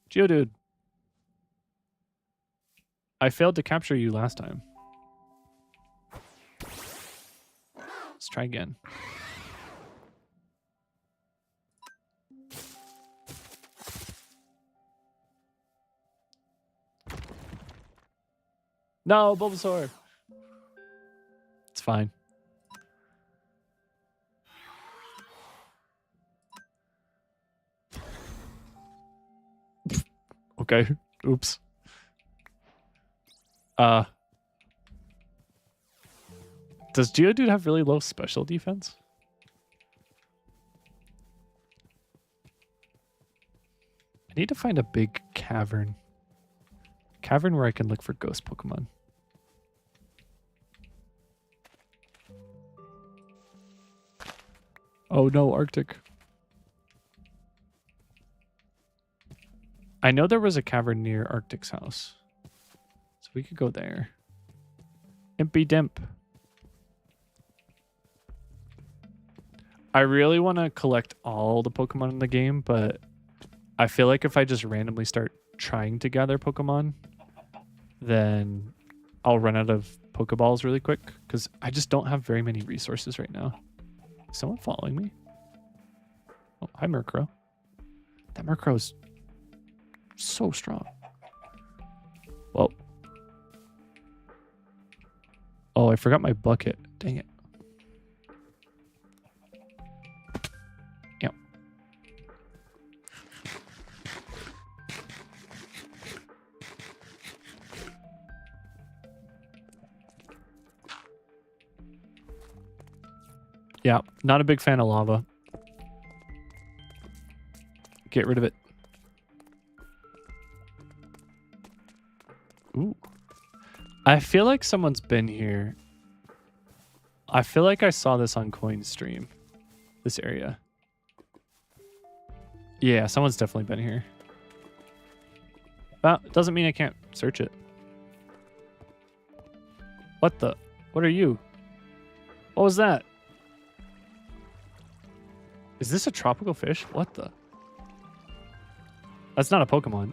Geodude. I failed to capture you last time. Let's try again. No, Bulbasaur. It's fine. Okay. Oops. Does Geodude have really low special defense? I need to find a big cavern. Cavern where I can look for ghost Pokemon. Oh no, Arctic. I know there was a cavern near Arctic's house. So we could go there. Impy Dimp. I really want to collect all the Pokemon in the game, but I feel like if I just randomly start trying to gather Pokemon, then I'll run out of Pokeballs really quick because I just don't have very many resources right now. Is someone following me? Oh, hi, Murkrow. That Murkrow's so strong. Whoa. Oh, I forgot my bucket. Dang it. Yep. Yeah, not a big fan of lava. Get rid of it. Ooh. I feel like someone's been here. I feel like I saw this on Coin Stream. This area. Yeah, someone's definitely been here. Well, it doesn't mean I can't search it. What the? What are you? What was that? Is this a tropical fish? What the? That's not a Pokemon.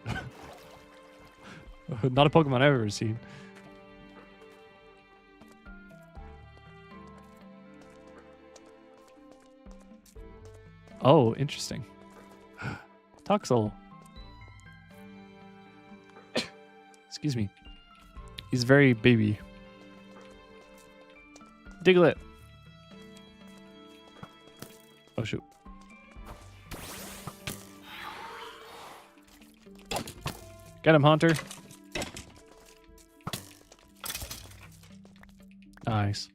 Not a Pokemon I've ever seen. Oh, interesting. Toxel. Excuse me. He's very baby. Diglett. Oh, shoot. Get him, Haunter. Nice.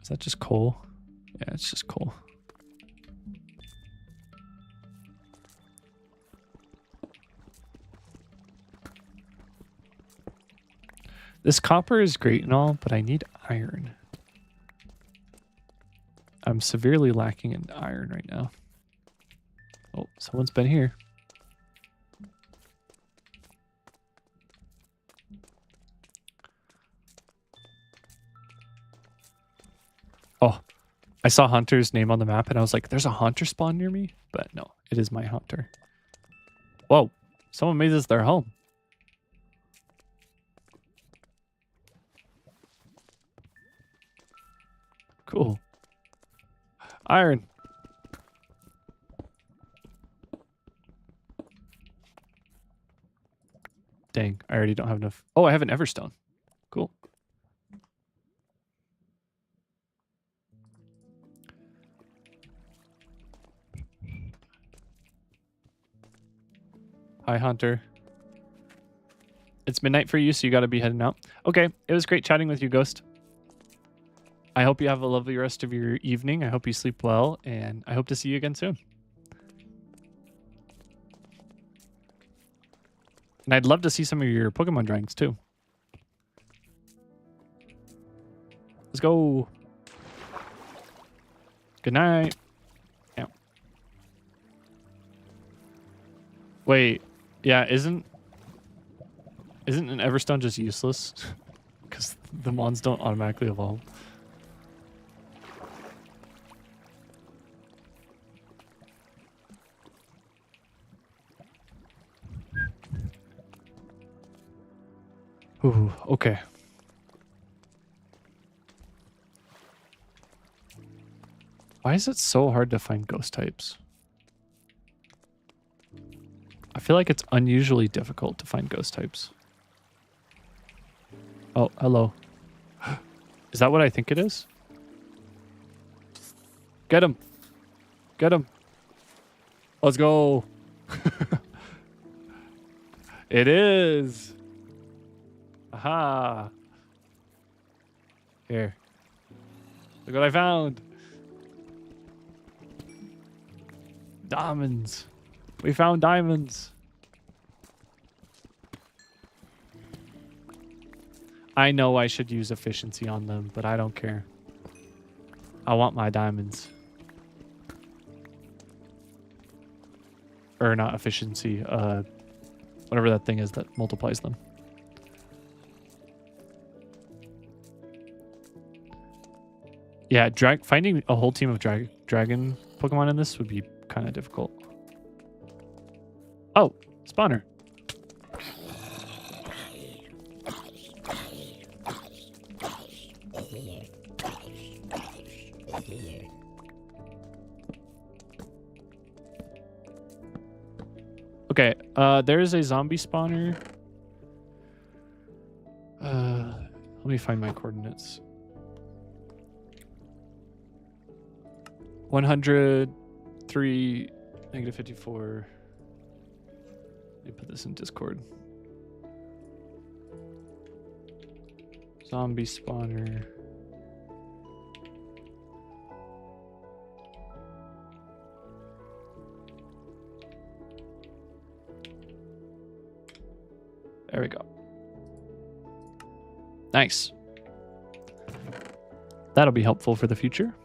Is that just coal? Yeah, it's just coal. This copper is great and all, but I need iron. I'm severely lacking in iron right now. Oh, someone's been here. Oh, I saw Hunter's name on the map and I was like, there's a Haunter spawn near me? But no, it is my Haunter. Whoa, someone made this their home. Cool. Iron. Dang, I already don't have enough. Oh, I have an Everstone. Cool. Hi, Hunter. It's midnight for you, so you got to be heading out. Okay, it was great chatting with you, Ghost. I hope you have a lovely rest of your evening. I hope you sleep well, and I hope to see you again soon. And I'd love to see some of your Pokemon drawings, too. Let's go. Good night. Yeah. Wait. Yeah, isn't an Everstone just useless? Because the Mons don't automatically evolve. Ooh, okay. Why is it so hard to find ghost types? I feel like it's unusually difficult to find ghost types. Oh, hello. Is that what I think it is? Get him. Get him. Let's go. It is. Aha. Here. Look what I found. Diamonds. We found diamonds. I know I should use efficiency on them, but I don't care. I want my diamonds. Or not efficiency, whatever that thing is that multiplies them. Yeah, finding a whole team of dragon Pokemon in this would be kind of difficult. Oh, spawner. Okay, there is a zombie spawner. Let me find my coordinates. 103, -54. Let me put this in Discord. Zombie spawner. There we go. Nice. That'll be helpful for the future.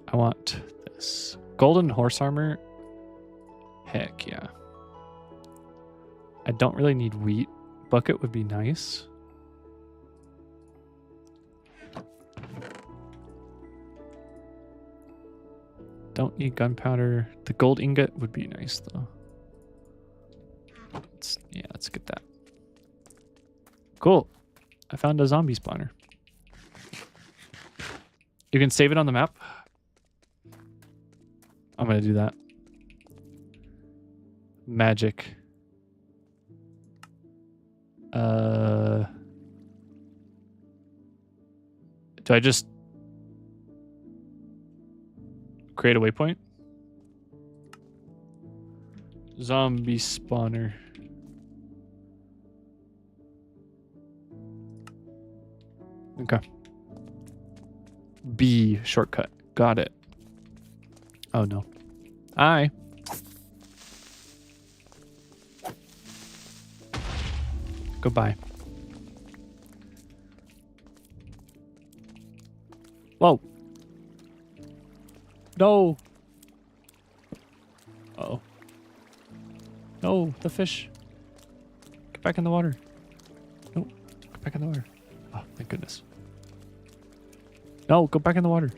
I want this. Golden horse armor. Heck yeah. I don't really need wheat. Bucket would be nice. Don't need gunpowder. The gold ingot would be nice though. Let's get that. Cool. I found a zombie spawner. You can save it on the map. I'm gonna do that. Magic. Do I just create a waypoint? Zombie spawner. Okay. B shortcut. Got it. Oh no. Hi. Goodbye. Whoa. No. Uh-oh. No, the fish. Get back in the water. No, get back in the water. Oh, thank goodness. No, go back in the water.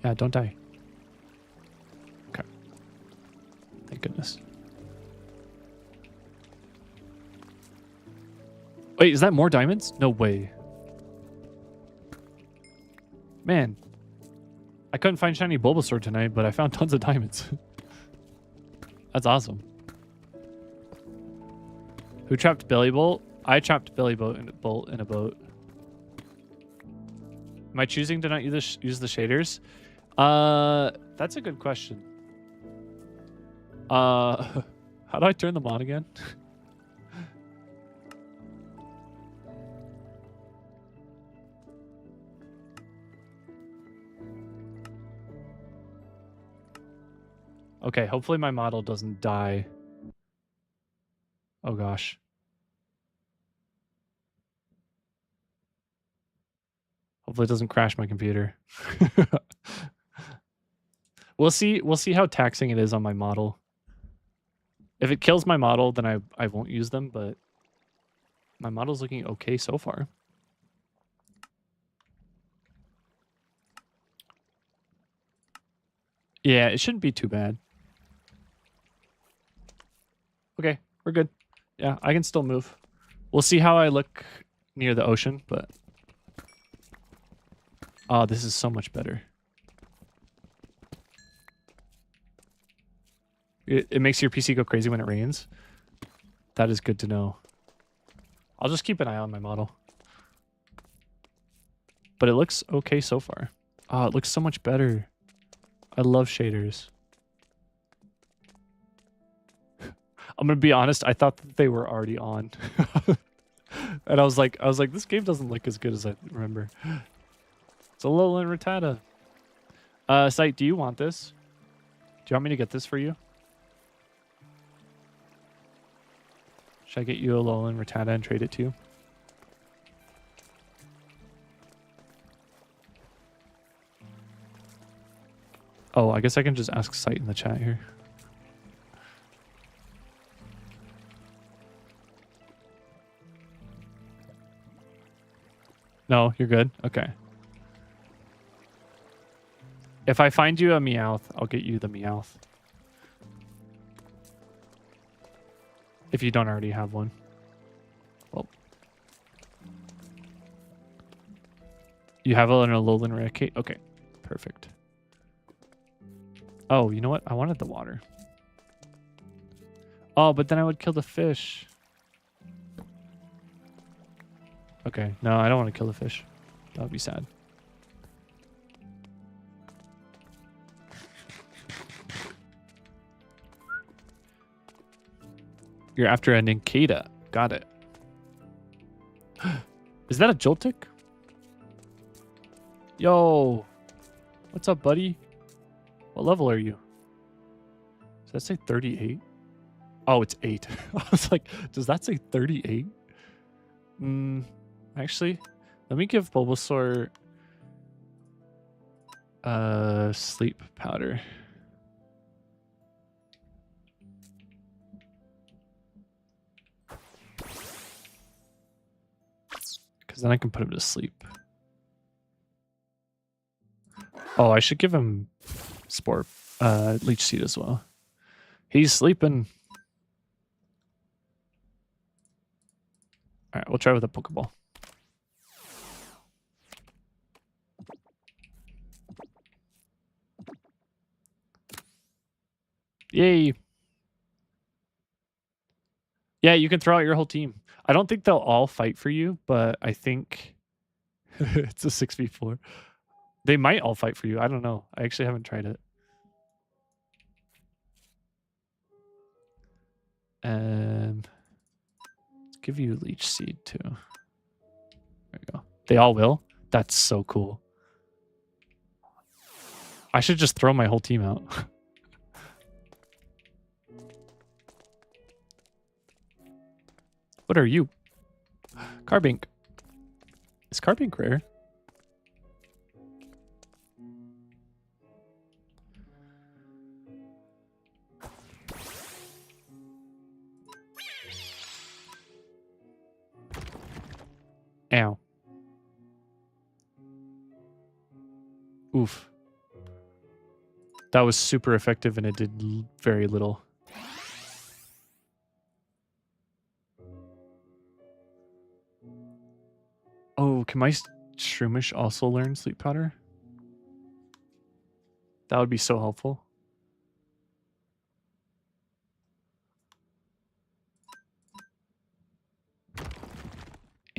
Yeah, don't die. Okay. Thank goodness. Wait, is that more diamonds? No way. Man. I couldn't find shiny Bulbasaur tonight, but I found tons of diamonds. That's awesome. Who trapped Billy Bolt? I trapped Billy Bolt in a boat. Am I choosing to not use the shaders? That's a good question. How do I turn them on again? Okay, hopefully my model doesn't die. Oh gosh. Hopefully it doesn't crash my computer. We'll see how taxing it is on my model. If it kills my model, then I won't use them, but my model's looking okay so far. Yeah, it shouldn't be too bad. Okay, we're good. Yeah, I can still move. We'll see how I look near the ocean, but... Oh, this is so much better. It makes your PC go crazy when it rains. That is good to know. I'll just keep an eye on my model. But it looks okay so far. Oh, it looks so much better. I love shaders. I'm gonna be honest, I thought that they were already on. And I was like, this game doesn't look as good as I remember. It's a Lowland Rattata. Sight, do you want this? Do you want me to get this for you? Should I get you a Lowland Rattata and trade it to you? Oh, I guess I can just ask Sight in the chat here. No, you're good? Okay. If I find you a Meowth, I'll get you the Meowth. If you don't already have one. Well. You have an Alolan Raticate? Okay. Perfect. Oh, you know what? I wanted the water. Oh, but then I would kill the fish. Okay. No, I don't want to kill the fish. That would be sad. You're after a Nincada. Got it. Is that a Joltik? Yo. What's up, buddy? What level are you? Does that say 38? Oh, it's 8. I was like, does that say 38? Actually, let me give Bulbasaur sleep powder. Because then I can put him to sleep. Oh, I should give him Spore Leech Seed as well. He's sleeping. Alright, we'll try with a Pokeball. Yay! Yeah, you can throw out your whole team. I don't think they'll all fight for you, but I think it's a 6v4. They might all fight for you. I don't know. I actually haven't tried it. Let's give you Leech Seed too. There you go. They all will? That's so cool. I should just throw my whole team out. What are you? Carbink. Is Carbink rare? Ow. Oof. That was super effective and it did very little. Oh, can my Shroomish also learn Sleep Powder? That would be so helpful.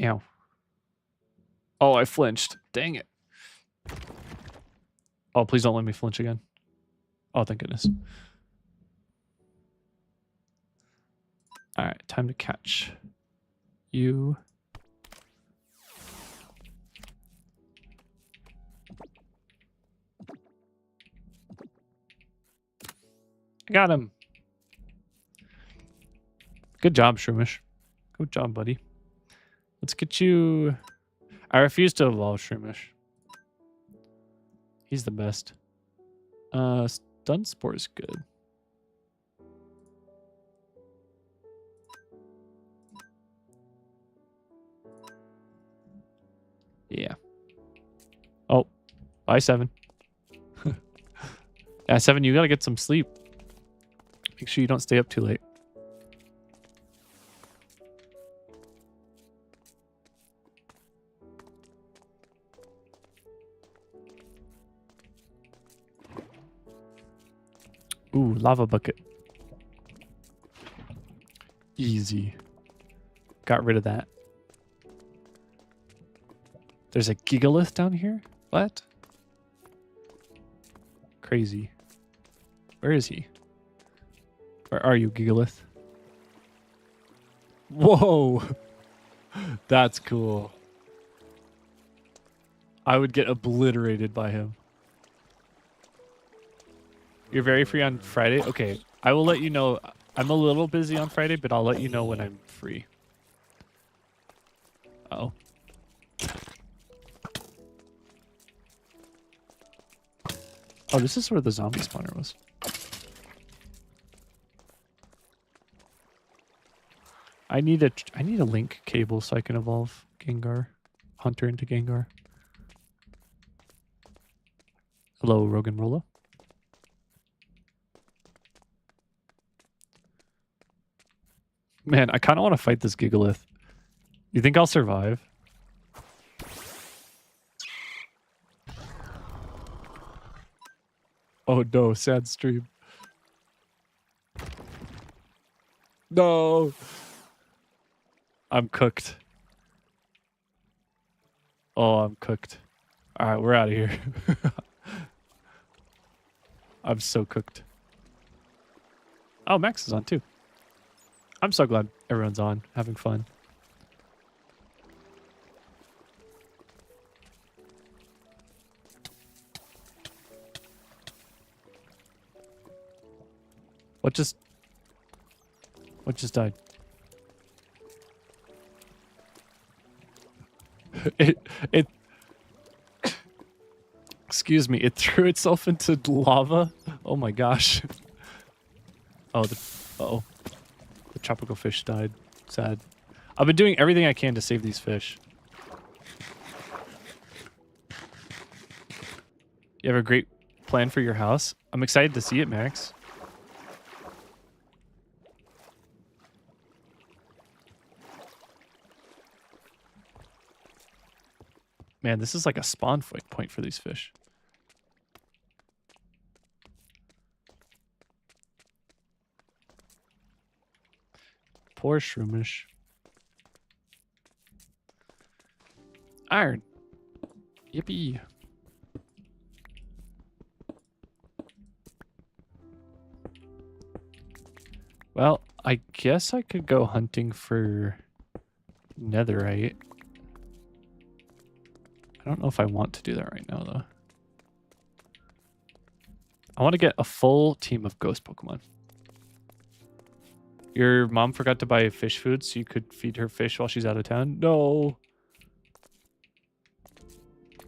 Ow. Oh, I flinched. Dang it. Oh, please don't let me flinch again. Oh, thank goodness. All right, time to catch you. I got him. Good job, Shroomish. Good job, buddy. Let's get you... I refuse to evolve Shroomish. He's the best. Stun Spore is good. Yeah. Oh, bye, 7. Yeah, 7, you gotta get some sleep. Make sure you don't stay up too late. Ooh, lava bucket. Easy. Got rid of that. There's a Gigalith down here? What? Crazy. Where is he? Where are you, Gigalith? Whoa! That's cool. I would get obliterated by him. You're very free on Friday? Okay, I will let you know. I'm a little busy on Friday, but I'll let you know when I'm free. Uh-oh. Oh, this is where the zombie spawner was. I need a link cable so I can evolve Gengar, Hunter into Gengar. Hello, Rogan Rolla. Man, I kind of want to fight this Gigalith. You think I'll survive? Oh no, sad stream. No. I'm cooked. Oh, I'm cooked. All right, we're out of here. I'm so cooked. Oh, Max is on too. I'm so glad everyone's on, having fun. What just died? It excuse me, it threw itself into lava. Oh my gosh. Oh, uh-oh. The tropical fish died. Sad. I've been doing everything I can to save these fish. You have a great plan for your house? I'm excited to see it, Max. Man, this is like a spawn point for these fish. Poor Shroomish. Iron. Yippee. Well, I guess I could go hunting for netherite. I don't know if I want to do that right now, though. I want to get a full team of ghost Pokemon. Your mom forgot to buy fish food so you could feed her fish while she's out of town? No.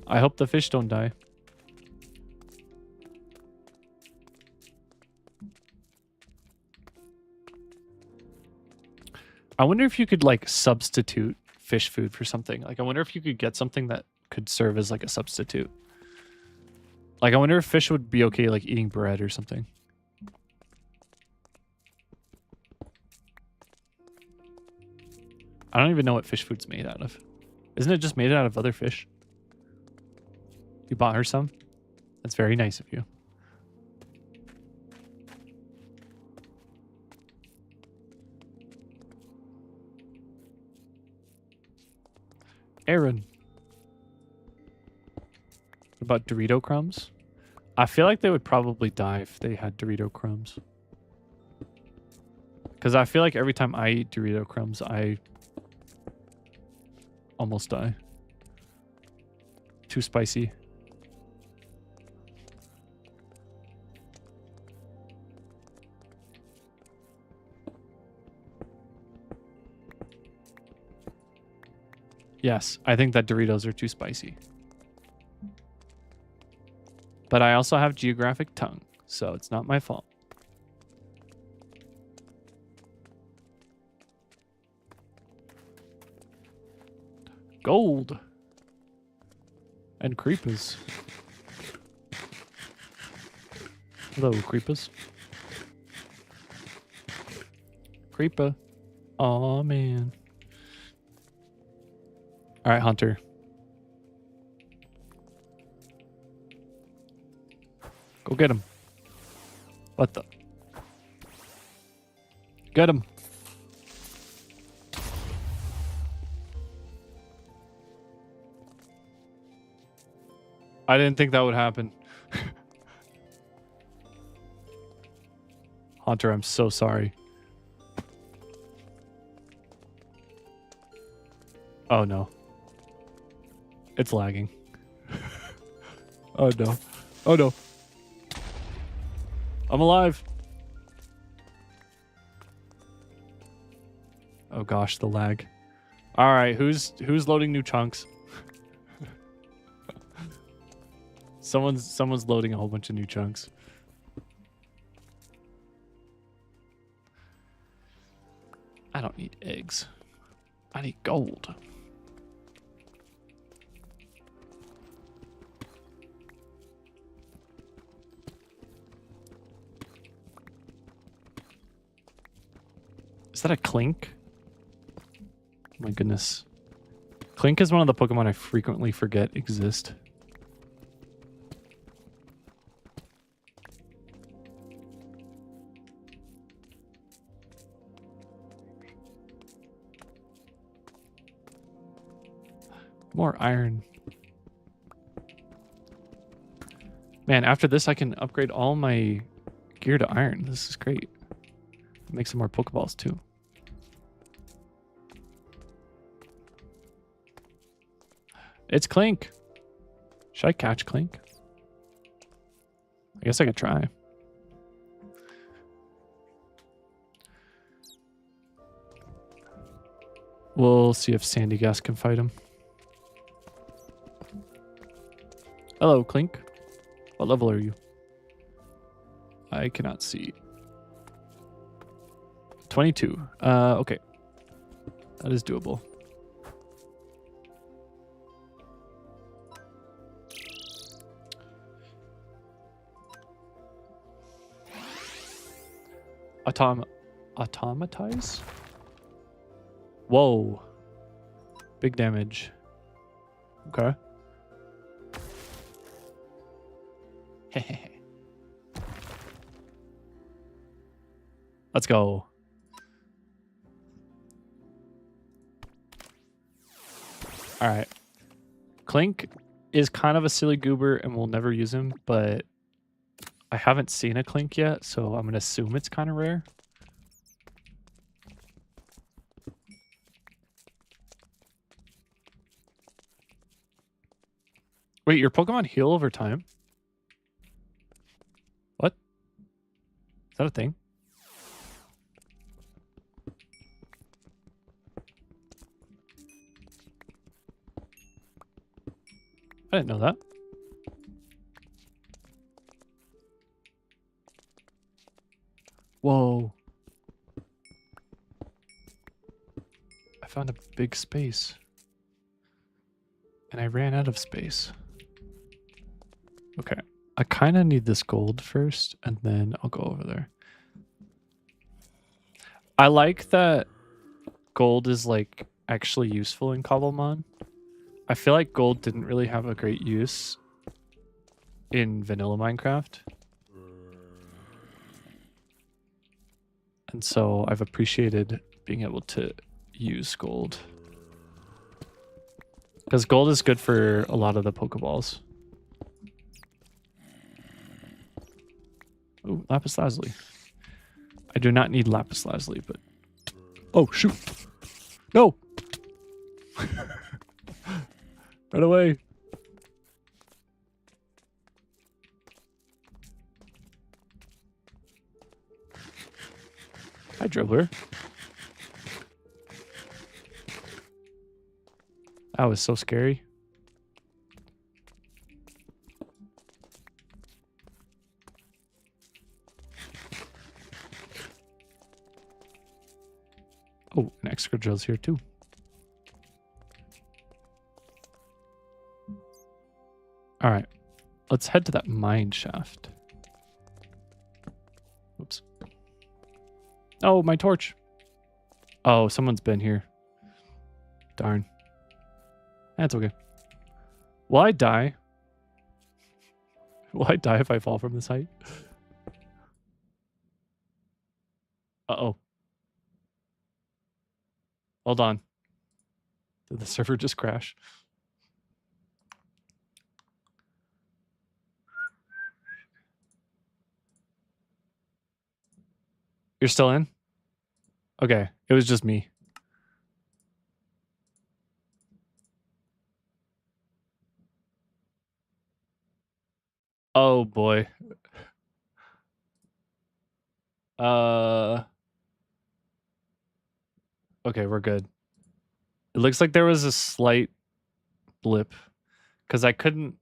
I hope the fish don't die. I wonder if you could like substitute fish food for something. Like I wonder if you could get something that could serve as like a substitute. Like I wonder if fish would be okay like eating bread or something. I don't even know what fish food's made out of. Isn't it just made out of other fish? You bought her some? That's very nice of you. Aaron. What about Dorito crumbs. I feel like they would probably die if they had Dorito crumbs. Because I feel like every time I eat Dorito crumbs, I almost die. Too spicy. Yes, I think that Doritos are too spicy. But I also have geographic tongue, so it's not my fault. Gold. And creepers. Hello, creepers. Creeper. Aw, man. All right, Hunter. Go get him. What the? Get him. I didn't think that would happen. Hunter, I'm so sorry. Oh no. It's lagging. Oh no. Oh no. I'm alive. Oh gosh, the lag. All right, who's loading new chunks? Someone's loading a whole bunch of new chunks. I don't need eggs. I need gold. Is that a Clink? Oh my goodness. Clink is one of the Pokemon I frequently forget exist. More iron. Man, after this I can upgrade all my gear to iron. This is great. Make some more Pokeballs too. It's Clink. Should I catch Clink? I guess I could try. We'll see if Sandy Gas can fight him. Hello, Clink. What level are you? I cannot see. 22. Okay. That is doable. Automatize? Whoa. Big damage. Okay. Let's go. All right. Clink is kind of a silly goober and we'll never use him, but I haven't seen a Clink yet, so I'm going to assume it's kind of rare. Wait, your Pokemon heal over time? What? Is that a thing? I didn't know that. Whoa. I found a big space. And I ran out of space. Okay. I kind of need this gold first, and then I'll go over there. I like that gold is like actually useful in Cobblemon. I feel like gold didn't really have a great use in vanilla Minecraft. And so I've appreciated being able to use gold. Because gold is good for a lot of the Pokeballs. Lapis lazuli. I do not need lapis lazuli, but... Oh, shoot. No! Run away. Hi, dribbler. That was so scary. Oh, an extra drill's here too. All right, let's head to that mine shaft. Oops. Oh, my torch. Oh, someone's been here. Darn. That's okay. Will I die? Will I die if I fall from this height? Uh-oh. Hold on. Did the server just crash? You're still in? Okay, it was just me. Oh boy. Okay, we're good. It looks like there was a slight blip because I couldn't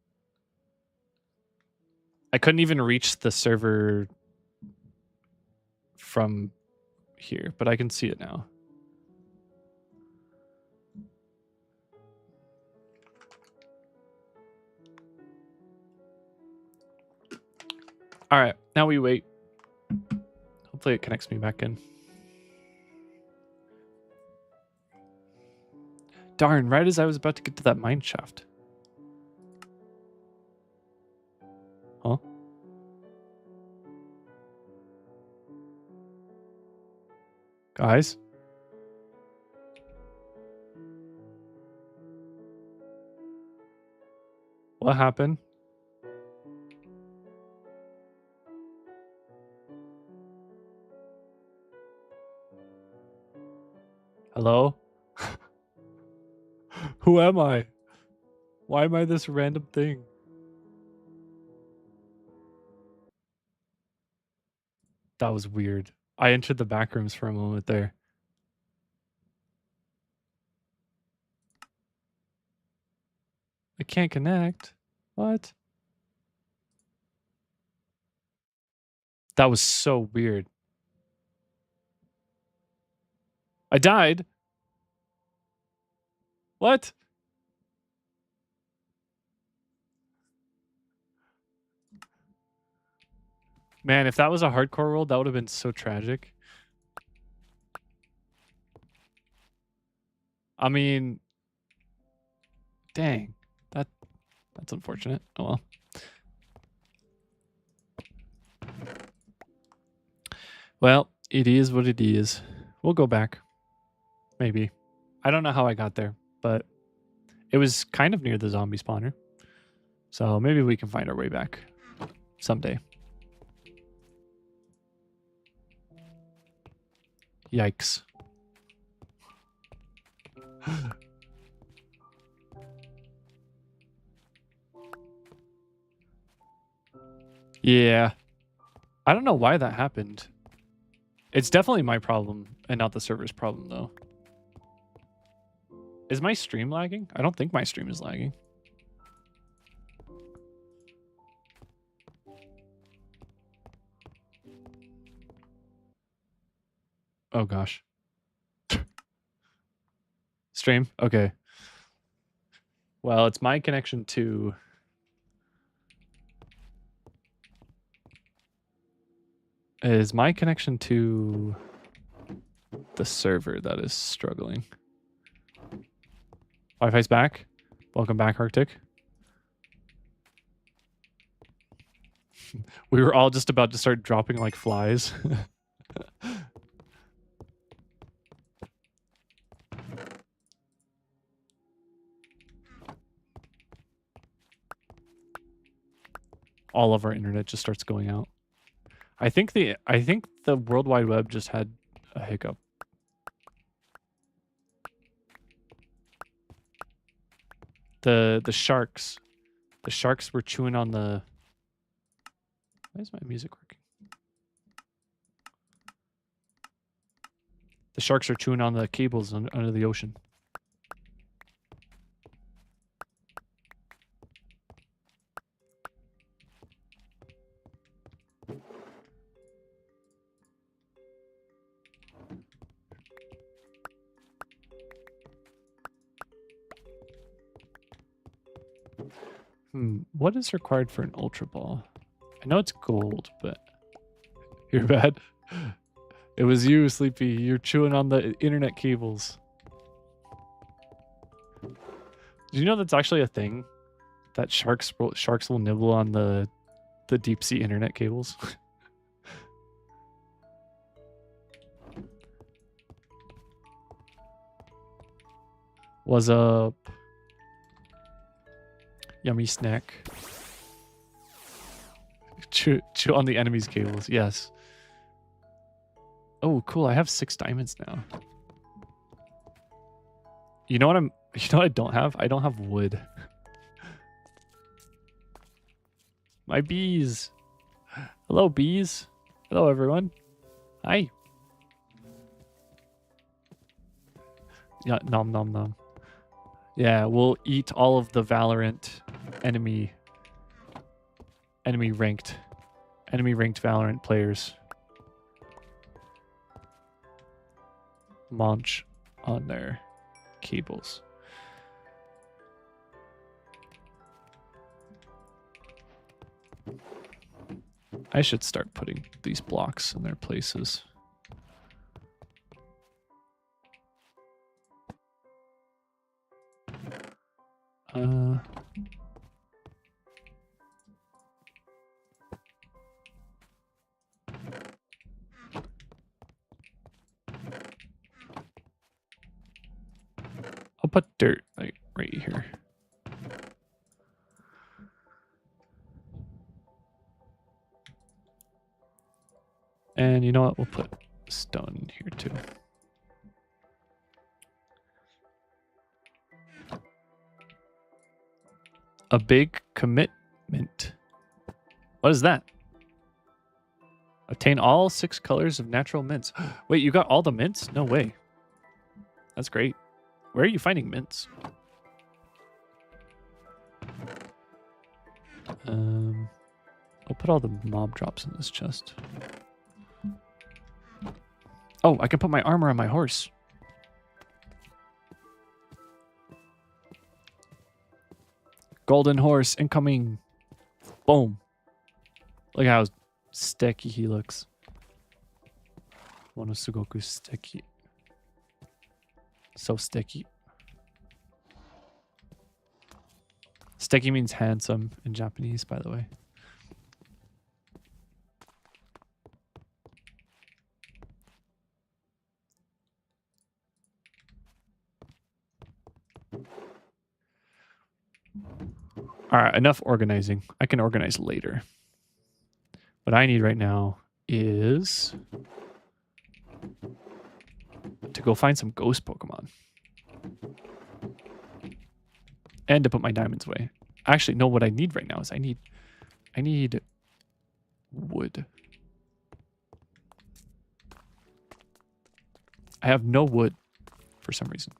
even reach the server from here, but I can see it now. All right, now we wait. Hopefully it connects me back in. Darn, right as I was about to get to that mine shaft. Huh? Guys? What happened? Hello? Who am I? Why am I this random thing? That was weird. I entered the back rooms for a moment there. I can't connect. What? That was so weird. I died. What? Man, if that was a hardcore world, that would have been so tragic. I mean, dang. That's unfortunate. Oh well. Well, it is what it is. We'll go back. Maybe. I don't know how I got there, but it was kind of near the zombie spawner. So maybe we can find our way back someday. Yikes. Yeah. I don't know why that happened. It's definitely my problem and not the server's problem, though. Is my stream lagging? I don't think my stream is lagging. Oh, gosh. Stream? Okay. Well, it's my connection to... Is my connection to the server that is struggling. Wi-Fi's back. Welcome back, Arctic. We were all just about to start dropping like flies. All of our internet just starts going out. I think the World Wide Web just had a hiccup. The sharks. The sharks were chewing on the... Why is my music working? The sharks are chewing on the cables under the ocean. What is required for an Ultra Ball? I know it's gold, but... You're bad. It was you, Sleepy. You're chewing on the internet cables. Did you know that's actually a thing? That sharks will nibble on the deep sea internet cables? What's up? Yummy snack. Chew on the enemy's cables. Yes. Oh, cool. I have 6 diamonds now. You know what I don't have? I don't have wood. My bees. Hello, bees. Hello, everyone. Hi. Yeah, nom nom nom. Yeah, we'll eat all of the Valorant enemy ranked Valorant players. Munch on their cables. I should start putting these blocks in their places. I'll put dirt like right here. And you know what? We'll put stone in here too. A big commitment. What is that? Obtain all 6 colors of natural mints. Wait, you got all the mints? No way. That's great. Where are you finding mints? I'll put all the mob drops in this chest. Oh, I can put my armor on my horse. Golden horse incoming. Boom. Look how sticky he looks. Monosugoku sticky. So sticky. Sticky means handsome in Japanese, by the way. All right, enough organizing. I can organize later. What I need right now is to go find some ghost Pokemon. And to put my diamonds away. Actually, no, what I need right now is I need wood. I have no wood for some reason.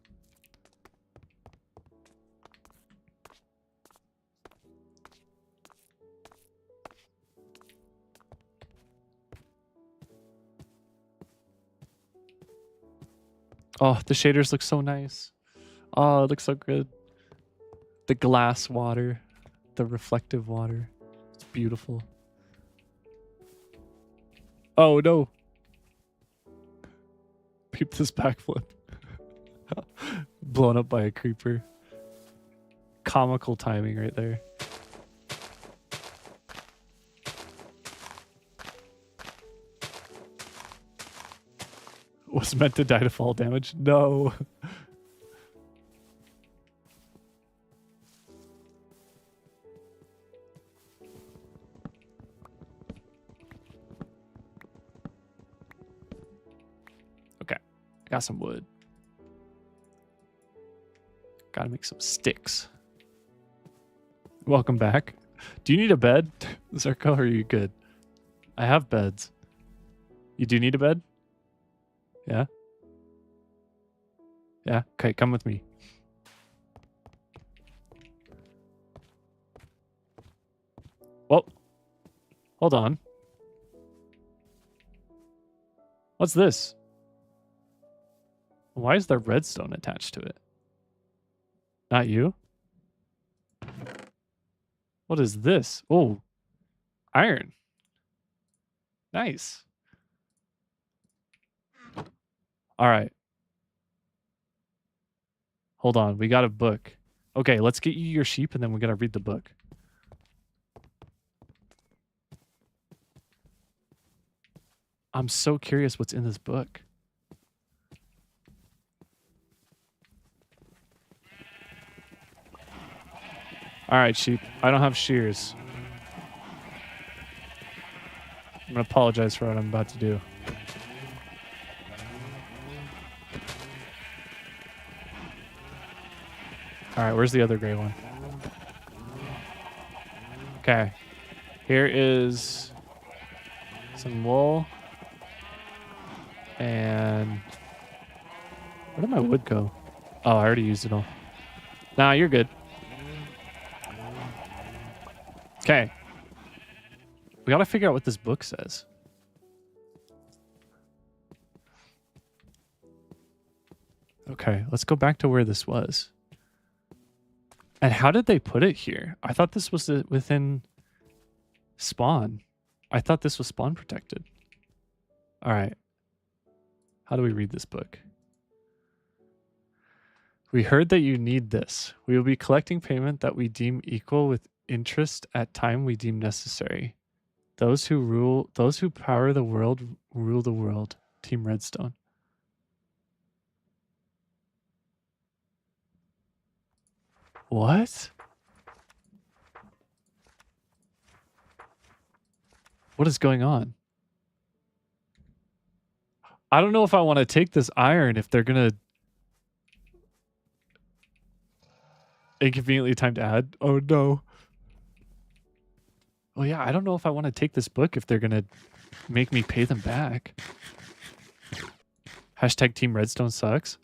Oh, the shaders look so nice. Oh, it looks so good. The glass water, the reflective water. It's beautiful. Oh no. Peep this backflip. Blown up by a creeper. Comical timing right there. Was meant to die to fall damage? No. got some wood. Gotta make some sticks. Welcome back. Do you need a bed, Zerko, or are you good? I have beds. You do need a bed? Yeah? Yeah? Okay, come with me. Well, hold on. What's this? Why is there redstone attached to it? Not you? What is this? Oh, iron. Nice. All right. Hold on. We got a book. Okay, let's get you your sheep and then we got to read the book. I'm so curious what's in this book. All right, sheep. I don't have shears. I'm going to apologize for what I'm about to do. All right, where's the other gray one? Okay. Here is some wool. And where did my wood go? Oh, I already used it all. Nah, you're good. Okay. We got to figure out what this book says. Okay, let's go back to where this was. And how did they put it here? I thought this was within spawn. I thought this was spawn protected. All right. How do we read this book? We heard that you need this. We will be collecting payment that we deem equal with interest at time we deem necessary. Those who power the world, rule the world. Team Redstone. What? What is going on? I don't know if I want to take this iron if they're going to inconveniently timed add. Oh no. Oh yeah, I don't know if I want to take this book if they're going to make me pay them back. Hashtag Team Redstone sucks.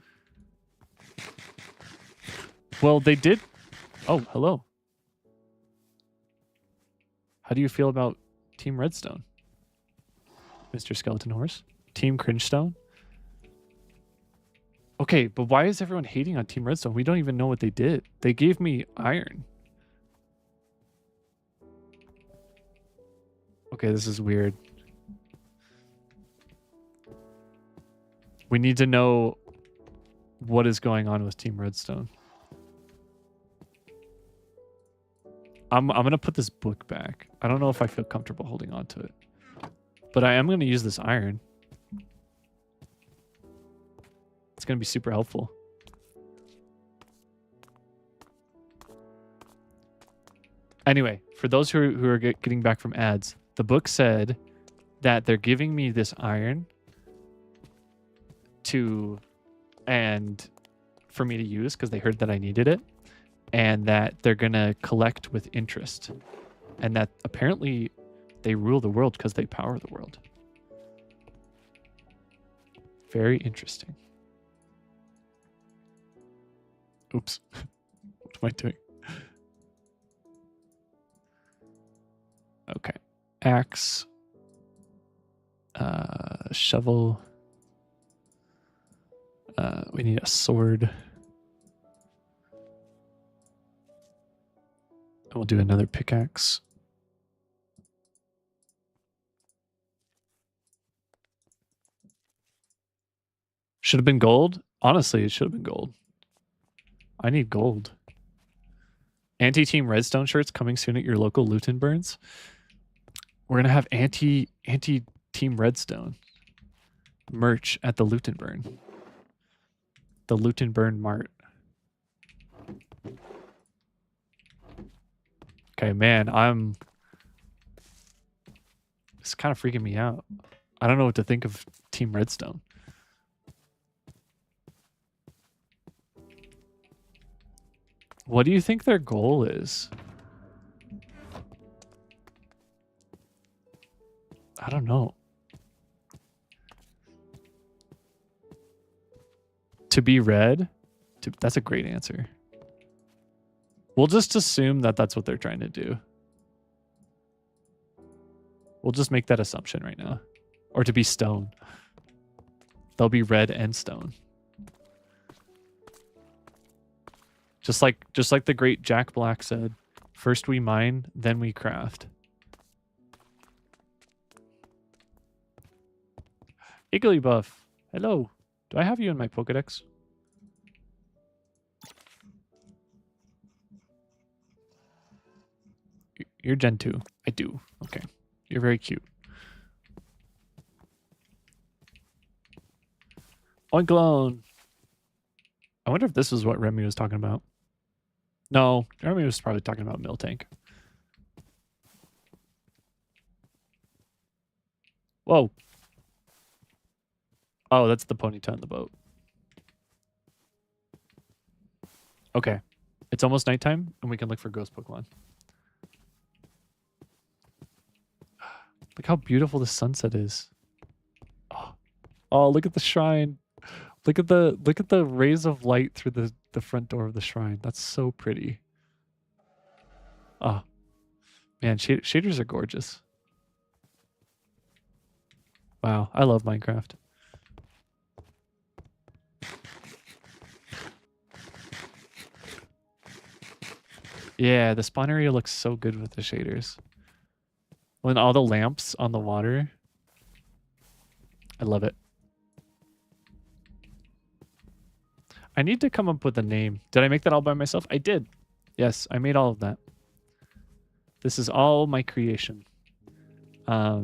Well, they did. Oh, hello. How do you feel about Team Redstone, Mr. Skeleton Horse? Team Cringestone? Okay, but why is everyone hating on Team Redstone? We don't even know what they did. They gave me iron. Okay, this is weird. We need to know what is going on with Team Redstone. I'm going to put this book back. I don't know if I feel comfortable holding on to it. But I am going to use this iron. It's going to be super helpful. Anyway, for those who are getting back from ads, the book said that they're giving me this iron for me to use because they heard that I needed it, and that they're going to collect with interest, and that apparently they rule the world because they power the world. Very interesting. Oops. What am I doing? Okay. Axe. Shovel. We need a sword. And we'll do another pickaxe. Should have been gold. Honestly, it should have been gold. I need gold. Anti-Team Redstone shirts coming soon at your local loot and burns. We're gonna have anti-Team Redstone merch at the Loot and Burn. The Loot and Burn Mart. Okay, man, it's kind of freaking me out. I don't know what to think of Team Redstone. What do you think their goal is? I don't know. To be red? That's a great answer. We'll just assume that that's what they're trying to do. We'll just make that assumption right now. Or to be stone. They'll be red and stone. Just like the great Jack Black said, first we mine, then we craft. Igglybuff, hello. Do I have you in my Pokedex? You're Gen 2. I do. Okay. You're very cute. Oinklone. I wonder if this is what Remy was talking about. No, Remy was probably talking about Miltank. Whoa. Oh, that's the Ponyta in the boat. Okay. It's almost nighttime, and we can look for ghost Pokemon. Look how beautiful the sunset is. Oh, look at the shrine. Look at the rays of light through the front door of the shrine. That's so pretty. Oh, man, shaders are gorgeous. Wow, I love Minecraft. Yeah, the spawn area looks so good with the shaders. When all the lamps on the water. I love it. I need to come up with a name. Did I make that all by myself? I did. Yes, I made all of that. This is all my creation. I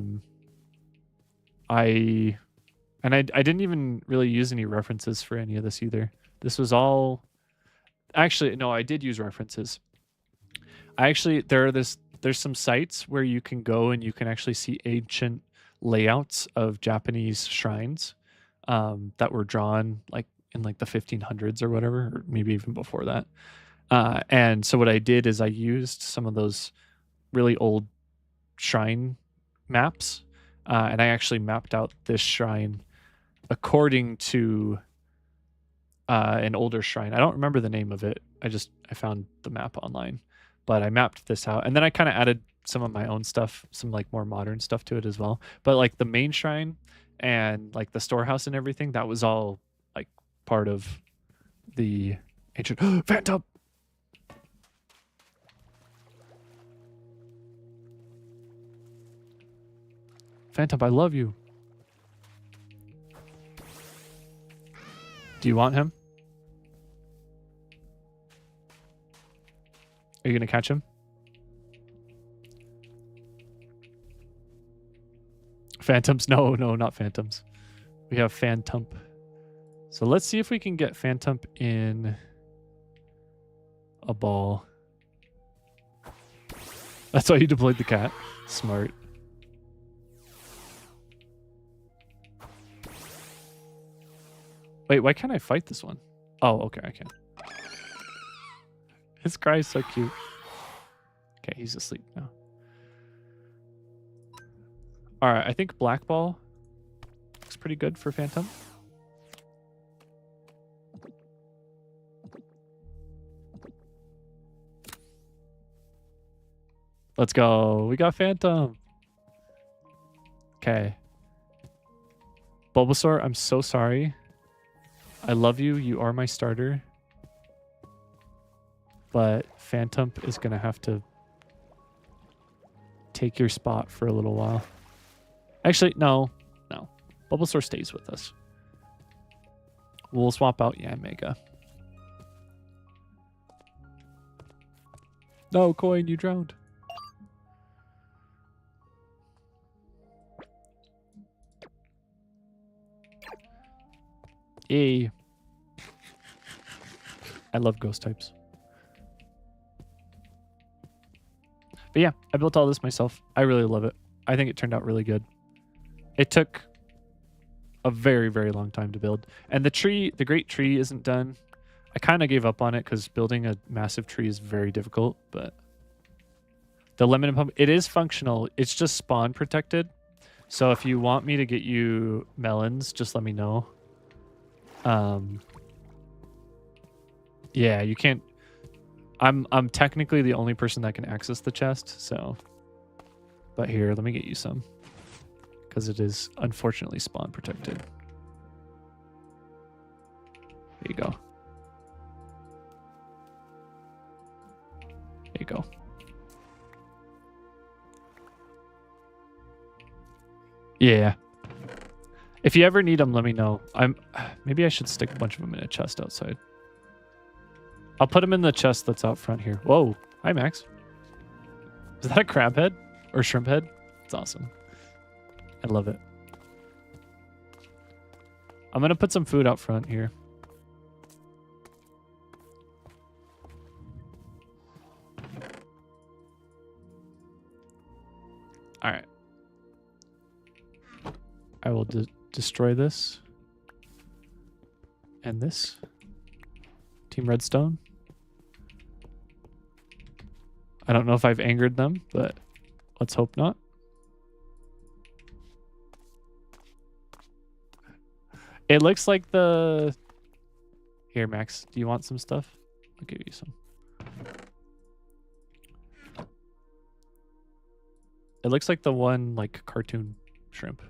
didn't even really use any references for any of this either. This was all... Actually, no, I did use references. There's some sites where you can go and you can actually see ancient layouts of Japanese shrines that were drawn like in like the 1500s or whatever, or maybe even before that. And so what I did is I used some of those really old shrine maps, and I actually mapped out this shrine according to an older shrine. I don't remember the name of it. I found the map online, but I mapped this out, and then I kind of added some of my own stuff, some like more modern stuff to it as well. But like the main shrine and like the storehouse and everything, that was all like part of the ancient Phantom. Phantom, I love you. Do you want him? Are you gonna catch him? Phantoms? No, not Phantoms. We have Phantump. So let's see if we can get Phantump in a ball. That's why you deployed the cat. Smart. Wait, why can't I fight this one? Oh, okay, I can. His cry is so cute. Okay, he's asleep now. All right, I think Black Ball looks pretty good for Phantom. Let's go. We got Phantom. Okay. Bulbasaur, I'm so sorry. I love you. You are my starter. But Phantom is going to have to take your spot for a little while. Actually, no. Bulbasaur stays with us. We'll swap out Yanmega. No, Coin, you drowned. Yay. I love ghost types. But yeah, I built all this myself. I really love it. I think it turned out really good. It took a very, very long time to build. And the great tree isn't done. I kind of gave up on it because building a massive tree is very difficult, but the lemon pump, it is functional. It's just spawn protected. So if you want me to get you melons, just let me know. Yeah, you can't. I'm technically the only person that can access the chest, so. But here, let me get you some, because it is unfortunately spawn protected. There you go. There you go. Yeah. If you ever need them, let me know. Maybe I should stick a bunch of them in a chest outside. I'll put them in the chest that's out front here. Whoa. Hi, Max. Is that a crab head or shrimp head? It's awesome. I love it. I'm going to put some food out front here. All right. I will destroy this. And this. Team Redstone. I don't know if I've angered them, but let's hope not. It looks like the... Here, Max. Do you want some stuff? I'll give you some. It looks like the one, like, cartoon shrimp.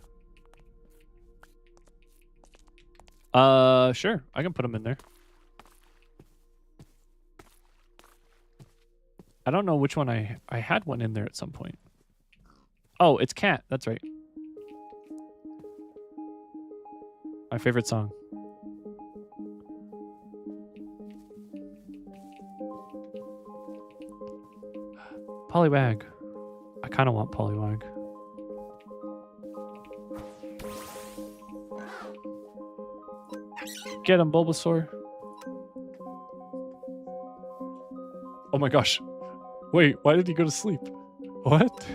Sure. I can put them in there. I don't know which one I had one in there at some point. Oh, it's Cat. That's right. My favorite song. Poliwag. I kind of want Poliwag. Get him, Bulbasaur. Oh my gosh. Wait, why did he go to sleep? What?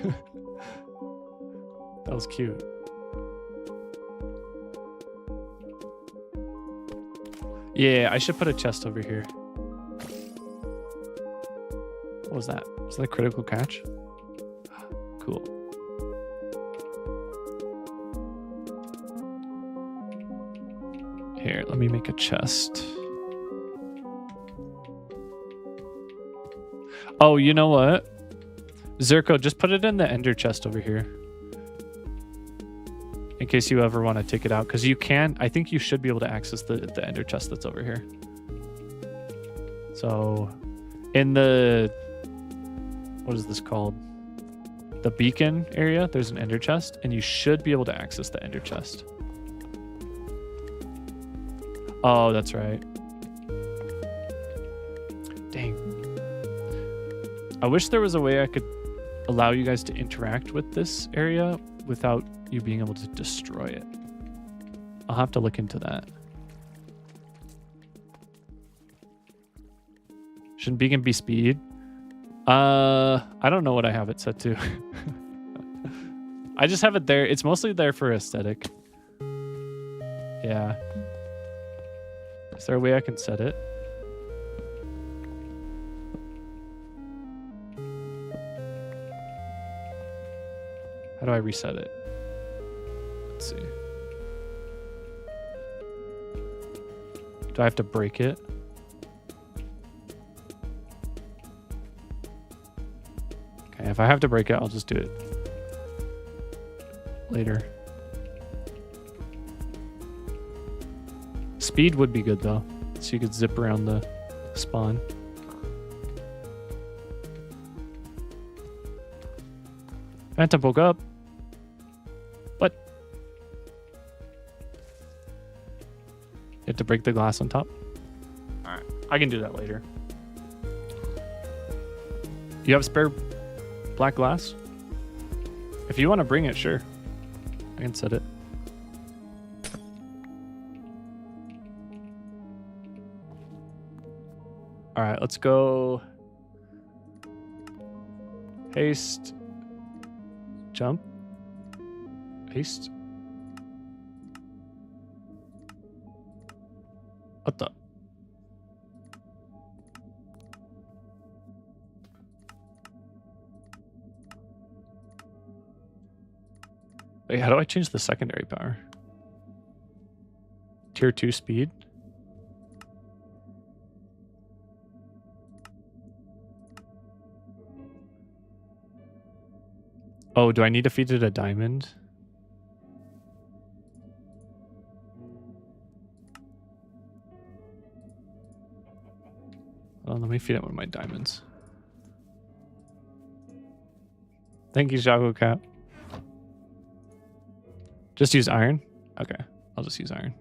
That was cute. Yeah, I should put a chest over here. What was that? Was that a critical catch? Cool. Here, let me make a chest. Oh, you know what? Zerko, just put it in the ender chest over here. In case you ever want to take it out. Because you can, I think you should be able to access the ender chest that's over here. So, in the, what is this called? The beacon area, there's an ender chest. And you should be able to access the ender chest. Oh, that's right. Dang. I wish there was a way I could allow you guys to interact with this area without you being able to destroy it. I'll have to look into that. Shouldn't beacon be speed? I don't know what I have it set to. I just have it there. It's mostly there for aesthetic. Yeah. Is there a way I can set it? How do I reset it? Let's see. Do I have to break it? Okay, if I have to break it, I'll just do it later. Speed would be good though, so you could zip around the spawn. Phantom woke up. What? You have to break the glass on top? Alright, I can do that later. You have spare black glass? If you want to bring it, sure. I can set it. Alright, let's go. Haste. Jump. Haste. What the? Wait, how do I change the secondary power? Tier 2 speed? Oh, do I need to feed it a diamond? Well, let me feed it one of my diamonds. Thank you, Shaco Cat. Just use iron? Okay, I'll just use iron.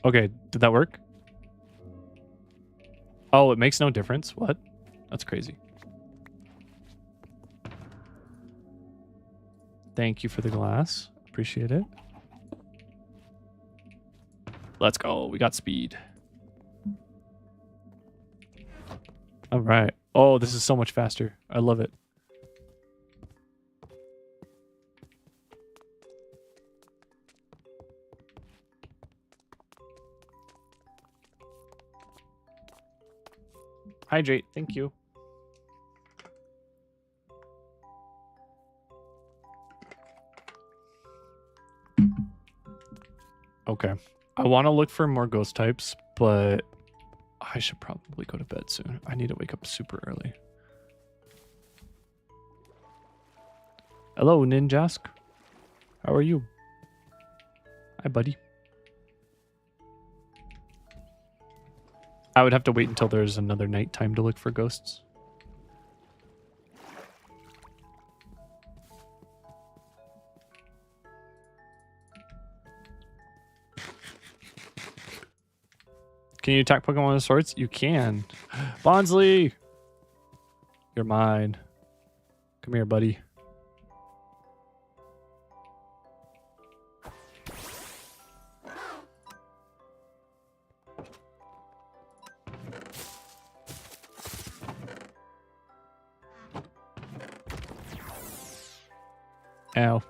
Okay, did that work? Oh, it makes no difference? What? That's crazy. Thank you for the glass. Appreciate it. Let's go. We got speed. All right. Oh, this is so much faster. I love it. Hydrate. Thank you. Okay. I want to look for more ghost types, but I should probably go to bed soon. I need to wake up super early. Hello, Ninjask. How are you? Hi, buddy. I would have to wait until there's another nighttime to look for ghosts. Can you attack Pokemon with swords? You can. Bonsley! You're mine. Come here, buddy. Ow.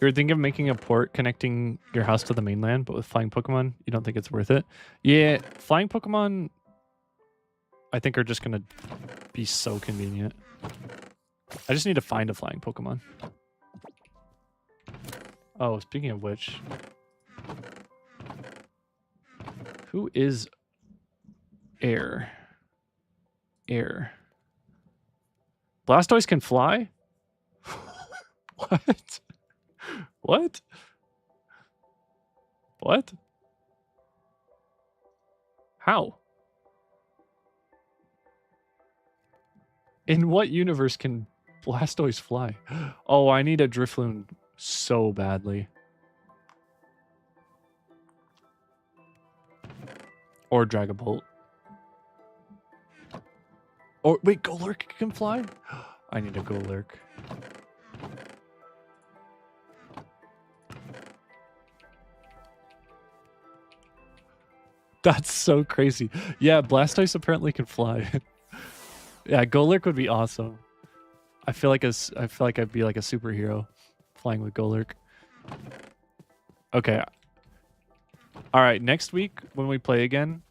You're thinking of making a port connecting your house to the mainland, but with flying Pokemon, you don't think it's worth it? Yeah, flying Pokemon, I think, are just going to be so convenient. I just need to find a flying Pokemon. Oh, speaking of which, who is Air? Air. Blastoise can fly? What? What? What? How? In what universe can Blastoise fly? Oh, I need a Drifloon so badly. Or Dragapult. Or wait, Golurk can fly? I need a Golurk. That's so crazy. Yeah, Blastoise apparently can fly. Yeah, Golurk would be awesome. I feel like I'd be like a superhero flying with Golurk. Okay. All right, next week when we play again,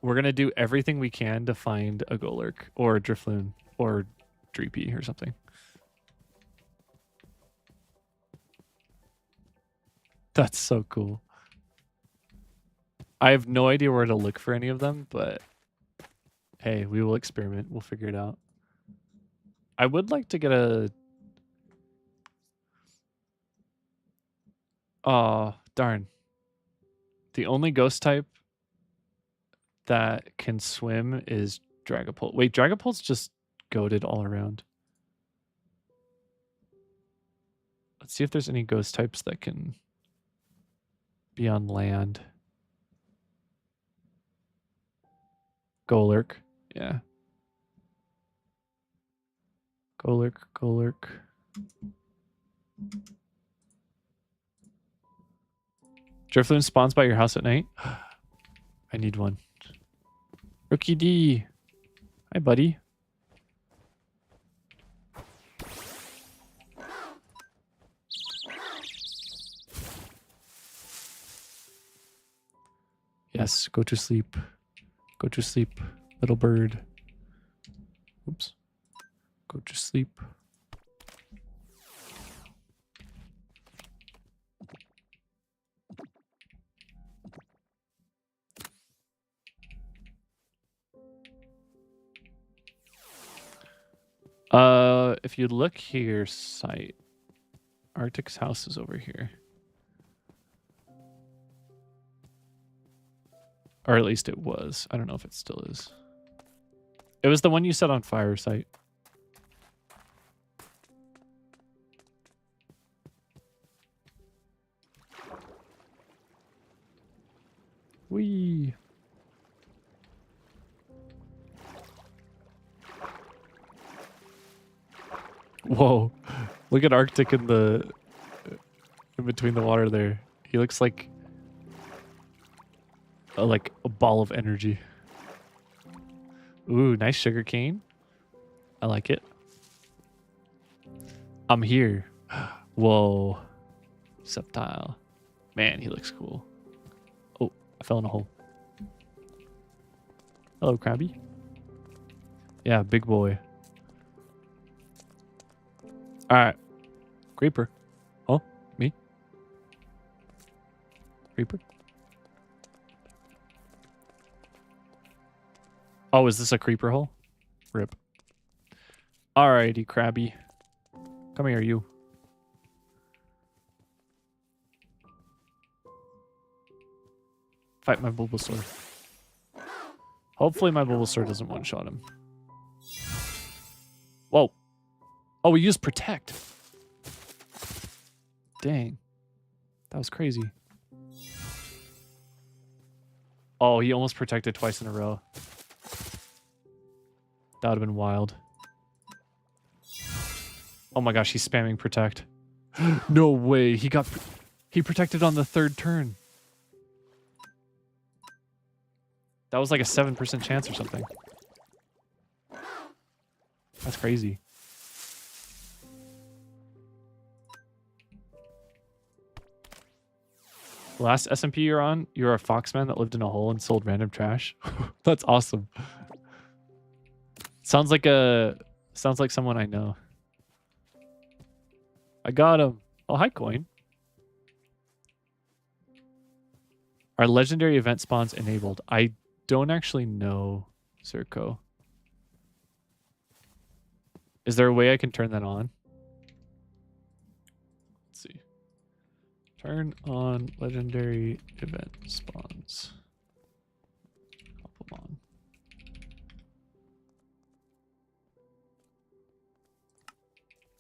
we're going to do everything we can to find a Golurk or a Drifloon or Dreepy or something. That's so cool. I have no idea where to look for any of them, but hey, we will experiment. We'll figure it out. I would like to get a... Oh, darn. The only ghost type that can swim is Dragapult. Wait, Dragapult's just goated all around. Let's see if there's any ghost types that can be on land. Golurk. Yeah. Golurk, Golurk. Drifloon spawns by your house at night. I need one. Rookie D. Hi, buddy. Yes, go to sleep. Go to sleep, little bird. Oops. Go to sleep. If you look here, site. Arctic's house is over here. Or at least it was. I don't know if it still is. It was the one you set on fire, site. Whee! Whoa. Look at Arctic in between the water there. He looks like a ball of energy. Ooh, nice sugar cane. I like it. I'm here. Whoa. Septile. Man, he looks cool. Oh, I fell in a hole. Hello, Krabby. Yeah, big boy. All right. Creeper. Oh, me? Creeper? Oh, is this a creeper hole? Rip. Alrighty, Krabby. Come here, you. Fight my Bulbasaur. Hopefully my Bulbasaur doesn't one-shot him. Whoa. Oh, we used Protect. Dang. That was crazy. Oh, he almost protected twice in a row. That would have been wild. Oh my gosh, he's spamming Protect. No way. He protected on the third turn. That was like a 7% chance or something. That's crazy. The last SMP you're on, you're a foxman that lived in a hole and sold random trash. That's awesome. Sounds like someone I know. I got him. Oh, hi, coin. Are legendary event spawns enabled? I don't actually know, Circo. Is there a way I can turn that on? Let's see. Turn on legendary event spawns. Pokémon.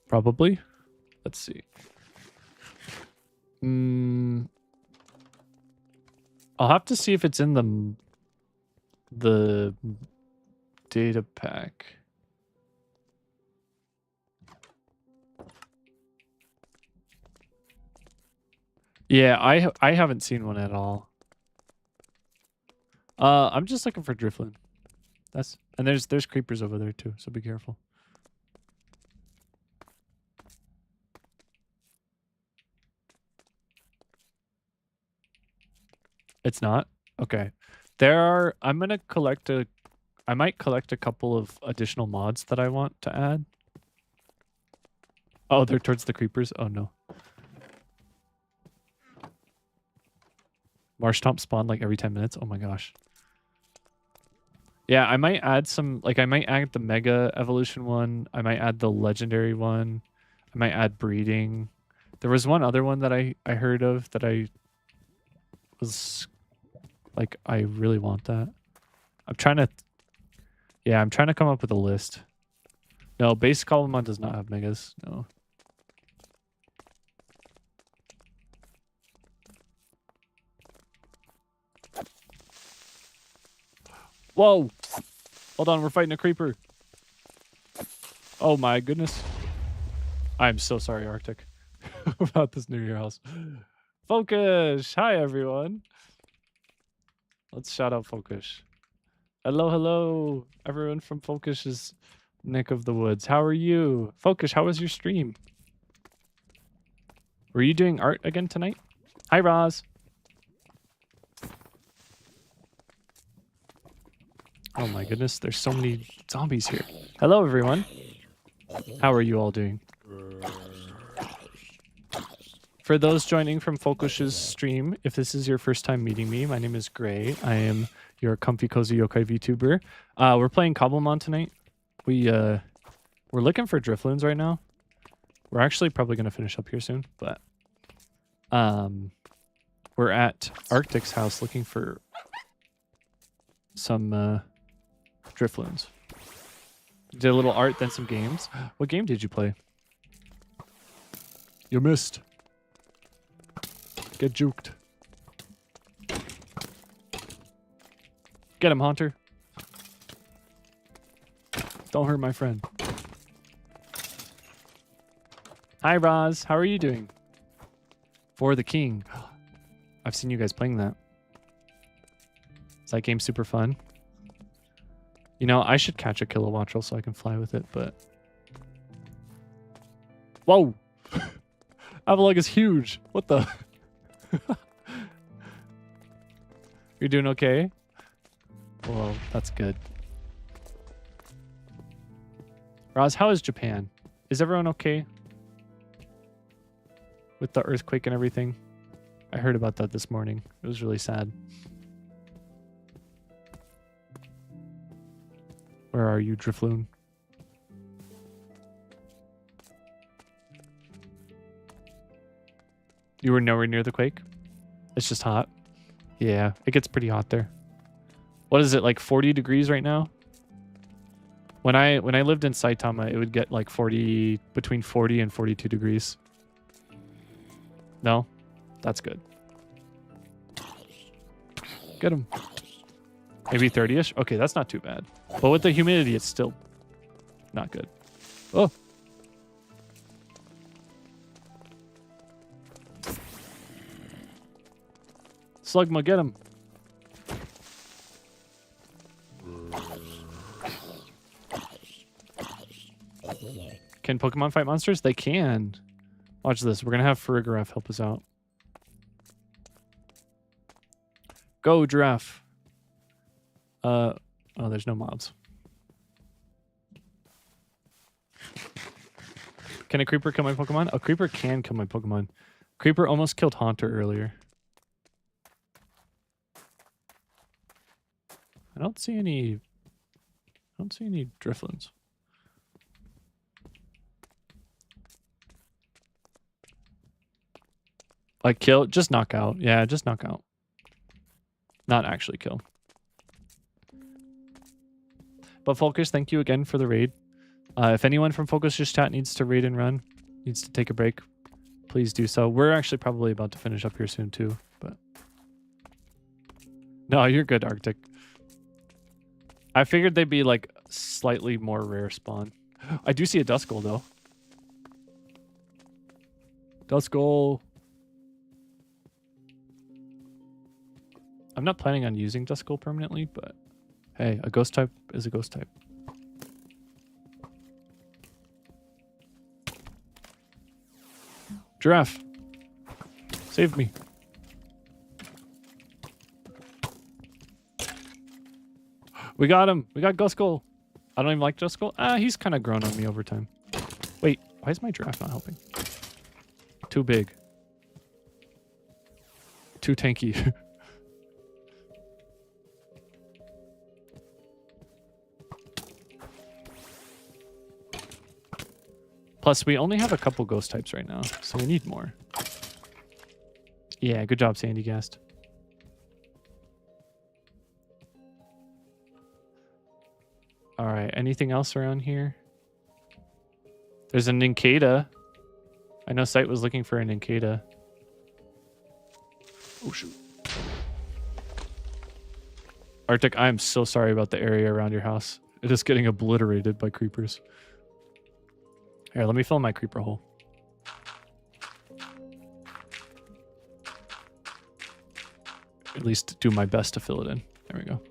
Probably. Let's see. I'll have to see if it's in the data pack. Yeah, I haven't seen one at all. I'm just looking for Drifloon. And there's creepers over there too, so be careful. It's not? Okay. I might collect a couple of additional mods that I want to add. Oh, they're towards the creepers? Oh no. Marshtomp spawn like every 10 minutes? Oh my gosh. Yeah, I might add I might add the Mega Evolution one. I might add the Legendary one. I might add Breeding. There was one other one that I heard of that I was like, I really want that. I'm trying to come up with a list. No, base Column does not have Megas. No. Whoa! Hold on, we're fighting a creeper. Oh my goodness. I'm so sorry, Arctic, about this near your house. Focus! Hi, everyone. Let's shout out Focus. Hello, hello. Everyone from Focus's neck of the woods. How are you? Focus, how was your stream? Were you doing art again tonight? Hi, Roz. Oh my goodness, there's so many zombies here. Hello, everyone. How are you all doing? For those joining from Focus's stream, if this is your first time meeting me, my name is Gray. I am your comfy cozy yokai VTuber. We're playing Cobblemon tonight. We're looking for Drifloons right now. We're actually probably going to finish up here soon, but we're at Arctic's house looking for some Drifloons. Did a little art, then some games. What game did you play? You missed. Get juked. Get him, Haunter. Don't hurt my friend. Hi, Roz. How are you doing? For the King. I've seen you guys playing that. Is that game super fun? You know, I should catch a Kilowattrel so I can fly with it, but... Whoa! Avalugg is huge! What the... You're doing okay? Well, that's good. Roz, how is Japan? Is everyone okay? With the earthquake and everything? I heard about that this morning. It was really sad. Where are you, Drifloon? You were nowhere near the quake? It's just hot. Yeah, it gets pretty hot there. What is it, like 40 degrees right now? When I lived in Saitama, it would get like between 40 and 42 degrees. No? That's good. Get him. Maybe 30-ish? Okay, that's not too bad. But with the humidity, it's still not good. Oh. Slugma, get him. Can Pokemon fight monsters? They can. Watch this. We're going to have Farigiraf help us out. Go, Giraffe. Oh, there's no mobs. Can a Creeper kill my Pokemon? A Creeper can kill my Pokemon. Creeper almost killed Haunter earlier. I don't see any Drifloons. Like kill, just knock out. Yeah, just knock out. Not actually kill. But Focus, thank you again for the raid. If anyone from Focus's chat needs to raid and run, needs to take a break, please do so. We're actually probably about to finish up here soon too, but... No, you're good, Arctic. I figured they'd be like slightly more rare spawn. I do see a Duskull though. Duskull. I'm not planning on using Duskull permanently, but hey, a ghost type is a ghost type. Giraffe. Save me. We got him. We got Duskull. I don't even like Duskull. He's kind of grown on me over time. Wait, why is my giraffe not helping? Too big. Too tanky. Plus, we only have a couple ghost types right now, so we need more. Yeah, good job, Sandy Gast. All right, anything else around here? There's a Nincada. I know Sight was looking for a Nincada. Oh, shoot. Arctic, I am so sorry about the area around your house. It is getting obliterated by creepers. Here, let me fill my creeper hole. At least do my best to fill it in. There we go.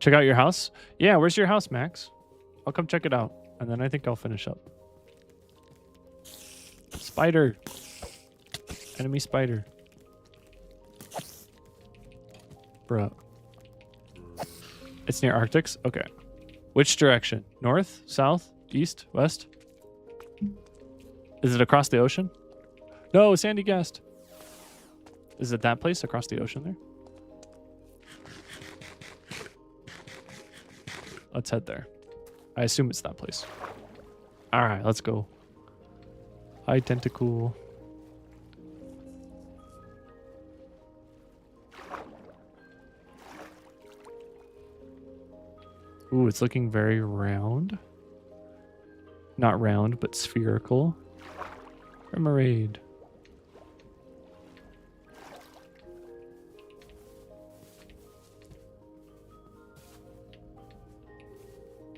Check out your house? Yeah, where's your house, Max? I'll come check it out. And then I think I'll finish up. Spider. Enemy spider. Bruh. It's near Arctics? Okay. Which direction? North? South? East? West? Is it across the ocean? No, Sandy guessed. Is it that place across the ocean there? Let's head there. I assume it's that place. All right, let's go. Hi, tentacle. Ooh, it's looking very round. Not round, but spherical. Remoraid.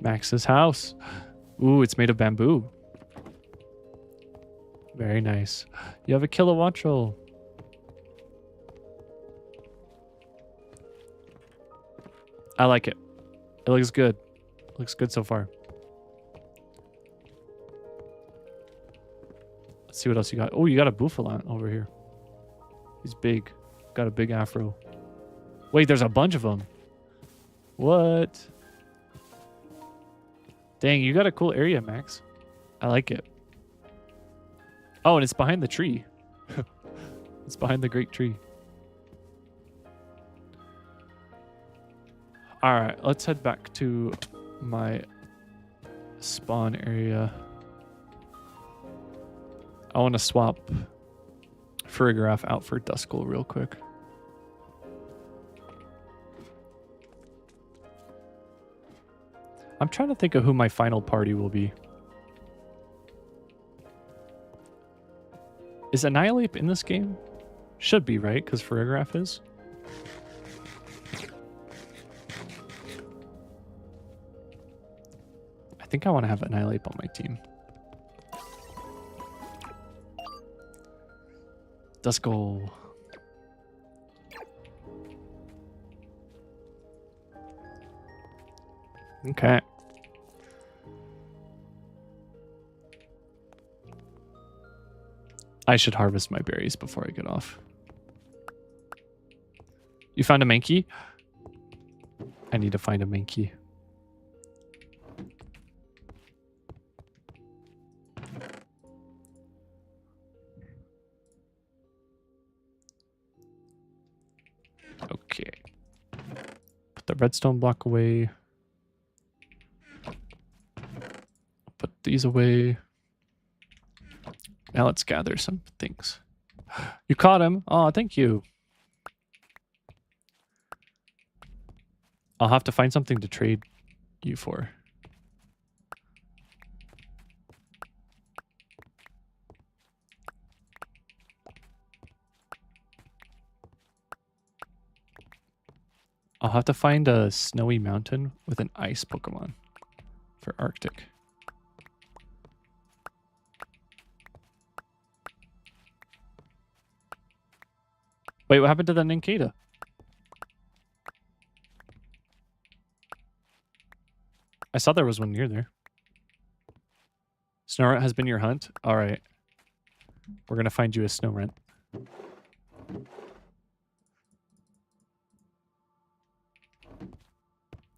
Max's house. Ooh, it's made of bamboo. Very nice. You have a kilowattrel. I like it. It looks good. Looks good so far. Let's see what else you got. Oh, you got a Buffalant over here. He's big. Got a big afro. Wait, there's a bunch of them. What? Dang, you got a cool area, Max. I like it. Oh, and it's behind the tree. It's behind the great tree. All right, let's head back to my spawn area. I want to swap Farigiraf out for Duskull real quick. I'm trying to think of who my final party will be. Is Annihilate in this game? Should be, right? Because Farigiraf is. I think I want to have Annihilate on my team. Duskull. Okay. I should harvest my berries before I get off. You found a Mankey? I need to find a Mankey. Okay. Put the redstone block away. Put these away. Now let's gather some things. You caught him. Oh, thank you. I'll have to find something to trade you for. I'll have to find a snowy mountain with an ice Pokemon for Arctic. Wait, what happened to the Nincada? I saw there was one near there. Snorunt has been your hunt? All right. We're going to find you a Snorunt.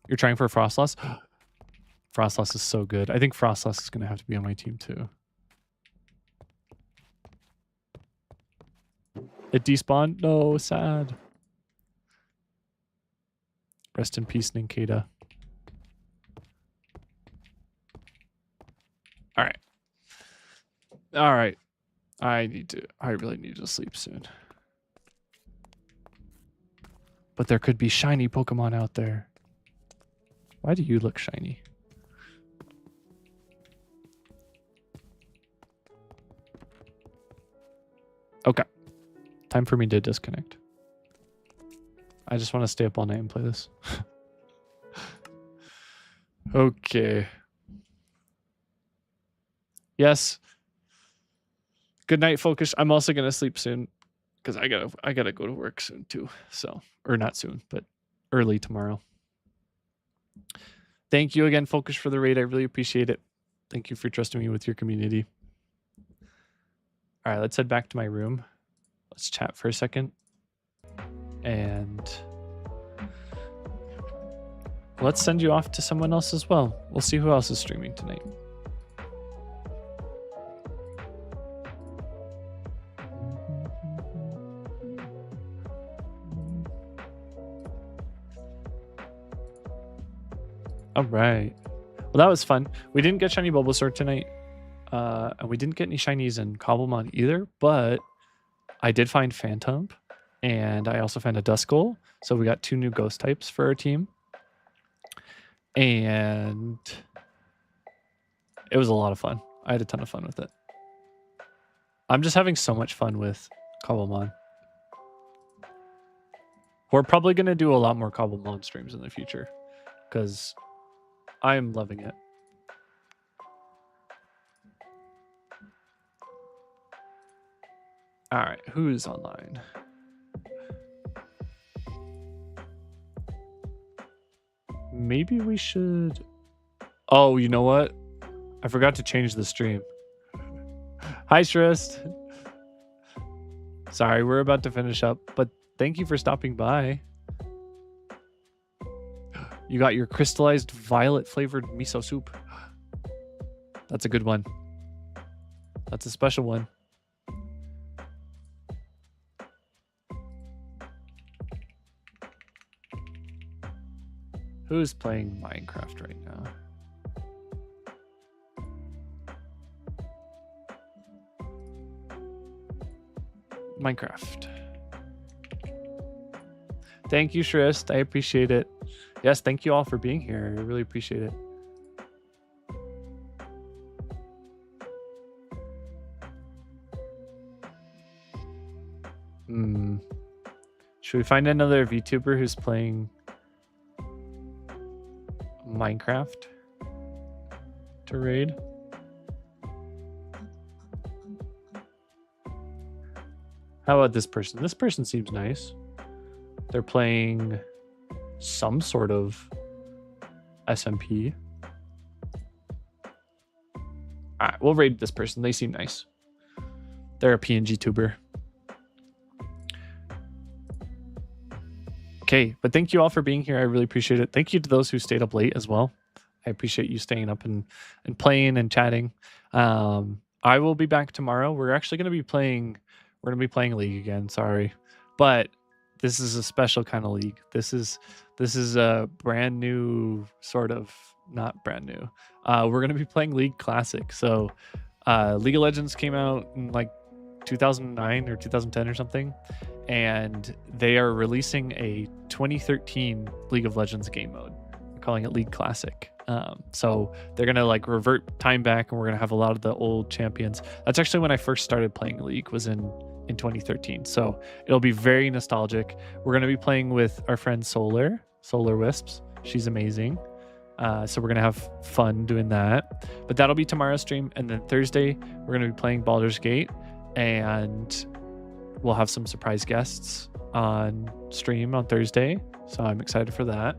You're trying for Frostlass? Frostlass is so good. I think Frostlass is going to have to be on my team too. It despawned? No, sad. Rest in peace, Nincada. All right. All right. I really need to sleep soon. But there could be shiny Pokemon out there. Why do you look shiny? Okay. Time for me to disconnect. I just want to stay up all night and play this. Okay. Yes. Good night, Focus. I'm also gonna sleep soon because I gotta go to work soon too. So, or not soon, but early tomorrow. Thank you again, Focus, for the raid. I really appreciate it. Thank you for trusting me with your community. All right, let's head back to my room. Let's chat for a second. And let's send you off to someone else as well. We'll see who else is streaming tonight. All right. Well, that was fun. We didn't get shiny Bulbasaur tonight. And we didn't get any shinies in Cobblemon either, but I did find Phantom, and I also found a Duskull. So we got 2 new ghost types for our team. And it was a lot of fun. I had a ton of fun with it. I'm just having so much fun with Cobblemon. We're probably going to do a lot more Cobblemon streams in the future because I'm loving it. All right, who's online? Maybe we should... Oh, you know what? I forgot to change the stream. Hi, Shrist. Sorry, we're about to finish up, but thank you for stopping by. You got your crystallized violet flavored miso soup. That's a good one. That's a special one. Who's playing Minecraft right now? Minecraft. Thank you, Shrist. I appreciate it. Yes, thank you all for being here. I really appreciate it. Should we find another VTuber who's playing Minecraft to raid? How about this person? This person seems nice. They're playing some sort of SMP. All right, we'll raid this person. They seem nice. They're a PNG tuber. Okay, but thank you all for being here. I really appreciate it. Thank you to those who stayed up late as well. I appreciate you staying up and playing and chatting. I will be back tomorrow. We're actually going to be playing. We're going to be playing League again. Sorry, but this is a special kind of league. This is a brand new sort of, not brand new. We're going to be playing League Classic. So League of Legends came out in like 2009 or 2010 or something, and they are releasing a 2013 League of Legends game mode. They're calling it League Classic. So they're gonna like revert time back, and we're gonna have a lot of the old champions. That's actually when I first started playing League, was in 2013. So it'll be very nostalgic. We're gonna be playing with our friend Solar Wisps. She's amazing. So we're gonna have fun doing that. But that'll be tomorrow's stream, and then Thursday we're gonna be playing Baldur's Gate, and we'll have some surprise guests on stream on Thursday. So I'm excited for that.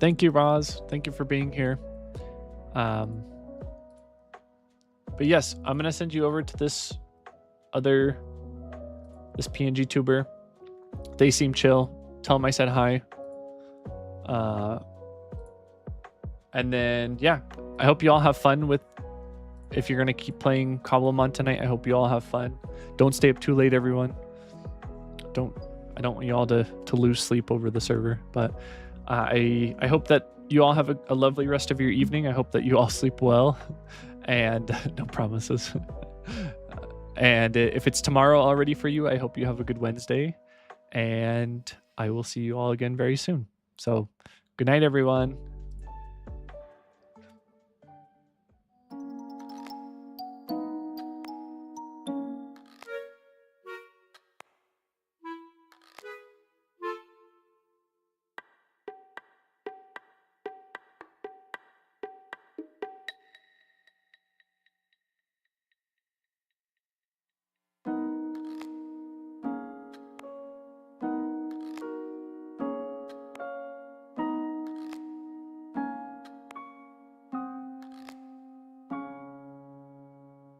Thank you, Roz. Thank you for being here. But yes, I'm going to send you over to this PNG tuber. They seem chill. Tell them I said hi. And then, yeah, I hope you all have fun with, if you're going to keep playing Cobblemon tonight, I hope you all have fun. Don't stay up too late, everyone. I don't want you all to lose sleep over the server, but I hope that you all have a lovely rest of your evening. I hope that you all sleep well, and no promises. And if it's tomorrow already for you, I hope you have a good Wednesday, and I will see you all again very soon. So good night, everyone.